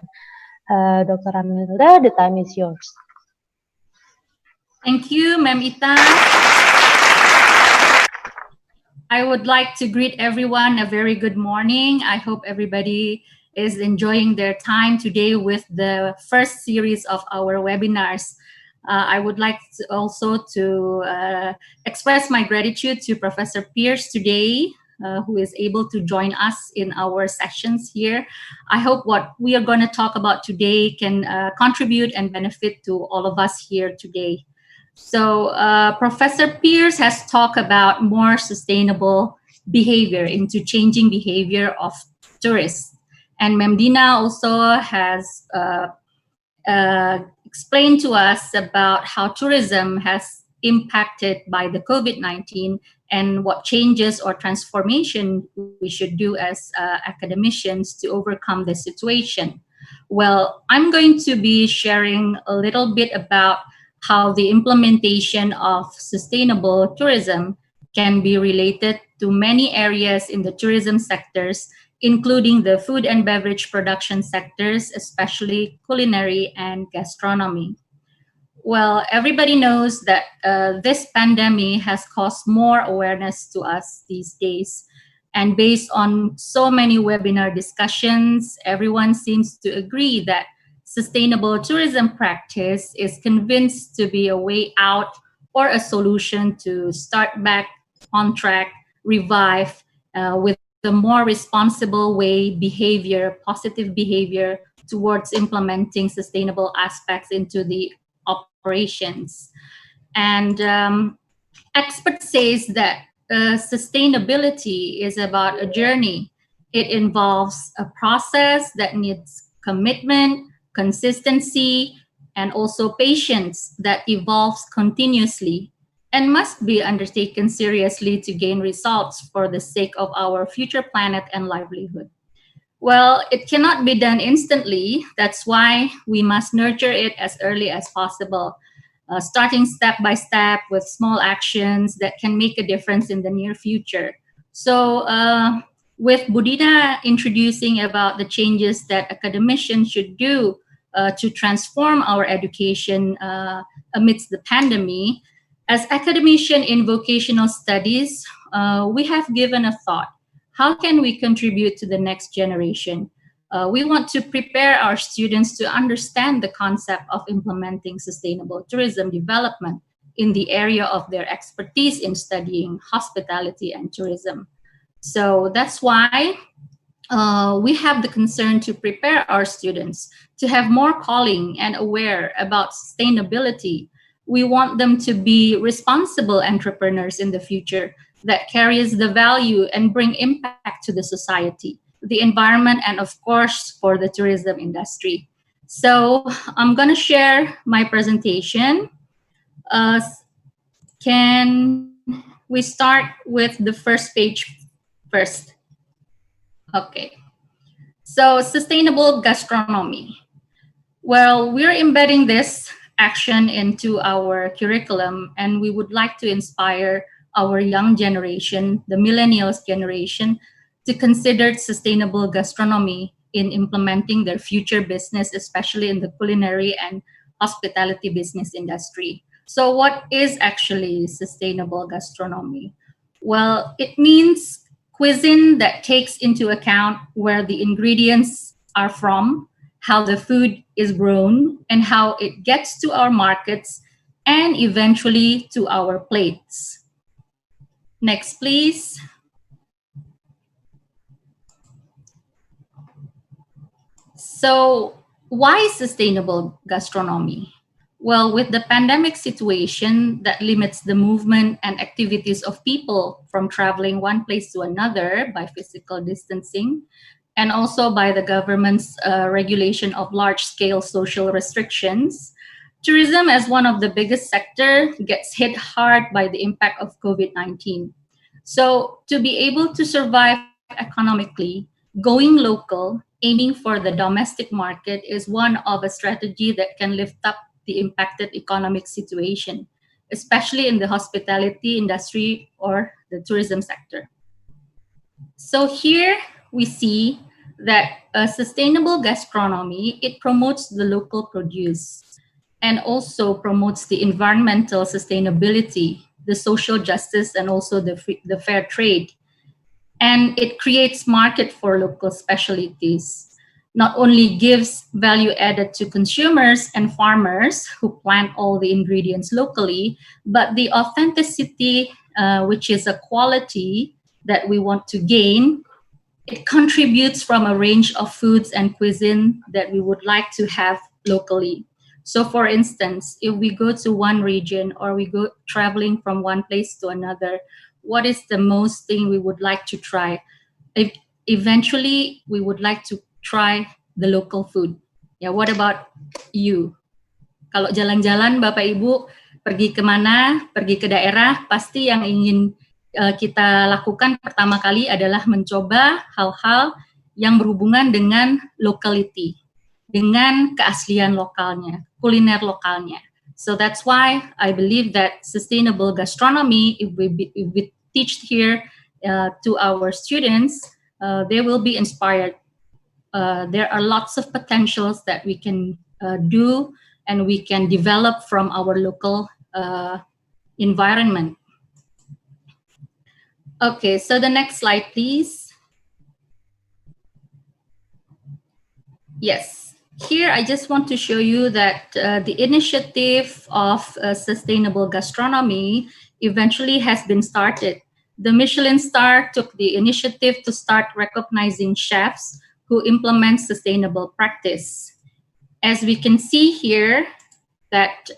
Dr. Amelda, the time is yours.
Thank you, Ma'am Ita. I would like to greet everyone a very good morning. I hope everybody is enjoying their time today with the first series of our webinars. I would like to also express my gratitude to Professor Pierce today, who is able to join us in our sessions here. I hope what we are going to talk about today can contribute and benefit to all of us here today. So Professor Pierce has talked about more sustainable behavior into changing behavior of tourists. And Ma'am Dina also has explained to us about how tourism has impacted by the COVID-19 and what changes or transformation we should do as academicians to overcome the situation. Well, I'm going to be sharing a little bit about how the implementation of sustainable tourism can be related to many areas in the tourism sectors, including the food and beverage production sectors, especially culinary and gastronomy. Well, everybody knows that this pandemic has caused more awareness to us these days. And based on so many webinar discussions, everyone seems to agree that sustainable tourism practice is convinced to be a way out or a solution to start back on track, revive with a more responsible way behavior, positive behavior towards implementing sustainable aspects into the operations. And expert says that sustainability is about a journey. It involves a process that needs commitment, consistency, and also patience that evolves continuously and must be undertaken seriously to gain results for the sake of our future planet and livelihood. Well, it cannot be done instantly. That's why we must nurture it as early as possible, starting step by step with small actions that can make a difference in the near future. So, with Budina introducing about the changes that academicians should do to transform our education amidst the pandemic, as academician in vocational studies, we have given a thought. How can we contribute to the next generation? We want to prepare our students to understand the concept of implementing sustainable tourism development in the area of their expertise in studying hospitality and tourism. So that's why we have the concern to prepare our students to have more calling and aware about sustainability. We want them to be responsible entrepreneurs in the future that carries the value and bring impact to the society, the environment, and of course, for the tourism industry. So I'm going to share my presentation. Can we start with the first page first? Okay. So sustainable gastronomy. Well, we're embedding this action into our curriculum, and we would like to inspire our young generation, the millennials generation, to consider sustainable gastronomy in implementing their future business, especially in the culinary and hospitality business industry. So what is actually sustainable gastronomy? Well, it means cuisine that takes into account where the ingredients are from, how the food is grown, and how it gets to our markets and eventually to our plates. Next, please. So, why sustainable gastronomy? Well, with the pandemic situation that limits the movement and activities of people from traveling one place to another by physical distancing, and also by the government's regulation of large-scale social restrictions, tourism, as one of the biggest sector, gets hit hard by the impact of COVID-19. So to be able to survive economically, going local, aiming for the domestic market is one of a strategy that can lift up the impacted economic situation, especially in the hospitality industry or the tourism sector. So here we see that a sustainable gastronomy, it promotes the local produce and also promotes the environmental sustainability, the social justice, and also the fair trade. And it creates market for local specialties. Not only gives value added to consumers and farmers who plant all the ingredients locally, but the authenticity, which is a quality that we want to gain, it contributes from a range of foods and cuisine that we would like to have locally. So for instance, if we go to one region or we go traveling from one place to another, what is the most thing we would like to try? Eventually, we would like to try the local food. Yeah, what about you? Kalau jalan-jalan Bapak Ibu pergi kemana, pergi ke daerah, pasti yang ingin kita lakukan pertama kali adalah mencoba hal-hal yang berhubungan dengan locality, dengan keaslian lokalnya, kuliner lokalnya. So that's why I believe that sustainable gastronomy, if we teach here to our students, they will be inspired. There are lots of potentials that we can do and we can develop from our local environment. Okay, so the next slide, please. Yes, here I just want to show you that the initiative of sustainable gastronomy eventually has been started. The Michelin Star took the initiative to start recognizing chefs who implement sustainable practice. As we can see here, that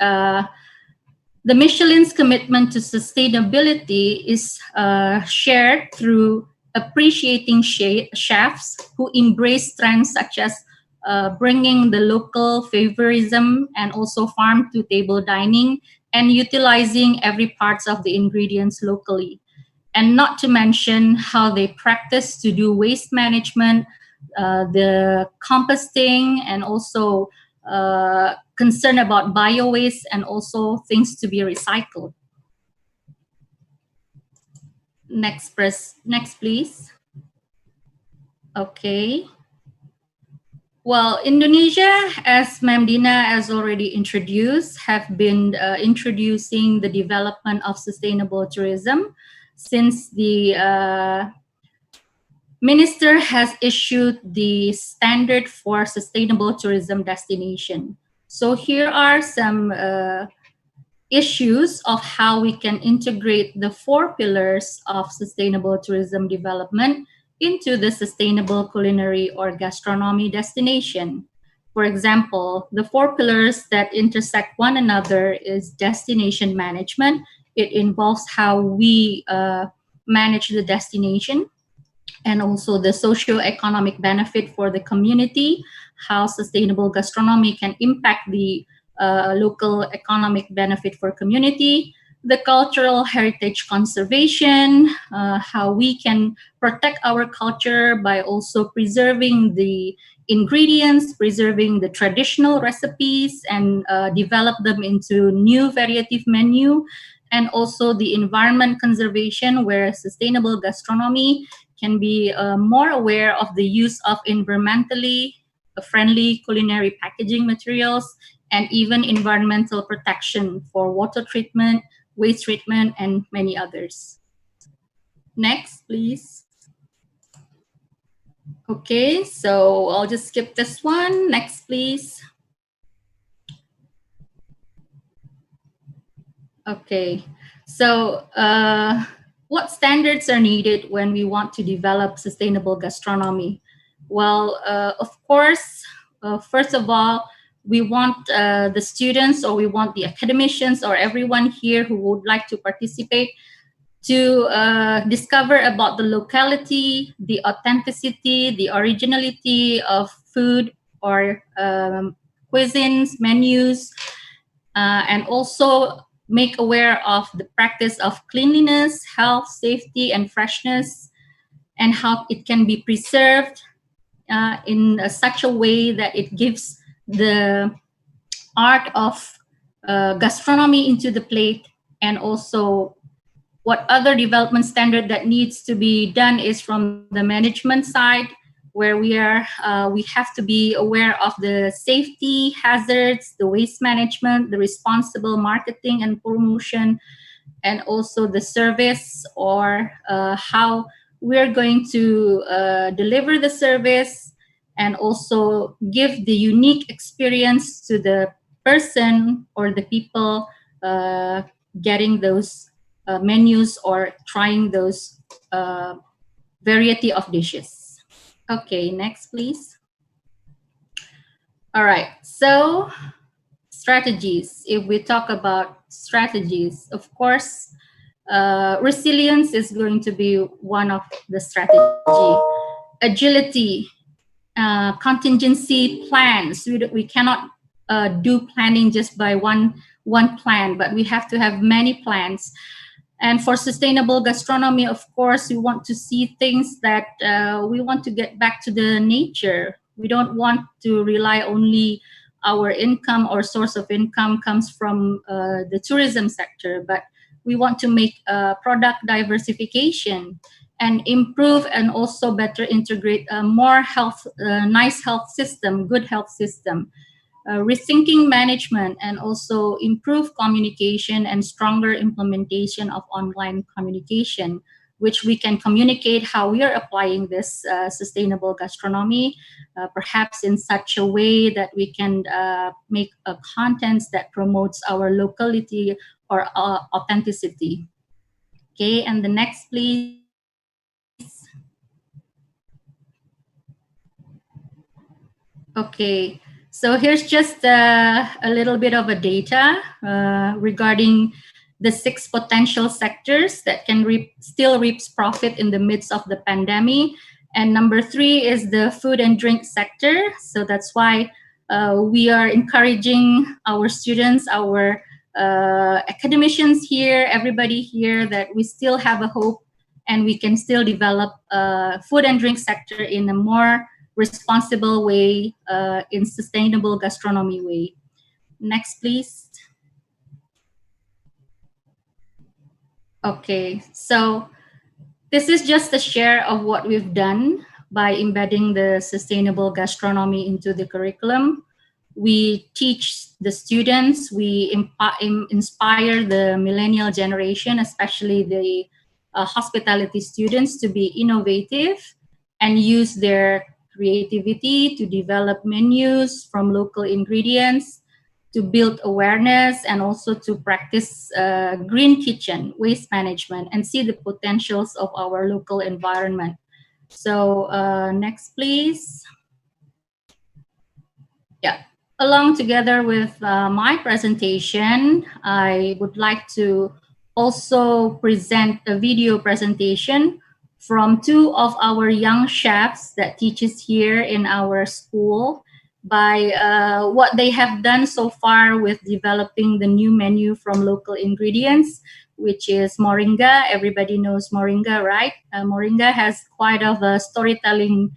the Michelin's commitment to sustainability is shared through appreciating chefs who embrace trends such as bringing the local favorism and also farm to table dining and utilizing every parts of the ingredients locally. And not to mention how they practice to do waste management, the composting, and also concern about bio-waste and also things to be recycled. Next, please. Okay. Well, Indonesia, as Ma'am Dina has already introduced, have been introducing the development of sustainable tourism since the Minister has issued the standard for sustainable tourism destination. So here are some issues of how we can integrate the 4 pillars of sustainable tourism development into the sustainable culinary or gastronomy destination. For example, the 4 pillars that intersect one another is destination management. It involves how we manage the destination, and also the socio-economic benefit for the community, how sustainable gastronomy can impact the local economic benefit for community, the cultural heritage conservation, how we can protect our culture by also preserving the ingredients, preserving the traditional recipes, and develop them into new variative menu, and also the environment conservation, where sustainable gastronomy can be more aware of the use of environmentally friendly culinary packaging materials, and even environmental protection for water treatment, waste treatment, and many others. Next, please. Okay, so I'll just skip this one. Next, please. Okay, so what standards are needed when we want to develop sustainable gastronomy? Well, of course, first of all, we want the students, or we want the academicians, or everyone here who would like to participate to discover about the locality, the authenticity, the originality of food or cuisines, menus, and also make aware of the practice of cleanliness, health, safety, and freshness, and how it can be preserved in such a way that it gives the art of gastronomy into the plate. And also what other development standard that needs to be done is from the management side, where we have to be aware of the safety hazards, the waste management, the responsible marketing and promotion, and also the service, or how we're going to deliver the service, and also give the unique experience to the person or the people getting those menus or trying those variety of dishes. Okay, next, please. All right, so strategies. If we talk about strategies, of course, resilience is going to be one of the strategy. Agility, contingency plans. We cannot do planning just by one plan, but we have to have many plans. And for sustainable gastronomy, of course, we want to see things that we want to get back to the nature. We don't want to rely only our income or source of income comes from the tourism sector, but we want to make product diversification and improve and also better integrate a more nice health system, good health system. Rethinking management, and also improve communication and stronger implementation of online communication, which we can communicate how we are applying this sustainable gastronomy, perhaps in such a way that we can make contents that promotes our locality or authenticity. Okay, and the next, please.
Okay, so here's just a little bit of a data regarding the 6 potential sectors that can still reap profit in the midst of the pandemic. And number 3 is the food and drink sector. So that's why we are encouraging our students, our academicians here, everybody here, that we still have a hope and we can still develop food and drink sector in a more responsible way, in sustainable gastronomy way. Next, please. Okay, so this is just a share of what we've done by embedding the sustainable gastronomy into the curriculum. We teach the students, we inspire the millennial generation, especially the hospitality students, to be innovative and use their creativity to develop menus from local ingredients, to build awareness, and also to practice green kitchen, waste management, and see the potentials of our local environment. So next, please. Yeah, along together with my presentation, I would like to also present a video presentation from 2 of our young chefs that teaches here in our school, by what they have done so far with developing the new menu from local ingredients, which is moringa. Everybody knows moringa, right? Moringa has quite of a storytelling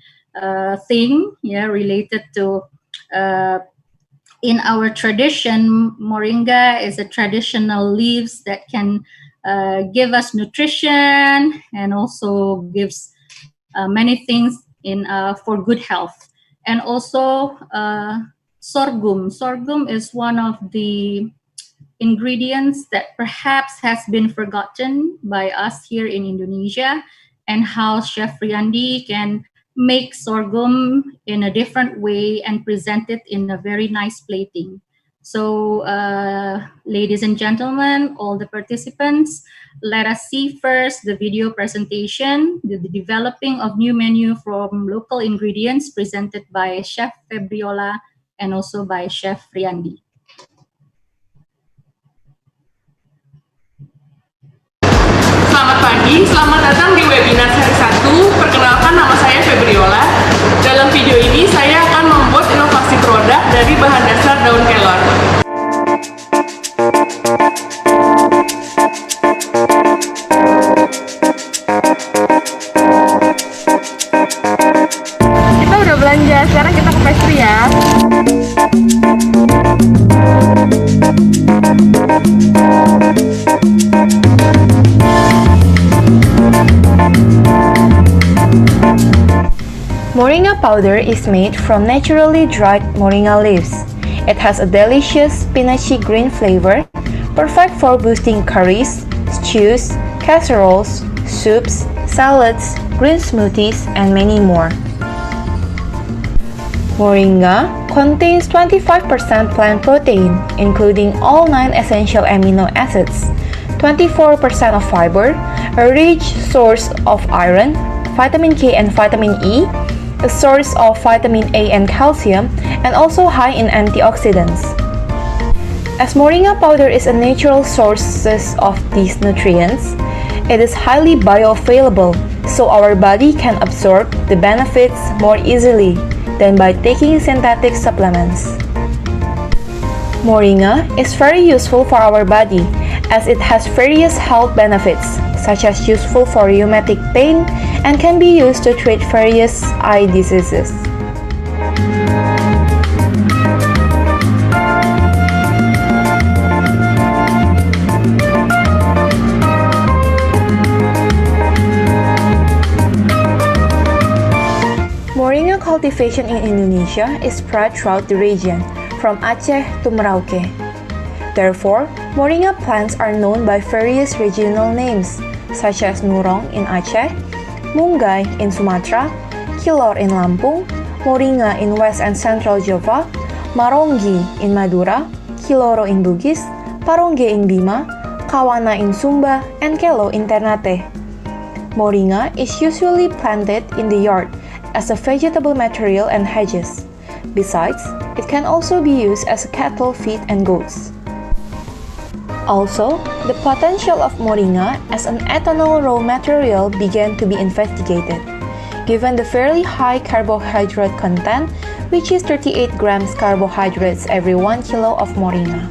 thing, yeah, related to in our tradition. Moringa is a traditional leaves that can give us nutrition and also gives many things in for good health. And also sorghum. Sorghum is one of the ingredients that perhaps has been forgotten by us here in Indonesia, and how Chef Riyandi can make sorghum in a different way and present it in a very nice plating. So ladies and gentlemen, all the participants, let us see first the video presentation, the developing of new menu from local ingredients presented by Chef Febriola and also by Chef Riyandi.
Selamat pagi, selamat datang di webinar seri 1. Perkenalkan, nama saya Febriola. Dalam video ini saya akan membuat inovasi produk dari bahan dasar daun kelor.
Kita udah belanja, sekarang kita ke pastry ya.
Moringa powder is made from naturally dried moringa leaves. It has a delicious spinachy green flavor, perfect for boosting curries, stews, casseroles, soups, salads, green smoothies, and many more. Moringa contains 25% plant protein, including all 9 essential amino acids, 24% of fiber, a rich source of iron, vitamin K and vitamin E, a source of vitamin A and calcium, and also high in antioxidants. As moringa powder is a natural source of these nutrients, it is highly bioavailable, so our body can absorb the benefits more easily than by taking synthetic supplements. Moringa is very useful for our body as it has various health benefits, such as useful for rheumatic pain and can be used to treat various eye diseases. Moringa cultivation in Indonesia is spread throughout the region, from Aceh to Merauke. Therefore, moringa plants are known by various regional names, such as Nurong in Aceh, Munggai in Sumatra, Kilor in Lampung, Moringa in West and Central Java, Maronggi in Madura, Kiloro in Bugis, Parongge in Bima, Kawana in Sumba, and Kelo in Ternate. Moringa is usually planted in the yard as a vegetable material and hedges.
Besides, it can also be used as cattle feed and goats. Also, the potential of moringa as an ethanol raw material began to be investigated. Given the fairly high carbohydrate content, which is 38 grams carbohydrates every 1 kilo of moringa.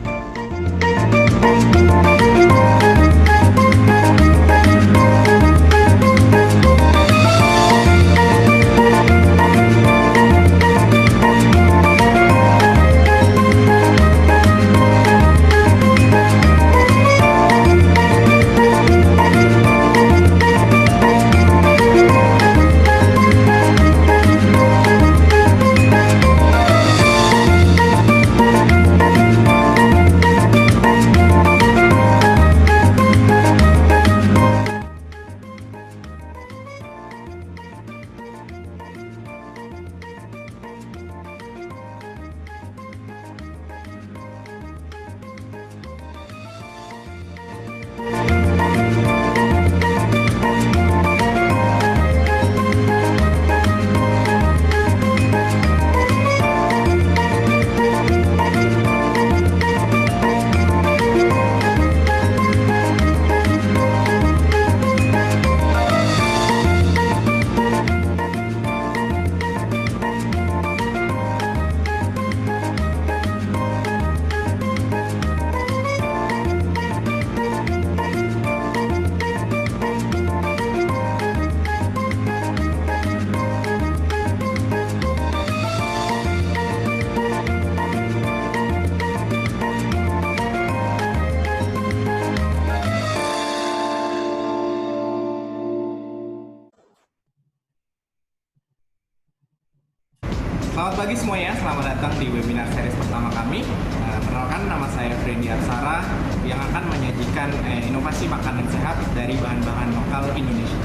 Selamat pagi semuanya, selamat datang di webinar series pertama kami. Perkenalkan, nama saya Fpar yang akan menyajikan inovasi makanan sehat dari bahan-bahan lokal Indonesia.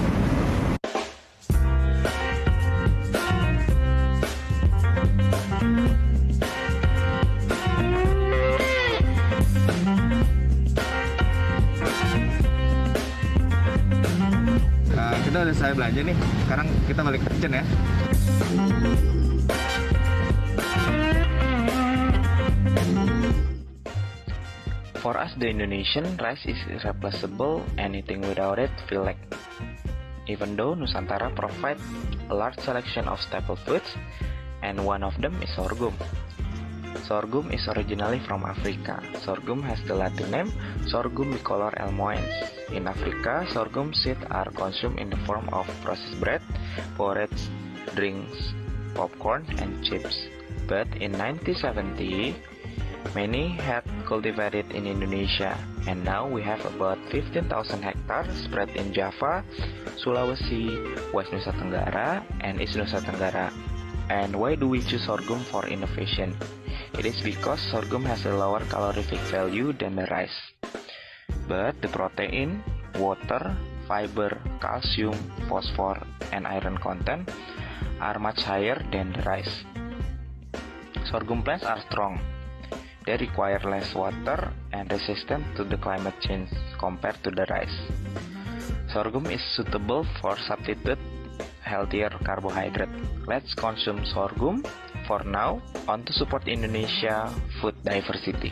Kita udah selesai belanja nih, sekarang kita balik ke kitchen ya.
For us, the Indonesian, rice is irreplaceable. Anything without it feel like. Even though Nusantara provide a large selection of staple foods, and one of them is sorghum. Sorghum is originally from Africa. Sorghum has the Latin name Sorghum bicolor elmoens. In Africa, sorghum seeds are consumed in the form of processed bread, porridge, drinks, popcorn, and chips. But in 1970, many had cultivated in Indonesia, and now we have about 15,000 hectares spread in Java, Sulawesi, West Nusa Tenggara, and East Nusa Tenggara. And why do we choose sorghum for innovation? It is because sorghum has a lower calorific value than the rice. But the protein, water, fiber, calcium, phosphor, and iron content are much higher than the rice. Sorghum plants are strong. They require less water and resistant to the climate change compared to the rice. Sorghum is suitable for substitute healthier carbohydrate. Let's consume sorghum. For now, on to support Indonesia food diversity.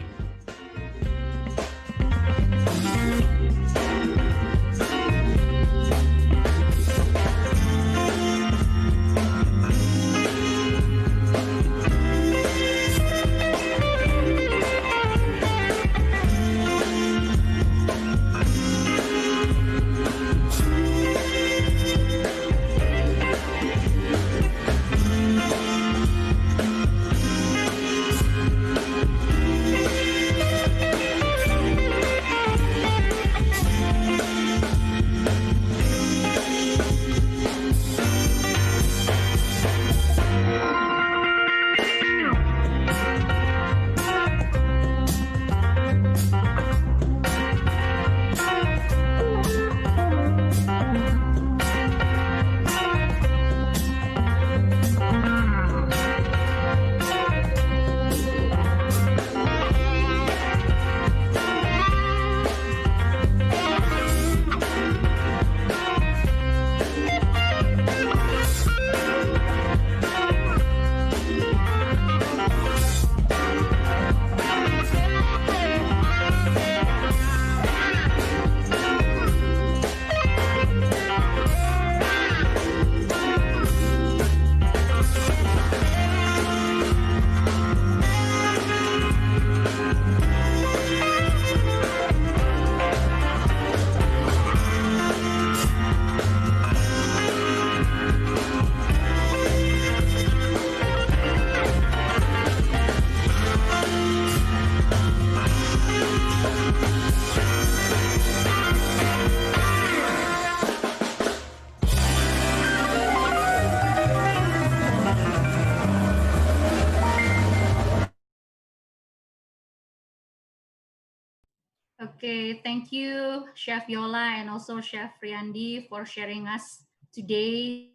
Okay, thank you, Chef Yola and also Chef Riyandi for sharing us today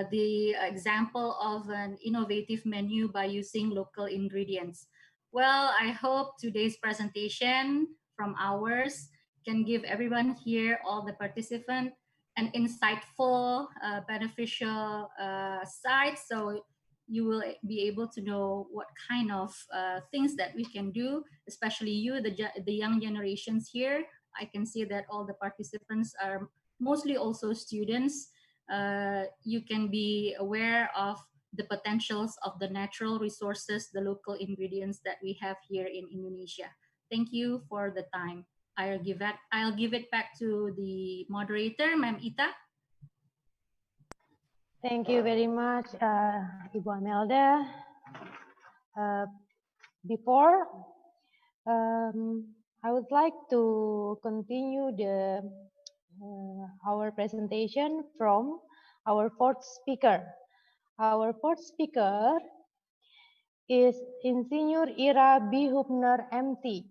the example of an innovative menu by using local ingredients. Well, I hope today's presentation from ours can give everyone here, all the participants, an insightful, beneficial side. So you will be able to know what kind of things that we can do, especially you, the young generations here. I can see that all the participants are mostly also students. You can be aware of the potentials of the natural resources, the local ingredients that we have here in Indonesia. Thank you for the time. I'll give it back to the moderator, Ma'am Ita.
Thank you very much, Ibu Amelda. Before, I would like to continue our presentation from our fourth speaker. Our fourth speaker is Insinyur Ira B. Hubner, MT.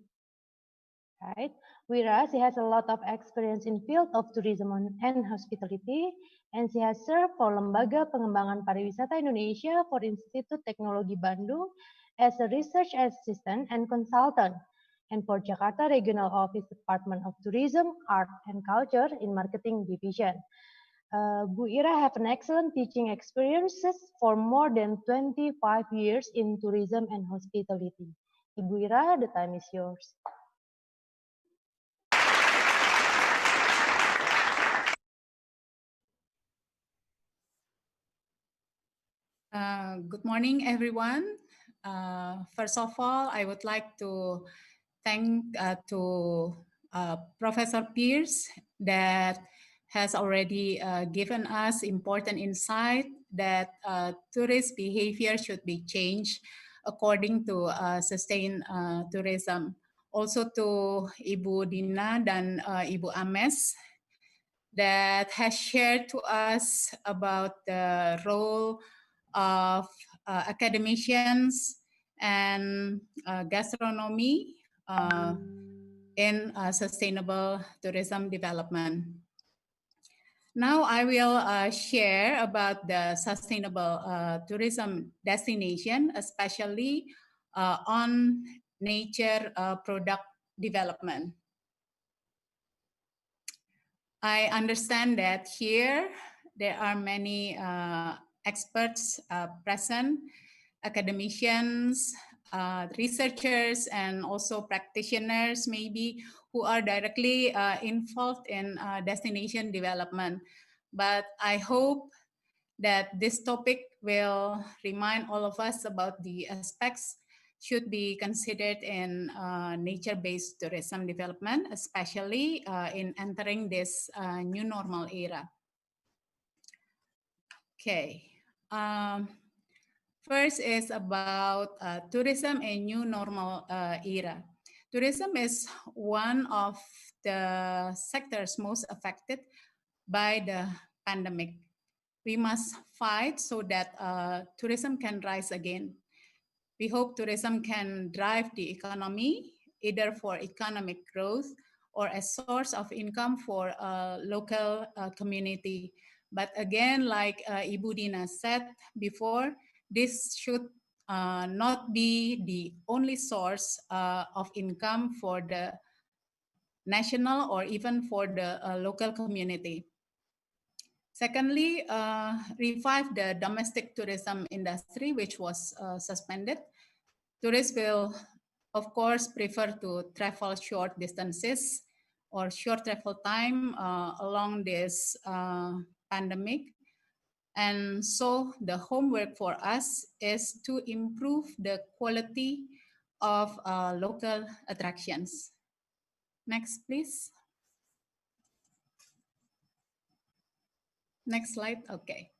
Right? Whereas she has a lot of experience in field of tourism and hospitality, and she has served for Lembaga Pengembangan Pariwisata Indonesia for Institut Teknologi Bandung as a research assistant and consultant, and for Jakarta Regional Office Department of Tourism, Art and Culture in Marketing Division. Bu Ira have an excellent teaching experiences for more than 25 years in tourism and hospitality. Ibu Ira, the time is yours.
Good morning, everyone. First of all, I would like to thank Professor Pierce that has already given us important insight that tourist behavior should be changed according to sustained tourism. Also to Ibu Dina dan Ibu Ames that has shared to us about the role of academicians and gastronomy in sustainable tourism development. Now I will share about the sustainable tourism destination, especially on nature product development. I understand that here there are many experts present, academicians, researchers, and also practitioners maybe who are directly involved in destination development. But I hope that this topic will remind all of us about the aspects should be considered in nature-based tourism development, especially in entering this new normal era. Okay. First is about tourism and new normal era. Tourism is one of the sectors most affected by the pandemic. We must fight so that tourism can rise again. We hope tourism can drive the economy, either for economic growth or a source of income for a local community. But again, like Ibu Dina said before, this should not be the only source of income for the national or even for the local community. Secondly, revive the domestic tourism industry, which was suspended. Tourists will, of course, prefer to travel short distances or short travel time along this pandemic. And so the homework for us is to improve the quality of local attractions. Next, please. Next slide, okay.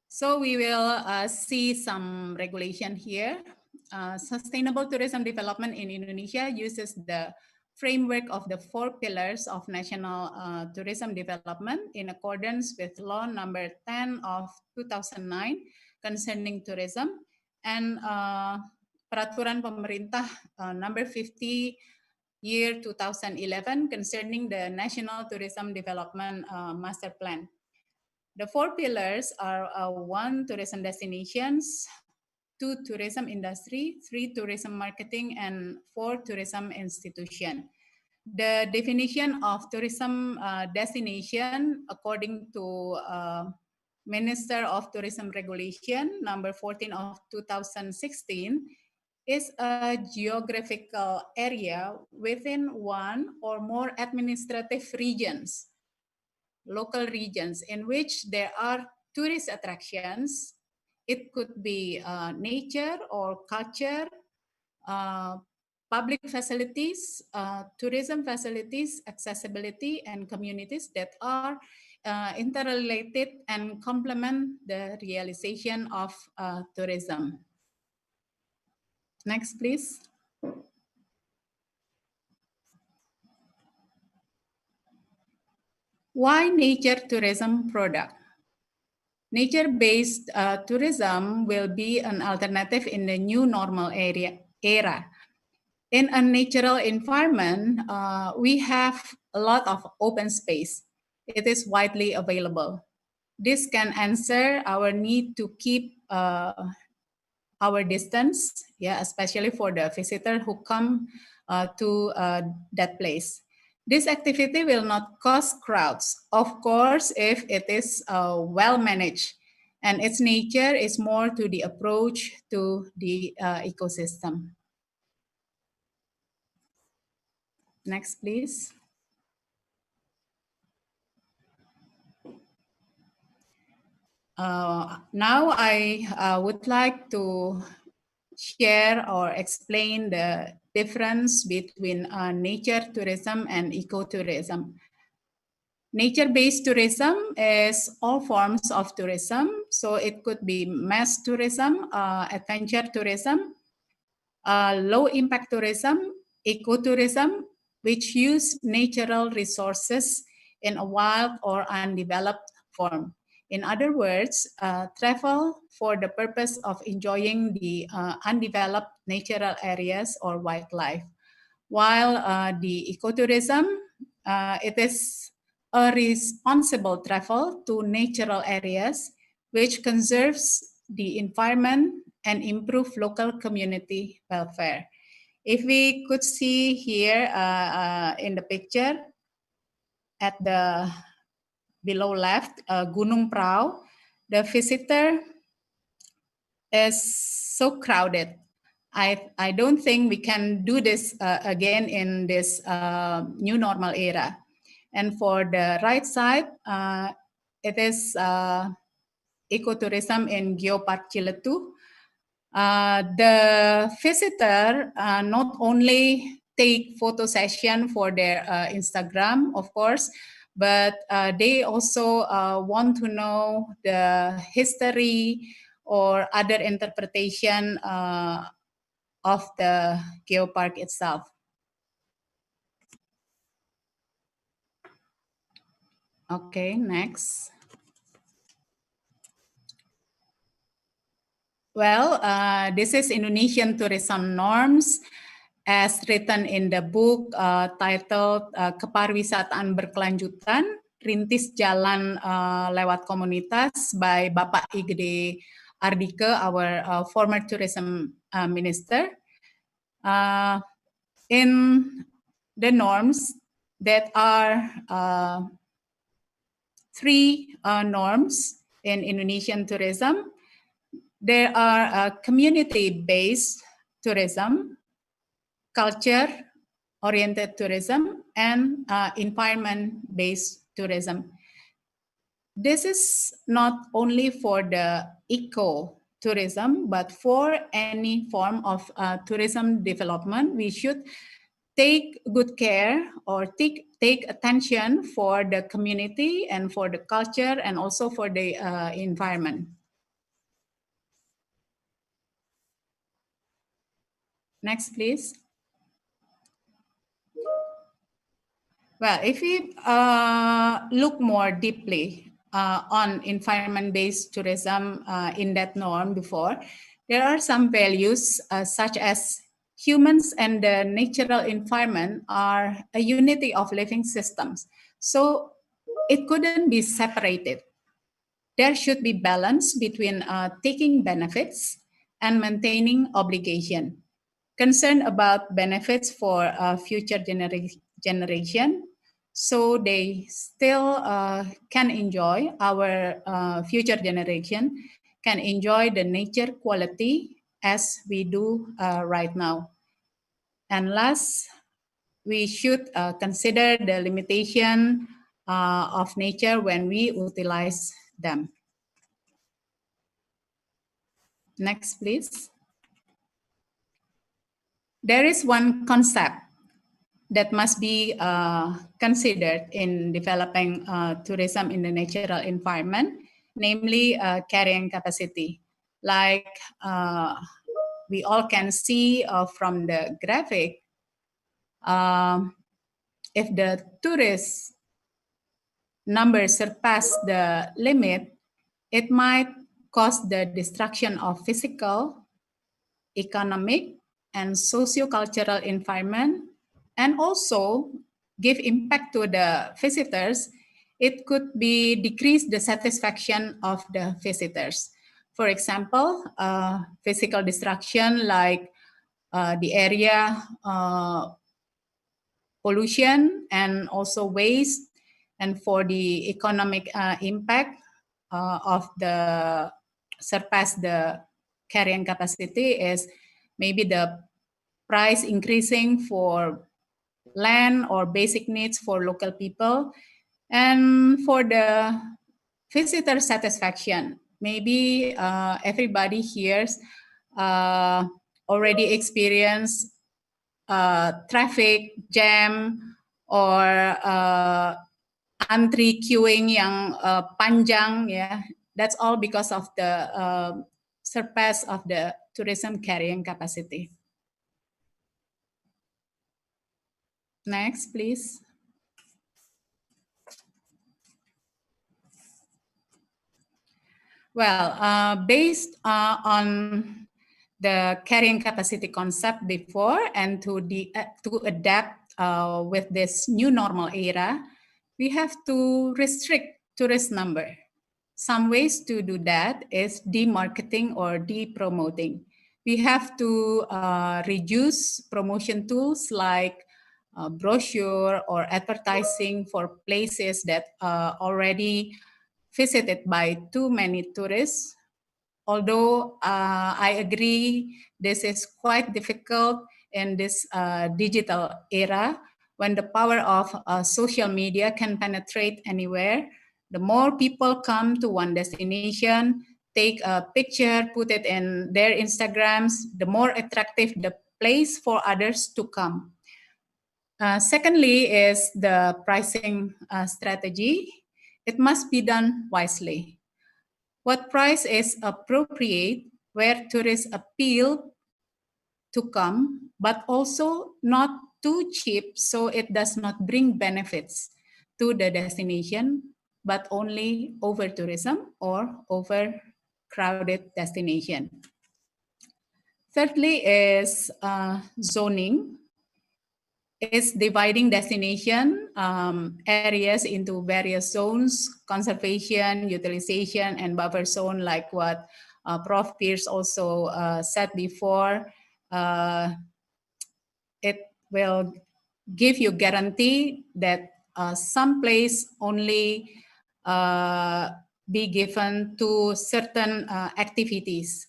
So we will see some regulation here. Sustainable tourism development in Indonesia uses the framework of the 4 pillars of national tourism development in accordance with law number 10 of 2009 concerning tourism and peraturan pemerintah number 50 year 2011 concerning the National Tourism Development Master Plan. The 4 pillars are 1, tourism destinations, 2, tourism industry, 3, tourism marketing, and 4, tourism institution. The definition of tourism destination, according to Minister of Tourism Regulation number 14 of 2016, is a geographical area within one or more administrative regions, local regions, in which there are tourist attractions. It could be nature or culture, public facilities, tourism facilities, accessibility, and communities that are interrelated and complement the realization of tourism. Next, please. Why nature tourism product? Nature-based tourism will be an alternative in the new normal era. In a natural environment, we have a lot of open space. It is widely available. This can answer our need to keep our distance, especially for the visitor who come to that place. This activity will not cause crowds, of course, if it is well managed, and its nature is more to the approach to the ecosystem. Next, please. Now I would like to share or explain the difference between nature tourism and ecotourism. Nature-based tourism is all forms of tourism. So it could be mass tourism, adventure tourism, low-impact tourism, ecotourism, which use natural resources in a wild or undeveloped form. In other words, travel for the purpose of enjoying the undeveloped natural areas or wildlife. While the ecotourism, it is a responsible travel to natural areas which conserves the environment and improve local community welfare. If we could see here in the picture at the below left, Gunung Prau, the visitor is so crowded. I don't think we can do this again in this new normal era. And for the right side, it is ecotourism in Geopark Ciletu. The visitor not only take photo session for their Instagram, of course, but they also want to know the history or other interpretation of the geopark itself. Okay, next. Well, this is Indonesian tourism norms as written in the book titled Kepariwisataan Berkelanjutan, Rintis Jalan Lewat Komunitas by Bapak Igede Ardike, our former tourism minister. In the norms, that are 3 norms in Indonesian tourism. There are community-based tourism, culture-oriented tourism, and environment-based tourism. This is not only for the eco-tourism, but for any form of tourism development, we should take good care or take attention for the community and for the culture and also for the environment. Next, please. Well, if we look more deeply on environment-based tourism in that norm before, there are some values such as Humans and the natural environment are a unity of living systems, so it couldn't be separated. There should be balance between taking benefits and maintaining obligation. Concern about benefits for future generation, so they still can enjoy, our future generation can enjoy the nature quality as we do right now. And last, we should consider the limitation of nature when we utilize them. Next, please. There is one concept that must be considered in developing tourism in the natural environment, namely carrying capacity. Like we all can see from the graphic, if the tourist numbers surpass the limit, it might cause the destruction of physical, economic, and socio-cultural environment, and also give impact to the visitors. It could be decrease the satisfaction of the visitors. For example, physical destruction like the area pollution and also waste, and for the economic impact of the surpass the carrying capacity is maybe the price increasing for land or basic needs for local people. And for the visitor satisfaction, maybe everybody here already experienced traffic jam or antri queuing yang panjang, ya. That's all because of the surpass of the tourism carrying capacity. Next, please. Well, based on the carrying capacity concept before and to adapt with this new normal era, we have to restrict tourist number. Some ways to do that is demarketing or de-promoting. We have to reduce promotion tools like brochure or advertising for places that already visited by too many tourists. Although I agree this is quite difficult in this digital era when the power of social media can penetrate anywhere. The more people come to one destination, take a picture, put it in their Instagrams, the more attractive the place for others to come. Secondly is the pricing strategy. It must be done wisely. What price is appropriate where tourists appeal to come, but also not too cheap so it does not bring benefits to the destination, but only over tourism or overcrowded destination. Thirdly is zoning. Is dividing destination areas into various zones, conservation, utilization, and buffer zone, like what Prof. Pierce also said before. It will give you guarantee that some place only be given to certain activities.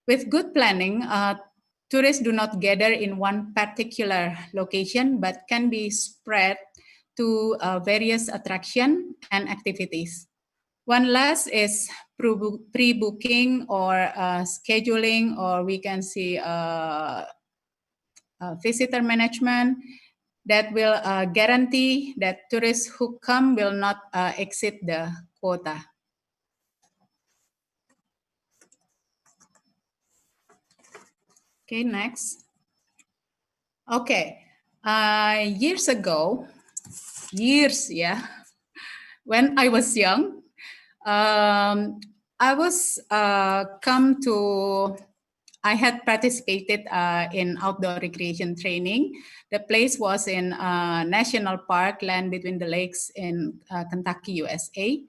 With good planning, tourists do not gather in one particular location, but can be spread to various attractions and activities. One last is pre-booking or scheduling, or we can see visitor management that will guarantee that tourists who come will not exceed the quota. Okay, next. Okay, years ago, when I was young, I was come to I had participated in outdoor recreation training. The place was in National Park, Land Between the Lakes in Kentucky, USA.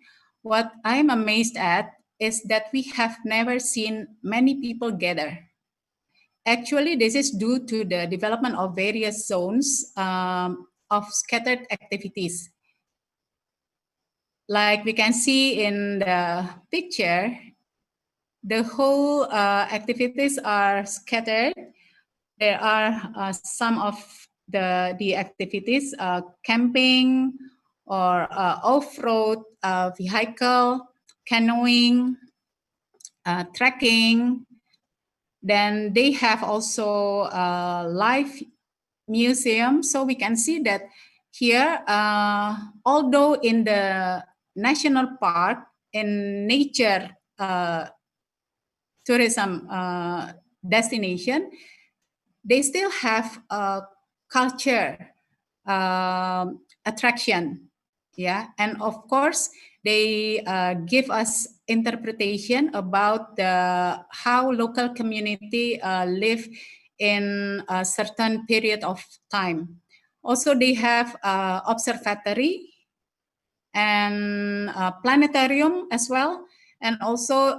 What I'm amazed at is that we have never seen many people gather. Actually, this is due to the development of various zones of scattered activities. Like we can see in the picture, the whole activities are scattered. There are some of the activities, camping or off-road vehicle, canoeing, trekking. Then they have also a live museum. So we can see that here, although in the national park, in nature tourism destination, they still have a culture attraction. Yeah, and of course, they give us interpretation about how local community live in a certain period of time. Also, they have observatory and planetarium as well, and also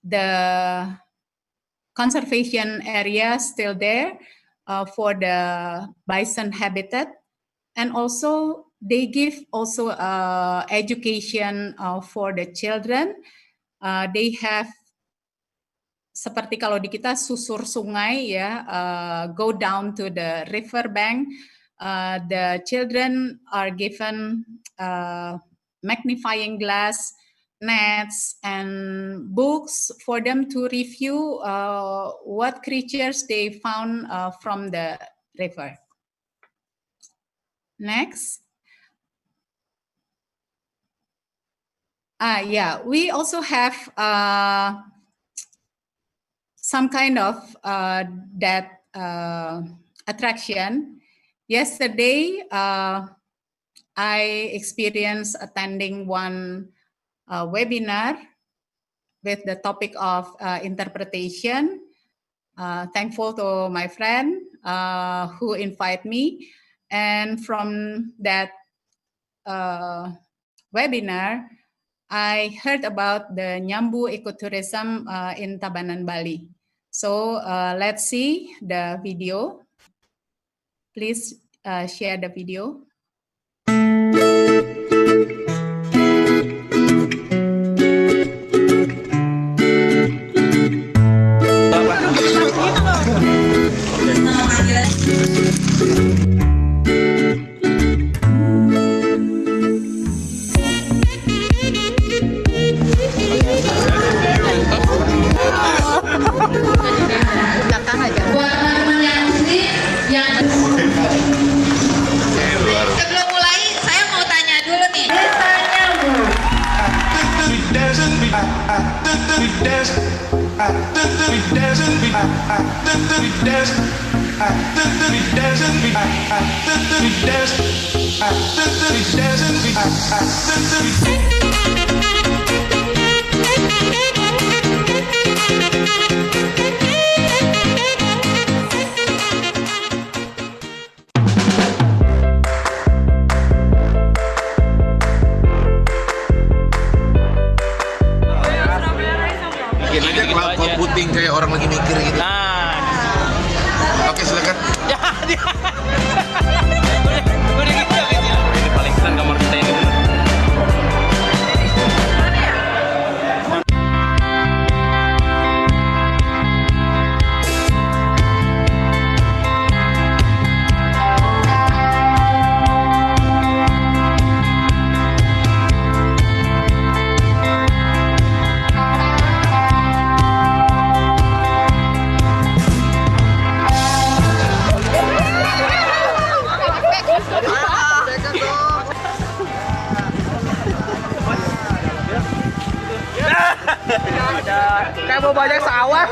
the conservation area still there for the bison habitat, and also they give also education for the children. They have seperti kalau di kita susur sungai ya, go down to the river bank. The children are given magnifying glass, nets, and books for them to review what creatures they found from the river. Next. Yeah, we also have some kind of that attraction. Yesterday, I experienced attending one webinar with the topic of interpretation. Thankful to my friend who invited me. And from that webinar, I heard about the Nyambu ecotourism in Tabanan, Bali. So let's see the video. Please share the video.
Sebelum mulai, saya mau tanya dulu nih.
Bikin aja cloud computing kayak orang lagi mikir gitu. Nah. Oke, silakan.
Udah gitu kayaknya. Ini paling keren kamar kita ini.
Kayak mau banyak sawah.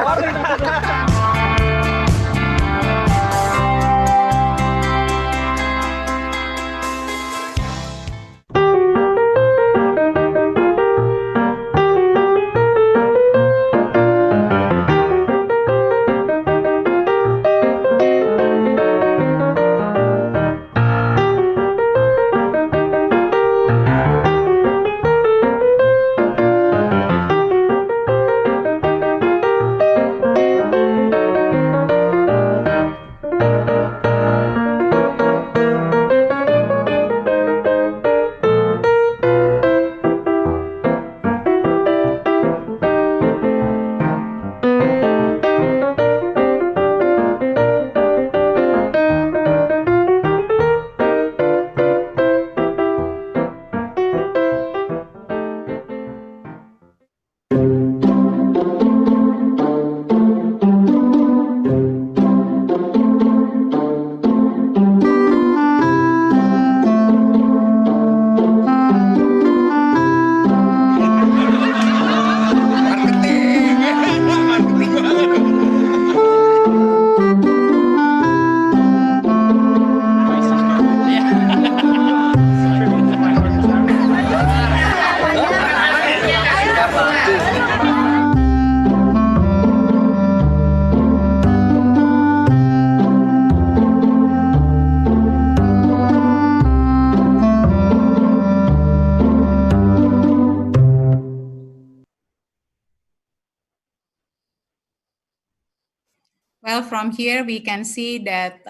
Well, from here we can see that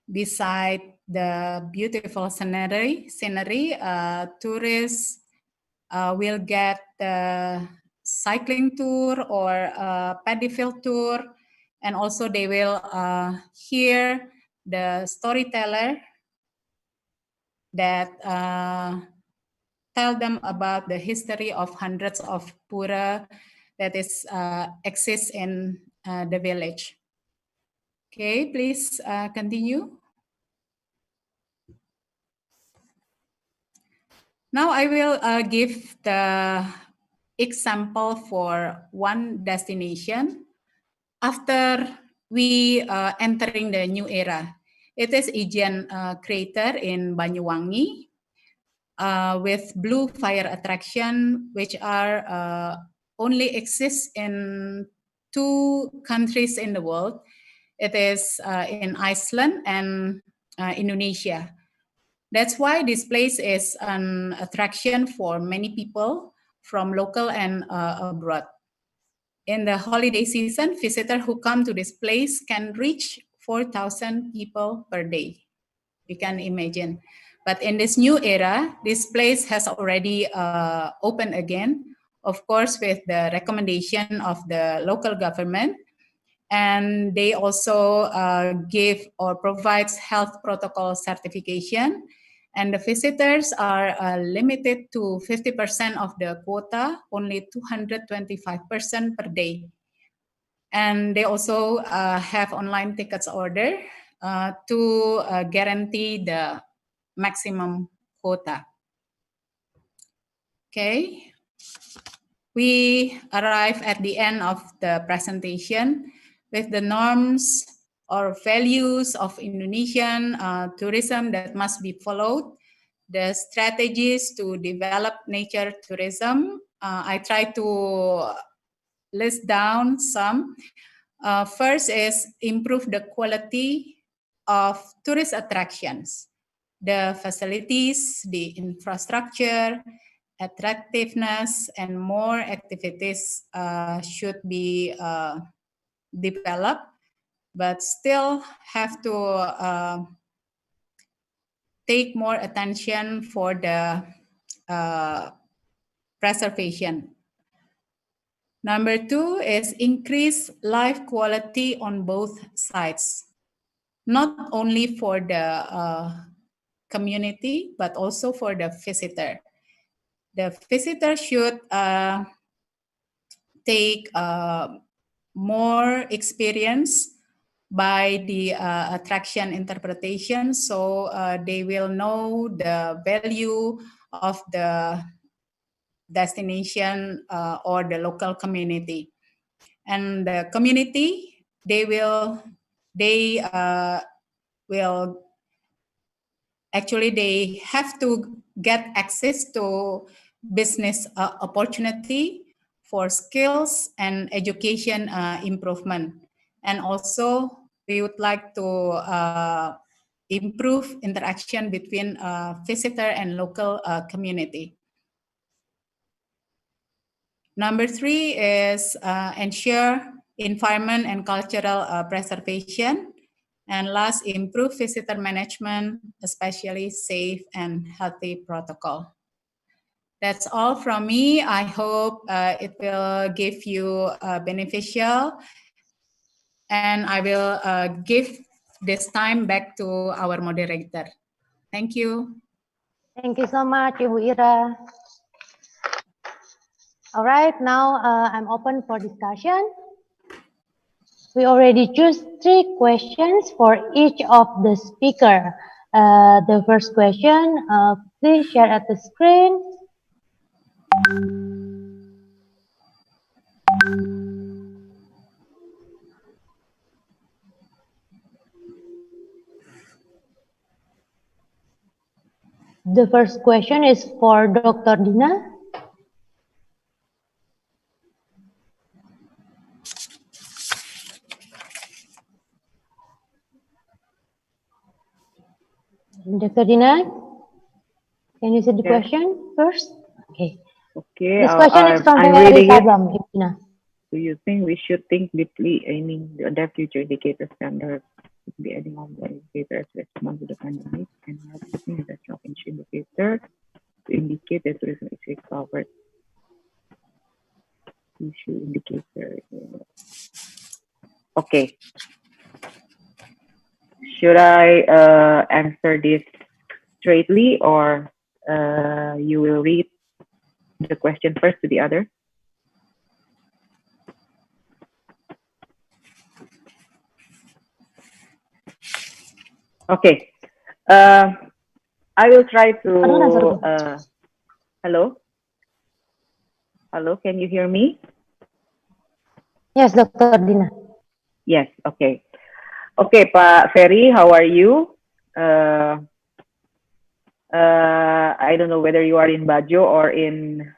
beside the beautiful scenery, tourists will get the cycling tour or paddy field tour, and also they will hear the storyteller that tell them about the history of hundreds of pura that is exists in the village. Okay, please continue. Now I will give the example for one destination after we entering the new era. It is Ijen Crater in Banyuwangi with blue fire attraction, which are only exist in 2 countries in the world. It is in Iceland and Indonesia. That's why this place is an attraction for many people from local and abroad. In the holiday season, visitors who come to this place can reach 4,000 people per day. You can imagine. But in this new era, this place has already opened again, of course, with the recommendation of the local government. And they also give or provides health protocol certification. And the visitors are limited to 50% of the quota, only 225% per day. And they also have online tickets order to guarantee the maximum quota. Okay, we arrive at the end of the presentation with the norms or values of Indonesian tourism that must be followed, the strategies to develop nature tourism. I try to list down some. First is improve the quality of tourist attractions, the facilities, the infrastructure, attractiveness, and more activities should be developed, but still have to take more attention for the preservation. Number 2 is increase life quality on both sides, not only for the community, but also for the visitor. The visitor should take more experience by the attraction interpretation, so they will know the value of the destination or the local community. And the community, they will actually they have to get access to business opportunity for skills and education improvement. And also we would like to improve interaction between visitor and local community. Number 3 is ensure environment and cultural preservation. And last, improve visitor management, especially safe and healthy protocol. That's all from me. I hope it will give you beneficial. And I will give this time back to our moderator. Thank you.
Thank you so much, Ibu Ira. All right, now I'm open for discussion. We already choose 3 questions for each of the speaker. The first question, please share at the screen. The first question is for Dr. Dina. Dr. Dina, can you see the question first? Okay.
Okay.
This question is from
I'm
Ferry
reading it.
Sabam, Dina.
Do you think we should think deeply, aiming to adapt future indicator standards to be adding on the indicators respond to the pandemic and help using the shock indicator to indicate that tourism is recovered? Issue indicator. Okay. Should I answer this straightly, or you will read the question first to the other? Okay. I will try to. Hello. Hello. Can you hear me?
Yes, Dr. Dina.
Yes. Okay. Okay, Pak Ferry, how are you? I don't know whether you are in Bajo or in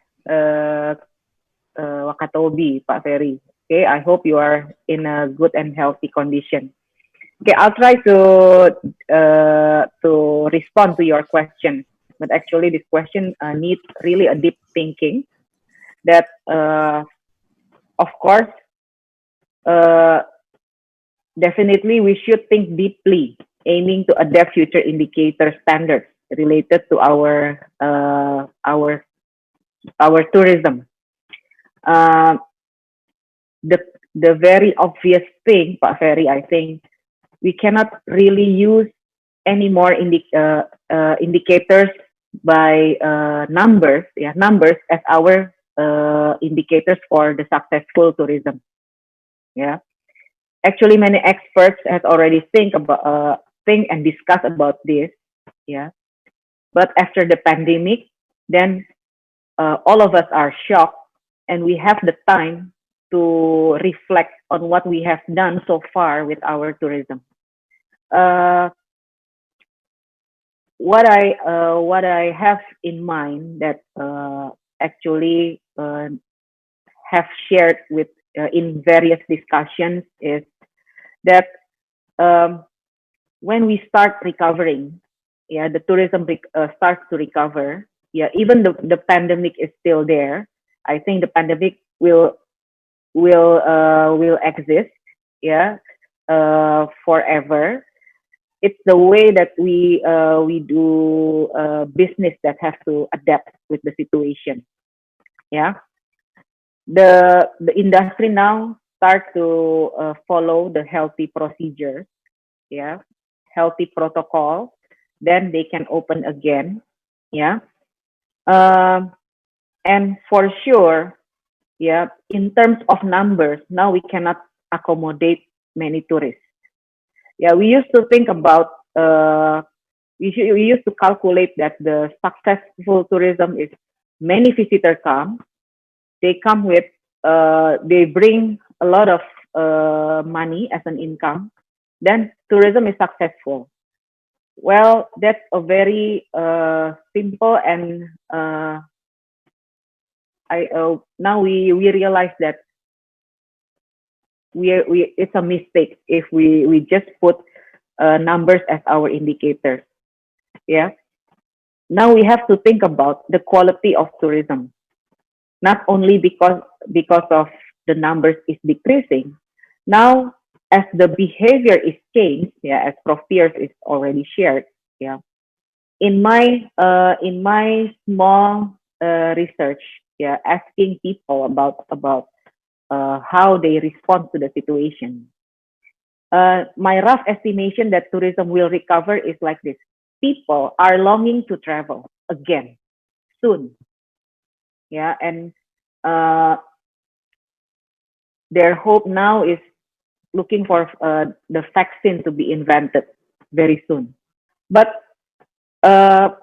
Wakatobi, Pak Ferry. Okay, I hope you are in a good and healthy condition. Okay, I'll try to respond to your question, but actually this question needs really a deep thinking. That of course, definitely we should think deeply, aiming to adapt future indicator standards related to our tourism. The very obvious thing, Pak Ferry, I think we cannot really use any more indicators by numbers as our indicators for the successful tourism. Yeah, actually, many experts have already think and discuss about this. Yeah, but after the pandemic, then all of us are shocked, and we have the time to reflect on what we have done so far with our tourism. What I have in mind that actually have shared with in various discussions is that when we start recovering, yeah, the tourism starts to recover. Yeah, even the pandemic is still there. I think the pandemic will exist. Yeah, forever. It's the way that we do business that have to adapt with the situation. Yeah, the industry now start to follow the healthy procedures. Yeah, healthy protocol. Then they can open again. Yeah, and for sure, yeah, in terms of numbers, now we cannot accommodate many tourists. Yeah, we used to think about we used to calculate that the successful tourism is many visitors come, they come with they bring a lot of money as an income, then tourism is successful. Well, that's a very simple and now we realize that it's a mistake if we just put numbers as our indicators. Yeah. Now we have to think about the quality of tourism, not only because of the numbers is decreasing. Now, as the behavior is changed, yeah, as Prof. Pierce is already shared, yeah. In my small research, yeah, asking people about how they respond to the situation. My rough estimation that tourism will recover is like this. People are longing to travel again soon. Yeah, and their hope now is looking for the vaccine to be invented very soon. But the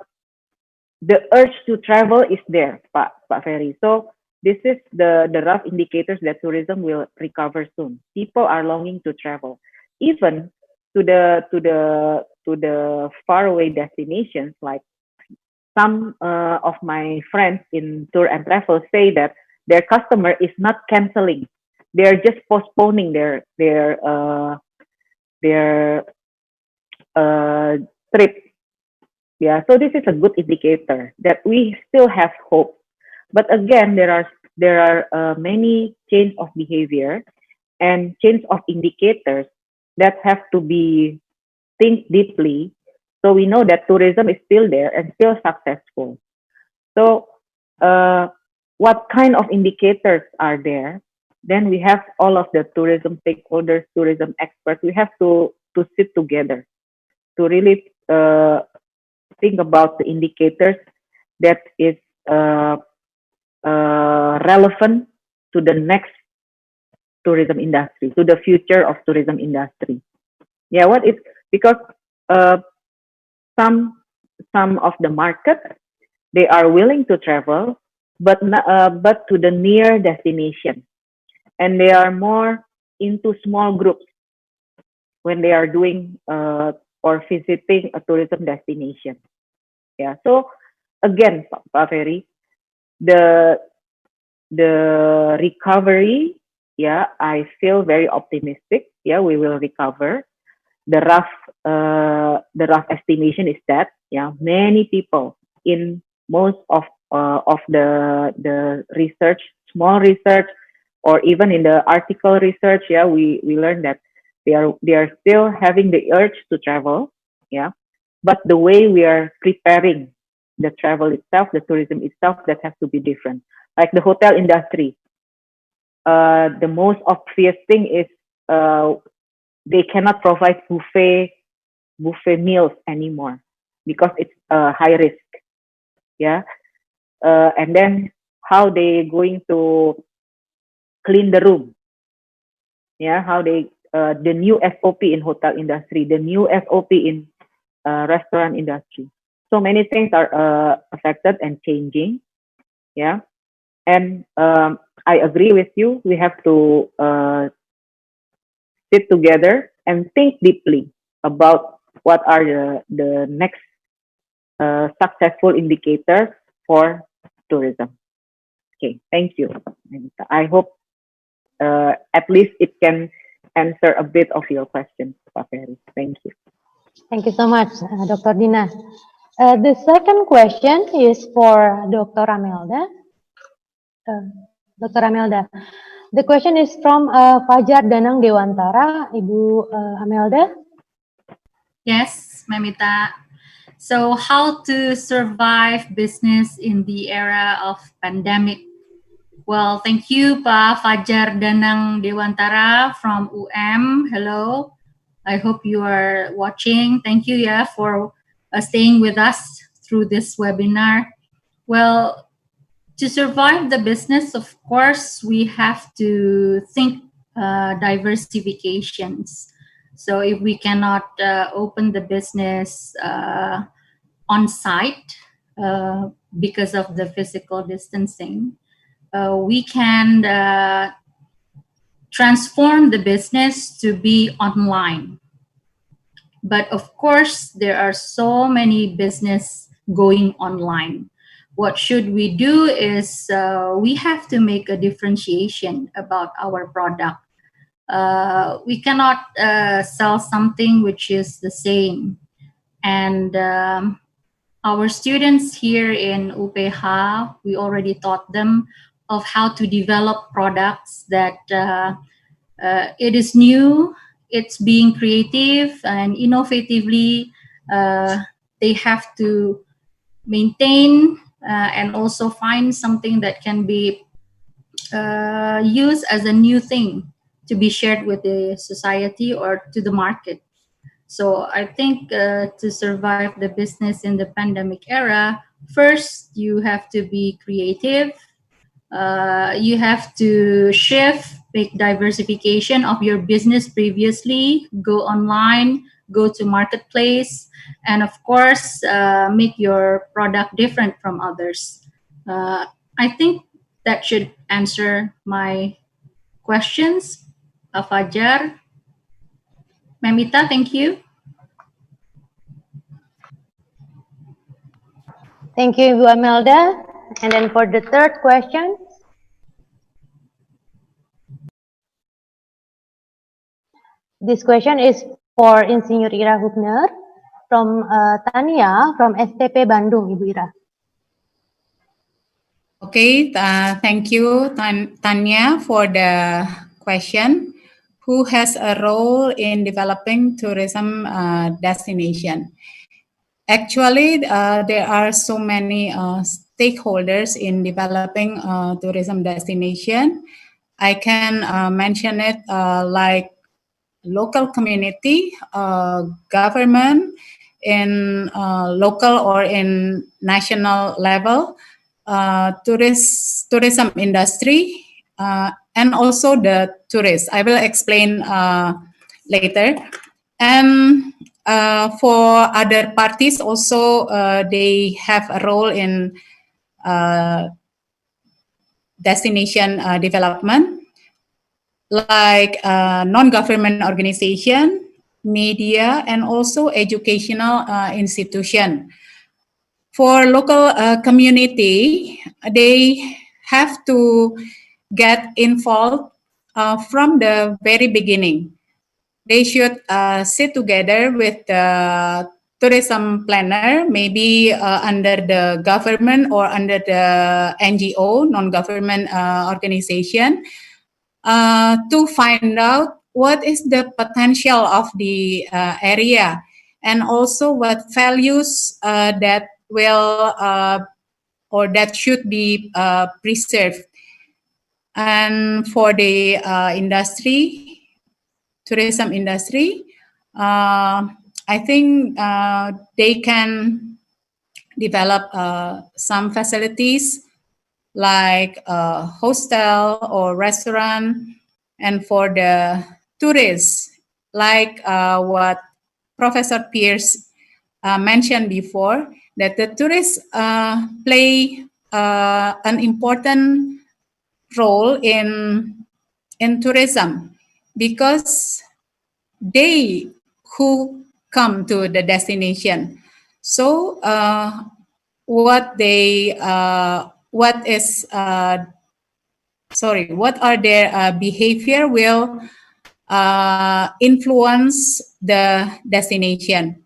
urge to travel is there, Pak Ferry. So this is the rough indicators that tourism will recover soon. People are longing to travel, even to the faraway destinations. Like some of my friends in tour and travel say that their customer is not canceling; they're just postponing their trip. Yeah, so this is a good indicator that we still have hope. But again, there are there are many change of behavior and change of indicators that have to be think deeply. So we know that tourism is still there and still successful. So what kind of indicators are there? Then we have all of the tourism stakeholders, tourism experts. We have to sit together to really think about the indicators that is relevant to the next tourism industry, to the future of tourism industry. Yeah, what is because some of the market, they are willing to travel, but to the near destination, and they are more into small groups when they are doing or visiting a tourism destination. Yeah. So again, Pak Ferry, the recovery, yeah, I feel very optimistic. Yeah, we will recover. The rough estimation is that, yeah, many people in most of the research, small research, or even in the article research, yeah, we learned that they are still having the urge to travel, yeah, but the way we are preparing the travel itself, the tourism itself, that has to be different. Like the hotel industry, the most obvious thing is they cannot provide buffet meals anymore because it's high risk. Yeah, and then how they going to clean the room? Yeah, how they the new SOP in hotel industry, the new SOP in restaurant industry. So many things are affected and changing. Yeah, and I agree with you. We have to sit together and think deeply about what are the next successful indicators for tourism. Okay, thank you. I hope at least it can answer a bit of your question, Pak Ferry. Thank you.
Thank you so much, Dr. Dina. The second question is for Dr. Amelda. Dr. Amelda, the question is from Fajar Danang Dewantara. Ibu Amelda.
Yes, Mamita. So how to survive business in the era of pandemic? Well, thank you, Pak Fajar Danang Dewantara from UM. Hello. I hope you are watching. Thank you, for staying with us through this webinar. Well, to survive the business, of course, we have to think diversifications. So if we cannot open the business on site because of the physical distancing, we can transform the business to be online. But of course, there are so many business going online. What should we do is we have to make a differentiation about our product. We cannot sell something which is the same. And our students here in UPH, we already taught them of how to develop products that it is new, it's being creative and innovatively. They have to maintain and also find something that can be used as a new thing to be shared with the society or to the market. So I think to survive the business in the pandemic era, first you have to be creative. You have to shift, make diversification of your business previously, go online, go to marketplace, and of course, make your product different from others. I think that should answer my questions. Fajar. Mamita, thank you.
Thank you, Ibu Amelda. And then for the third question, this question is for Insinyur Ira Hubner from Tania from STP Bandung, Ibu Ira.
Okay, thank you, Tanya, for the question. Who has a role in developing tourism destination? Actually, there are so many stakeholders in developing tourism destination. I can mention it like local community, government, in local or in national level, tourism industry, and also the tourists. I will explain later. And for other parties also, they have a role in destination development, like non-government organization, media, and also educational institution. For local community, they have to get involved from the very beginning. They should sit together with the tourism planner, maybe under the government or under the NGO, non-government organization, to find out what is the potential of the area, and also what values that will or that should be preserved. And for the industry, tourism industry, I think they can develop some facilities like a hostel or restaurant. And for the tourists, like what Professor Pierce mentioned before, that the tourists play an important role in tourism, because they who come to the destination. So what are their behavior will influence the destination.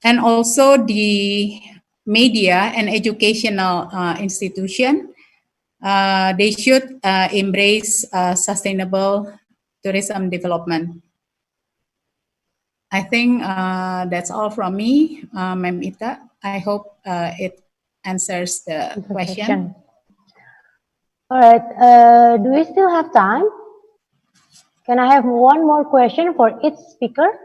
And also the media and educational institution, they should embrace sustainable tourism development. I think that's all from me, Ma'am Ita. I hope it answers the question.
All right. Do we still have time? Can I have one more question for each speaker?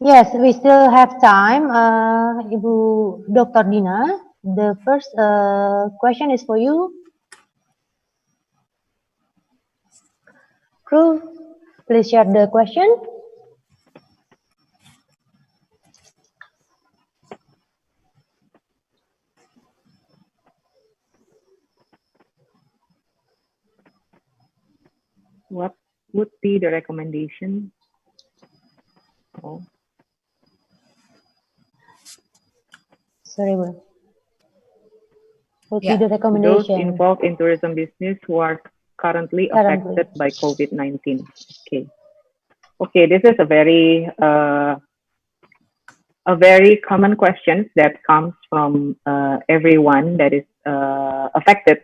Yes, we still have time. Ibu Dr. Dina, the first question is for you. Crew, please share the question.
What would be the recommendation? Oh.
Sorry, Bu. Would be the recommendation?
Those involved in tourism business who are currently affected by COVID-19. Okay. Okay, this is a very common question that comes from everyone that is affected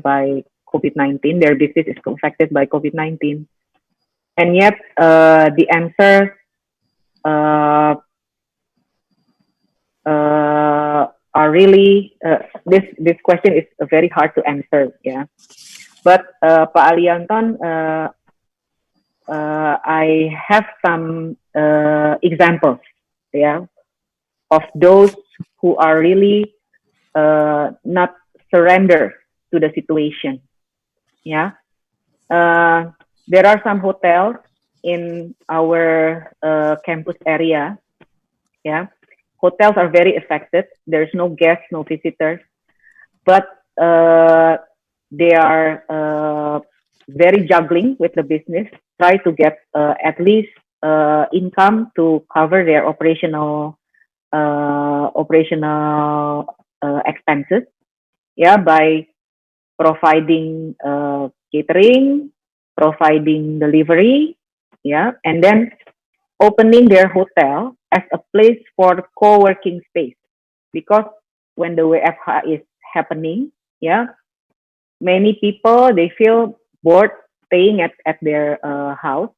by COVID-19. Their business is affected by COVID-19, and yet the answer are really this question is very hard to answer. Yeah, but Pak Alianton, I have some examples. Yeah, of those who are really not surrender to the situation. Yeah, there are some hotels in our campus area. Yeah, hotels are very affected. There's no guests, no visitors, but they are very juggling with the business, try to get at least income to cover their operational expenses, yeah, by providing catering, providing delivery, yeah, and then opening their hotel as a place for co-working space. because when the WFH is happening, yeah, many people, they feel bored staying at their house.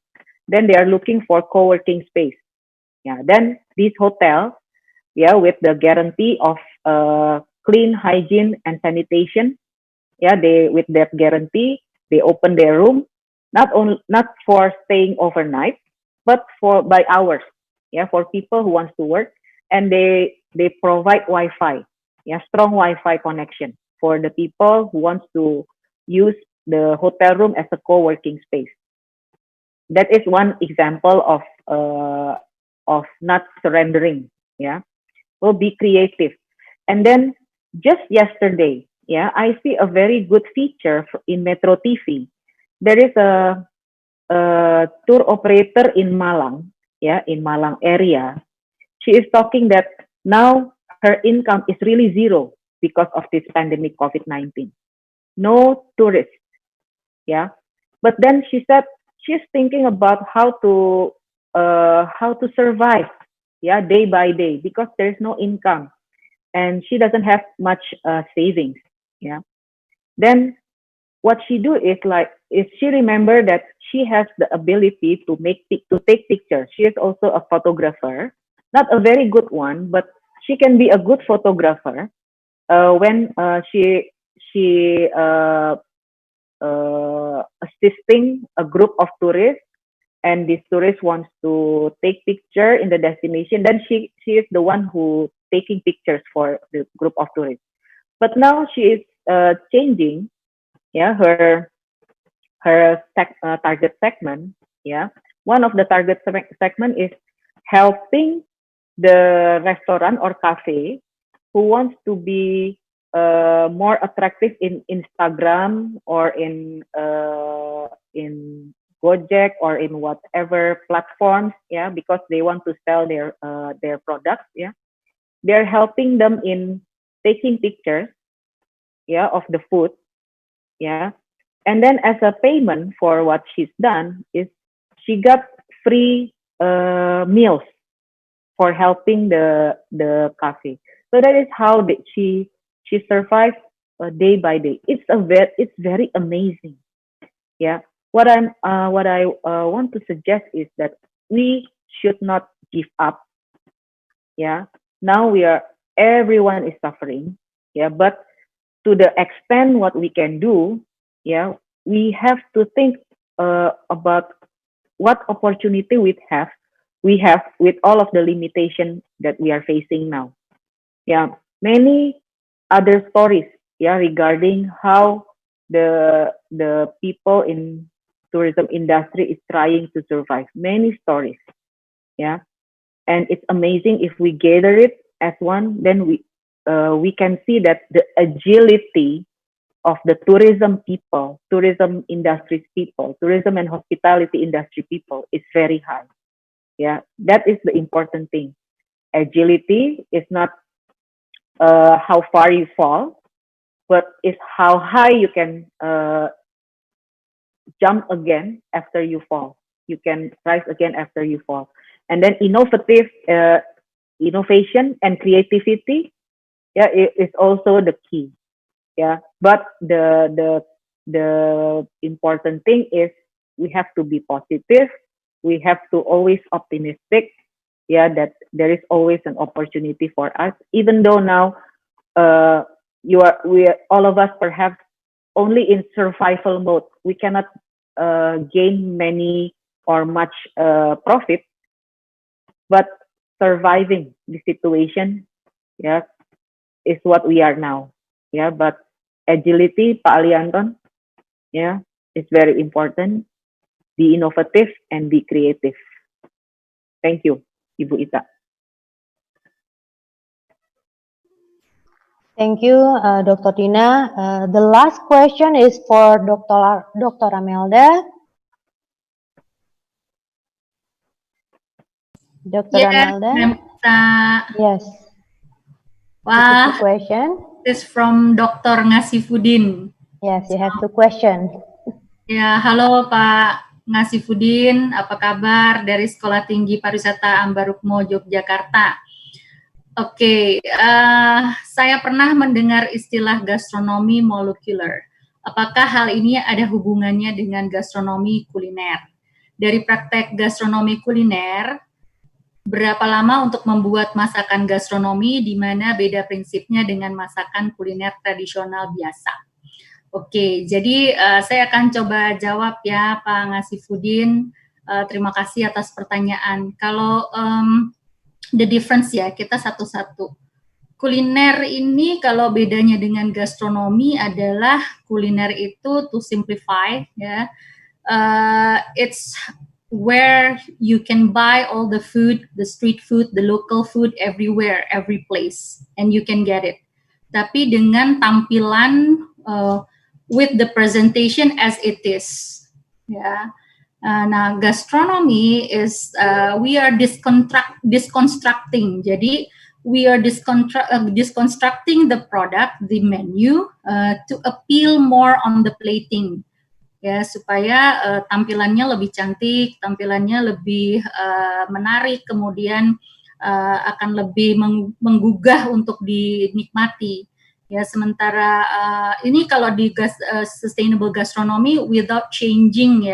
Then they are looking for co-working space. Yeah, then this hotel, yeah, with the guarantee of clean hygiene and sanitation, yeah, they, with that guarantee, they open their room, not for staying overnight, but for by hours, yeah, for people who wants to work, and they provide Wi-Fi, yeah, strong Wi-Fi connection for the people who wants to use the hotel room as a co-working space. That is one example of not surrendering. Yeah, well, be creative. And then just yesterday, yeah, I see a very good feature in Metro TV. There is a tour operator in Malang, yeah, in Malang area. She is talking that now her income is really zero because of this pandemic COVID-19. No tourists, yeah. But then she said she's thinking about how to survive, yeah, day by day, because there's no income and she doesn't have much savings, yeah. Then what she do is she remember that she has the ability to take pictures. She is also a photographer, not a very good one, but she can be a good photographer when she assisting a group of tourists, and this tourist wants to take picture in the destination. Then she is the one who taking pictures for the group of tourists. But now she is changing, yeah, her target segment. Yeah, one of the target segment is helping the restaurant or cafe who wants to be more attractive in Instagram or in Gojek or in whatever platforms, yeah, because they want to sell their products, yeah. They're helping them in taking pictures, yeah, of the food, yeah. And then as a payment for what she's done is she got free meals for helping the cafe. So that is how she survived day by day. It's very amazing. Yeah. What I want to suggest is that we should not give up. Yeah. Now everyone is suffering. Yeah. But to the extent what we can do, yeah, we have to think about what opportunity we have with all of the limitations that we are facing now. Yeah, many other stories, yeah, regarding how the people in tourism industry is trying to survive. Many stories, yeah, and it's amazing if we gather it as one. Then we can see that the agility of the tourism people, tourism industry people, tourism and hospitality industry people is very high. Yeah, that is the important thing. Agility is not how far you fall, but it's how high you can jump again after you fall. You can rise again after you fall. And then innovation and creativity, yeah, is also the key. Yeah, but the important thing is we have to be positive. We have to always optimistic. Yeah, that there is always an opportunity for us, even though now all of us perhaps only in survival mode. We cannot gain many or much profit, but surviving the situation, yeah, is what we are now. Yeah, but agility, Pak Alianton, yeah, is very important. Be innovative and be creative. Thank you, Ibu Ita.
Thank you, Dr. Tina. The last question is for Dr. Amelda. Dr. Amelda? Yes.
Wah,
question.
This is from Dr. Ngasifudin.
Yes, you have two questions.
Ya, halo Pak Ngasifudin, apa kabar dari Sekolah Tinggi Pariwisata Ambarukmo, Yogyakarta? Oke, saya pernah mendengar istilah gastronomi molekuler. Apakah hal ini ada hubungannya dengan gastronomi kuliner? Dari praktek gastronomi kuliner, berapa lama untuk membuat masakan gastronomi di mana beda prinsipnya dengan masakan kuliner tradisional biasa? Oke, jadi saya akan coba jawab ya Pak Ngasifudin. Terima kasih atas pertanyaan. Kalau the difference ya, kita satu-satu. Kuliner ini kalau bedanya dengan gastronomi adalah kuliner itu to simplify ya. It's where you can buy all the food, the street food, the local food everywhere, every place, and you can get it. Tapi dengan tampilan with the presentation as it is, ya. Nah, gastronomy is we are disconstructing. Jadi we are disconstructing the product, the menu, to appeal more on the plating. Ya, supaya tampilannya lebih cantik, tampilannya lebih menarik, kemudian akan lebih menggugah untuk dinikmati. Ya, sementara ini kalau di sustainable gastronomy without changing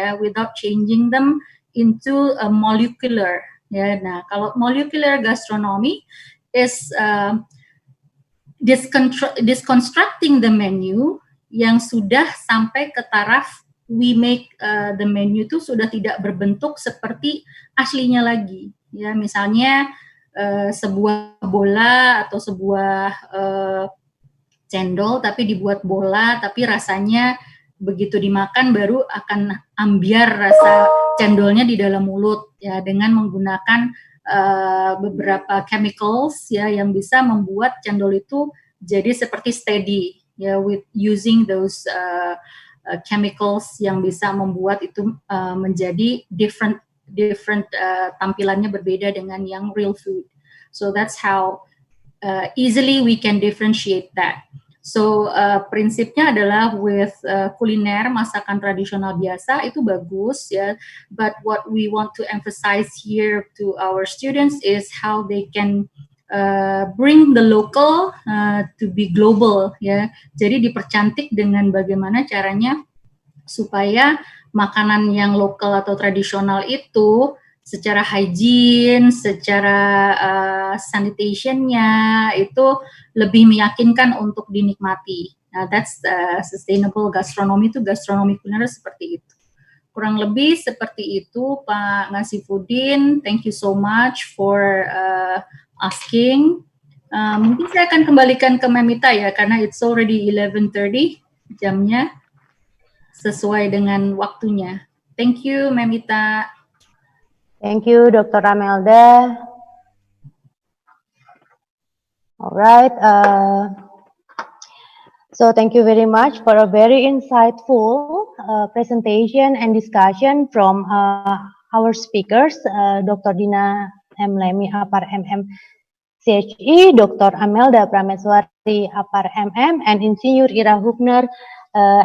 them into a molecular. Ya, nah kalau molecular gastronomy is disconstructing the menu yang sudah sampai ke taraf we make the menu itu sudah tidak berbentuk seperti aslinya lagi. Ya, misalnya sebuah bola atau sebuah cendol tapi dibuat bola, tapi rasanya begitu dimakan baru akan ambiar rasa cendolnya di dalam mulut ya, dengan menggunakan beberapa chemicals ya yang bisa membuat cendol itu jadi seperti steady ya, with using those chemicals yang bisa membuat itu menjadi different tampilannya berbeda dengan yang real food. So that's how easily we can differentiate that. So prinsipnya adalah with kuliner masakan tradisional biasa itu bagus ya, but what we want to emphasize here to our students is how they can bring the local to be global ya. Jadi dipercantik dengan bagaimana caranya supaya makanan yang lokal atau tradisional itu secara hygiene, secara sanitation-nya itu lebih meyakinkan untuk dinikmati. Nah, that's sustainable gastronomy, itu gastronomi kuliner seperti itu. Kurang lebih seperti itu, Pak Ngasifudin. Thank you so much for asking. Mungkin saya akan kembalikan ke Memita ya, karena it's already 11:30 jamnya, sesuai dengan waktunya. Thank you, Memita.
Thank you, Dr. Amelda. All right. So thank you very much for a very insightful presentation and discussion from our speakers, Dr. Dina M. Lemi, Apar MM CHE, Dr. Amelda Prameswari, Apar MM, and Insinyur Ira Hubner,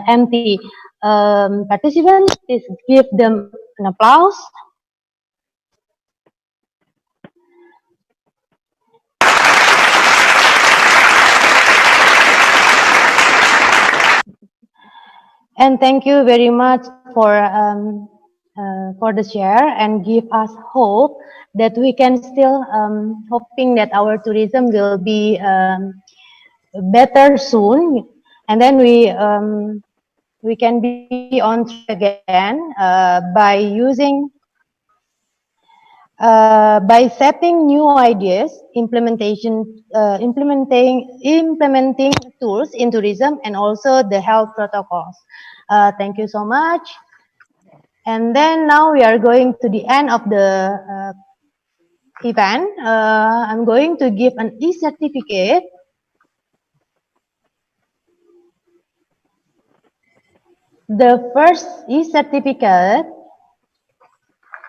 MT. Participants, please give them an applause. And thank you very much for the share and give us hope that we can still hoping that our tourism will be better soon, and then we can be on track again by setting new ideas, implementing tools in tourism, and also the health protocols. Thank you so much. And then now we are going to the end of the event. I'm going to give an e-certificate. The first e-certificate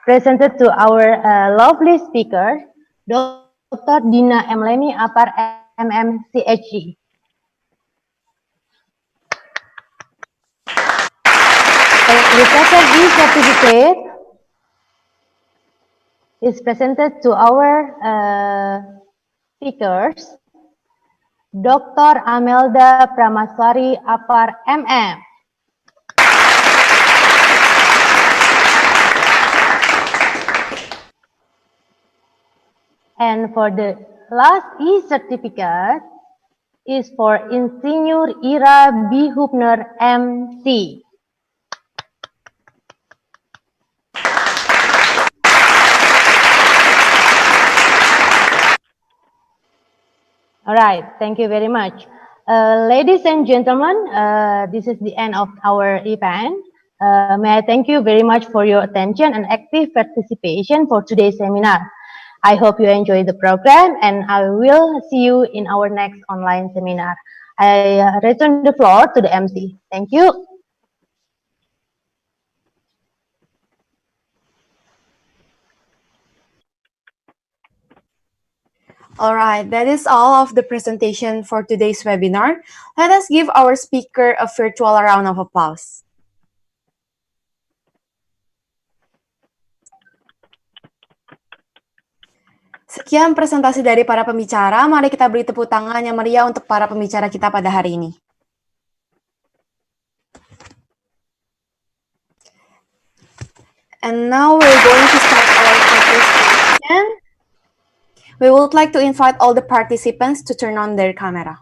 presented to our lovely speaker, Dr. Dina M. Lemi, Apar MM CHE. The second e-certificate is presented to our speakers, Dr. Amelda Pramaswari Apar MM. And for the last e-certificate is for Insinyur Ira B. Hubner MC. All right, thank you very much. Ladies and gentlemen, this is the end of our event. May I thank you very much for your attention and active participation for today's seminar. I hope you enjoy the program and I will see you in our next online seminar. I return the floor to the MC. Thank you.
All right, that is all of the presentation for today's webinar. Let us give our speaker a virtual round of applause. Sekian presentasi dari para pembicara. Mari kita beri tepuk tangan yang meriah untuk para pembicara kita pada hari ini. And now we're going to start our presentation. We would like to invite all the participants to turn on their camera.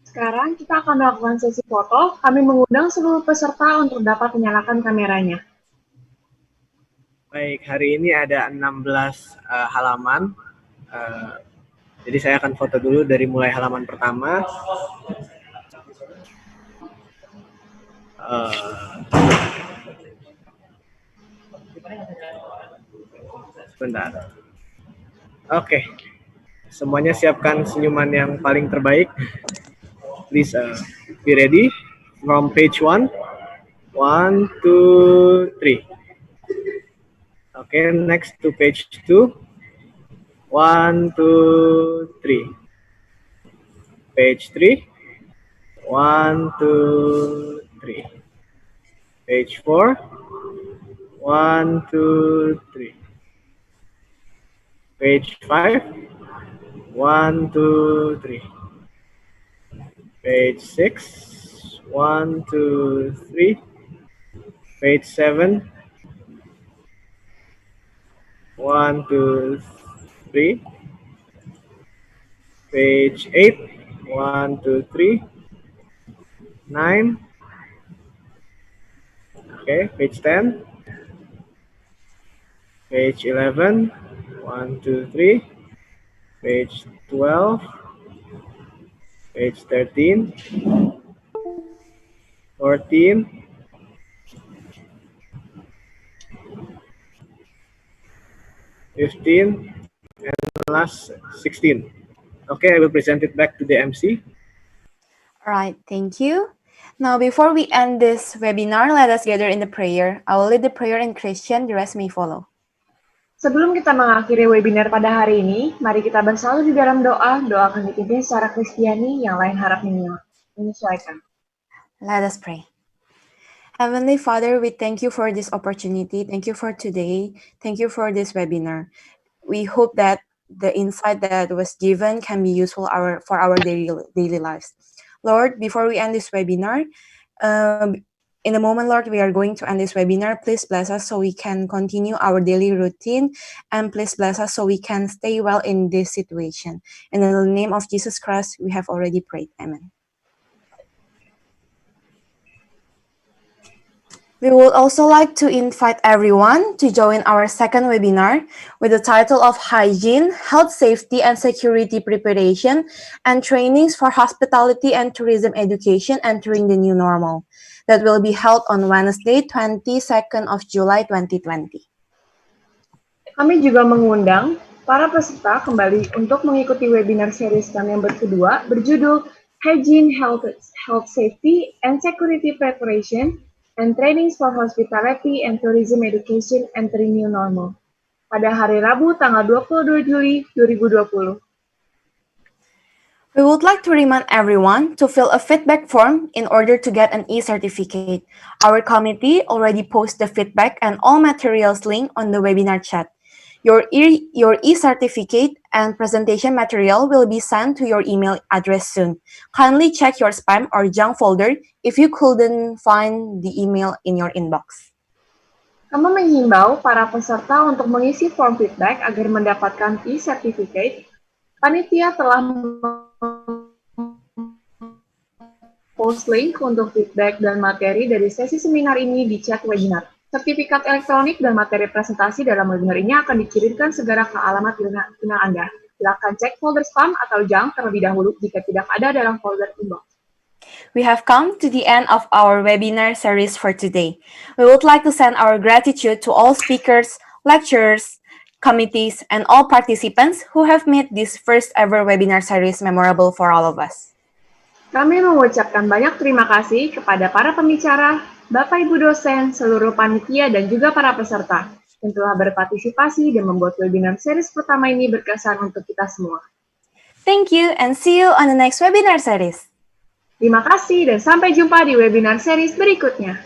Sekarang kita akan melakukan sesi foto. Kami mengundang seluruh peserta untuk dapat menyalakan kameranya.
Baik, hari ini ada 16 halaman. Jadi saya akan foto dulu dari mulai halaman pertama. Sebentar. Oke. Semuanya siapkan senyuman yang paling terbaik. Please be ready. From page 1. 1, 2, 3. Okay, next to page 2. 1, 2, 3. Page 3. 1, 2, 3. Page 4. 1, 2, 3. Page 5. 1, 2, 3. Page 6. 1, 2, 3. Page 7. 1, 2, 3. Page 8. 1, 2, 3. 9. Okay, page 10. Page 11. 1, 2, 3. Page 12. Page 13. 14. 15. And last 16. Okay, I will present it back to the MC.
All right, thank you. Now, before we end this webinar, let us gather in the prayer. I will lead the prayer in Christian, the rest may follow.
Sebelum kita mengakhiri webinar pada hari ini, mari kita bersatu di dalam doa. Doa akan dipimpin secara Kristiani, yang lain harap menyesuaikan.
Let us pray. Heavenly Father, we thank you for this opportunity. Thank you for today. Thank you for this webinar. We hope that the insight that was given can be useful for our daily lives. Lord, before we end this webinar, in a moment, Lord, we are going to end this webinar. Please bless us so we can continue our daily routine, and please bless us so we can stay well in this situation. In the name of Jesus Christ, we have already prayed. Amen. We would also like to invite everyone to join our second webinar with the title of Hygiene, Health, Safety, and Security Preparation and Trainings for Hospitality and Tourism Education Entering the New Normal. That will be held on Wednesday, 22nd of July 2020.
Kami juga mengundang para peserta kembali untuk mengikuti webinar series kami yang kedua berjudul Hygiene, Health, Safety, and Security Preparation and Trainings for Hospitality and Tourism Education Entering New Normal pada hari Rabu tanggal 22 Juli 2020.
We would like to remind everyone to fill a feedback form in order to get an e-certificate. Our committee already posted the feedback and all materials link on the webinar chat. Your e-certificate and presentation material will be sent to your email address soon. Kindly check your spam or junk folder if you couldn't find the email in your inbox.
Kami menghimbau para peserta untuk mengisi form feedback agar mendapatkan e-certificate. Panitia telah post link untuk feedback dan materi dari sesi seminar ini di chat webinar. Sertifikat elektronik dan materi presentasi dalam webinar ini akan dikirimkan segera ke alamat email Anda. Silakan cek folder spam atau junk terlebih dahulu jika tidak ada dalam folder inbox.
We have come to the end of our webinar series for today. We would like to send our gratitude to all speakers, lecturers, committees, and all participants who have made this first ever webinar series memorable for all of us.
Kami mengucapkan banyak terima kasih kepada para pembicara, Bapak Ibu dosen, seluruh panitia, dan juga para peserta yang telah berpartisipasi dan membuat webinar series pertama ini berkesan untuk kita semua.
Thank you and see you on the next webinar series.
Terima kasih dan sampai jumpa di webinar series berikutnya.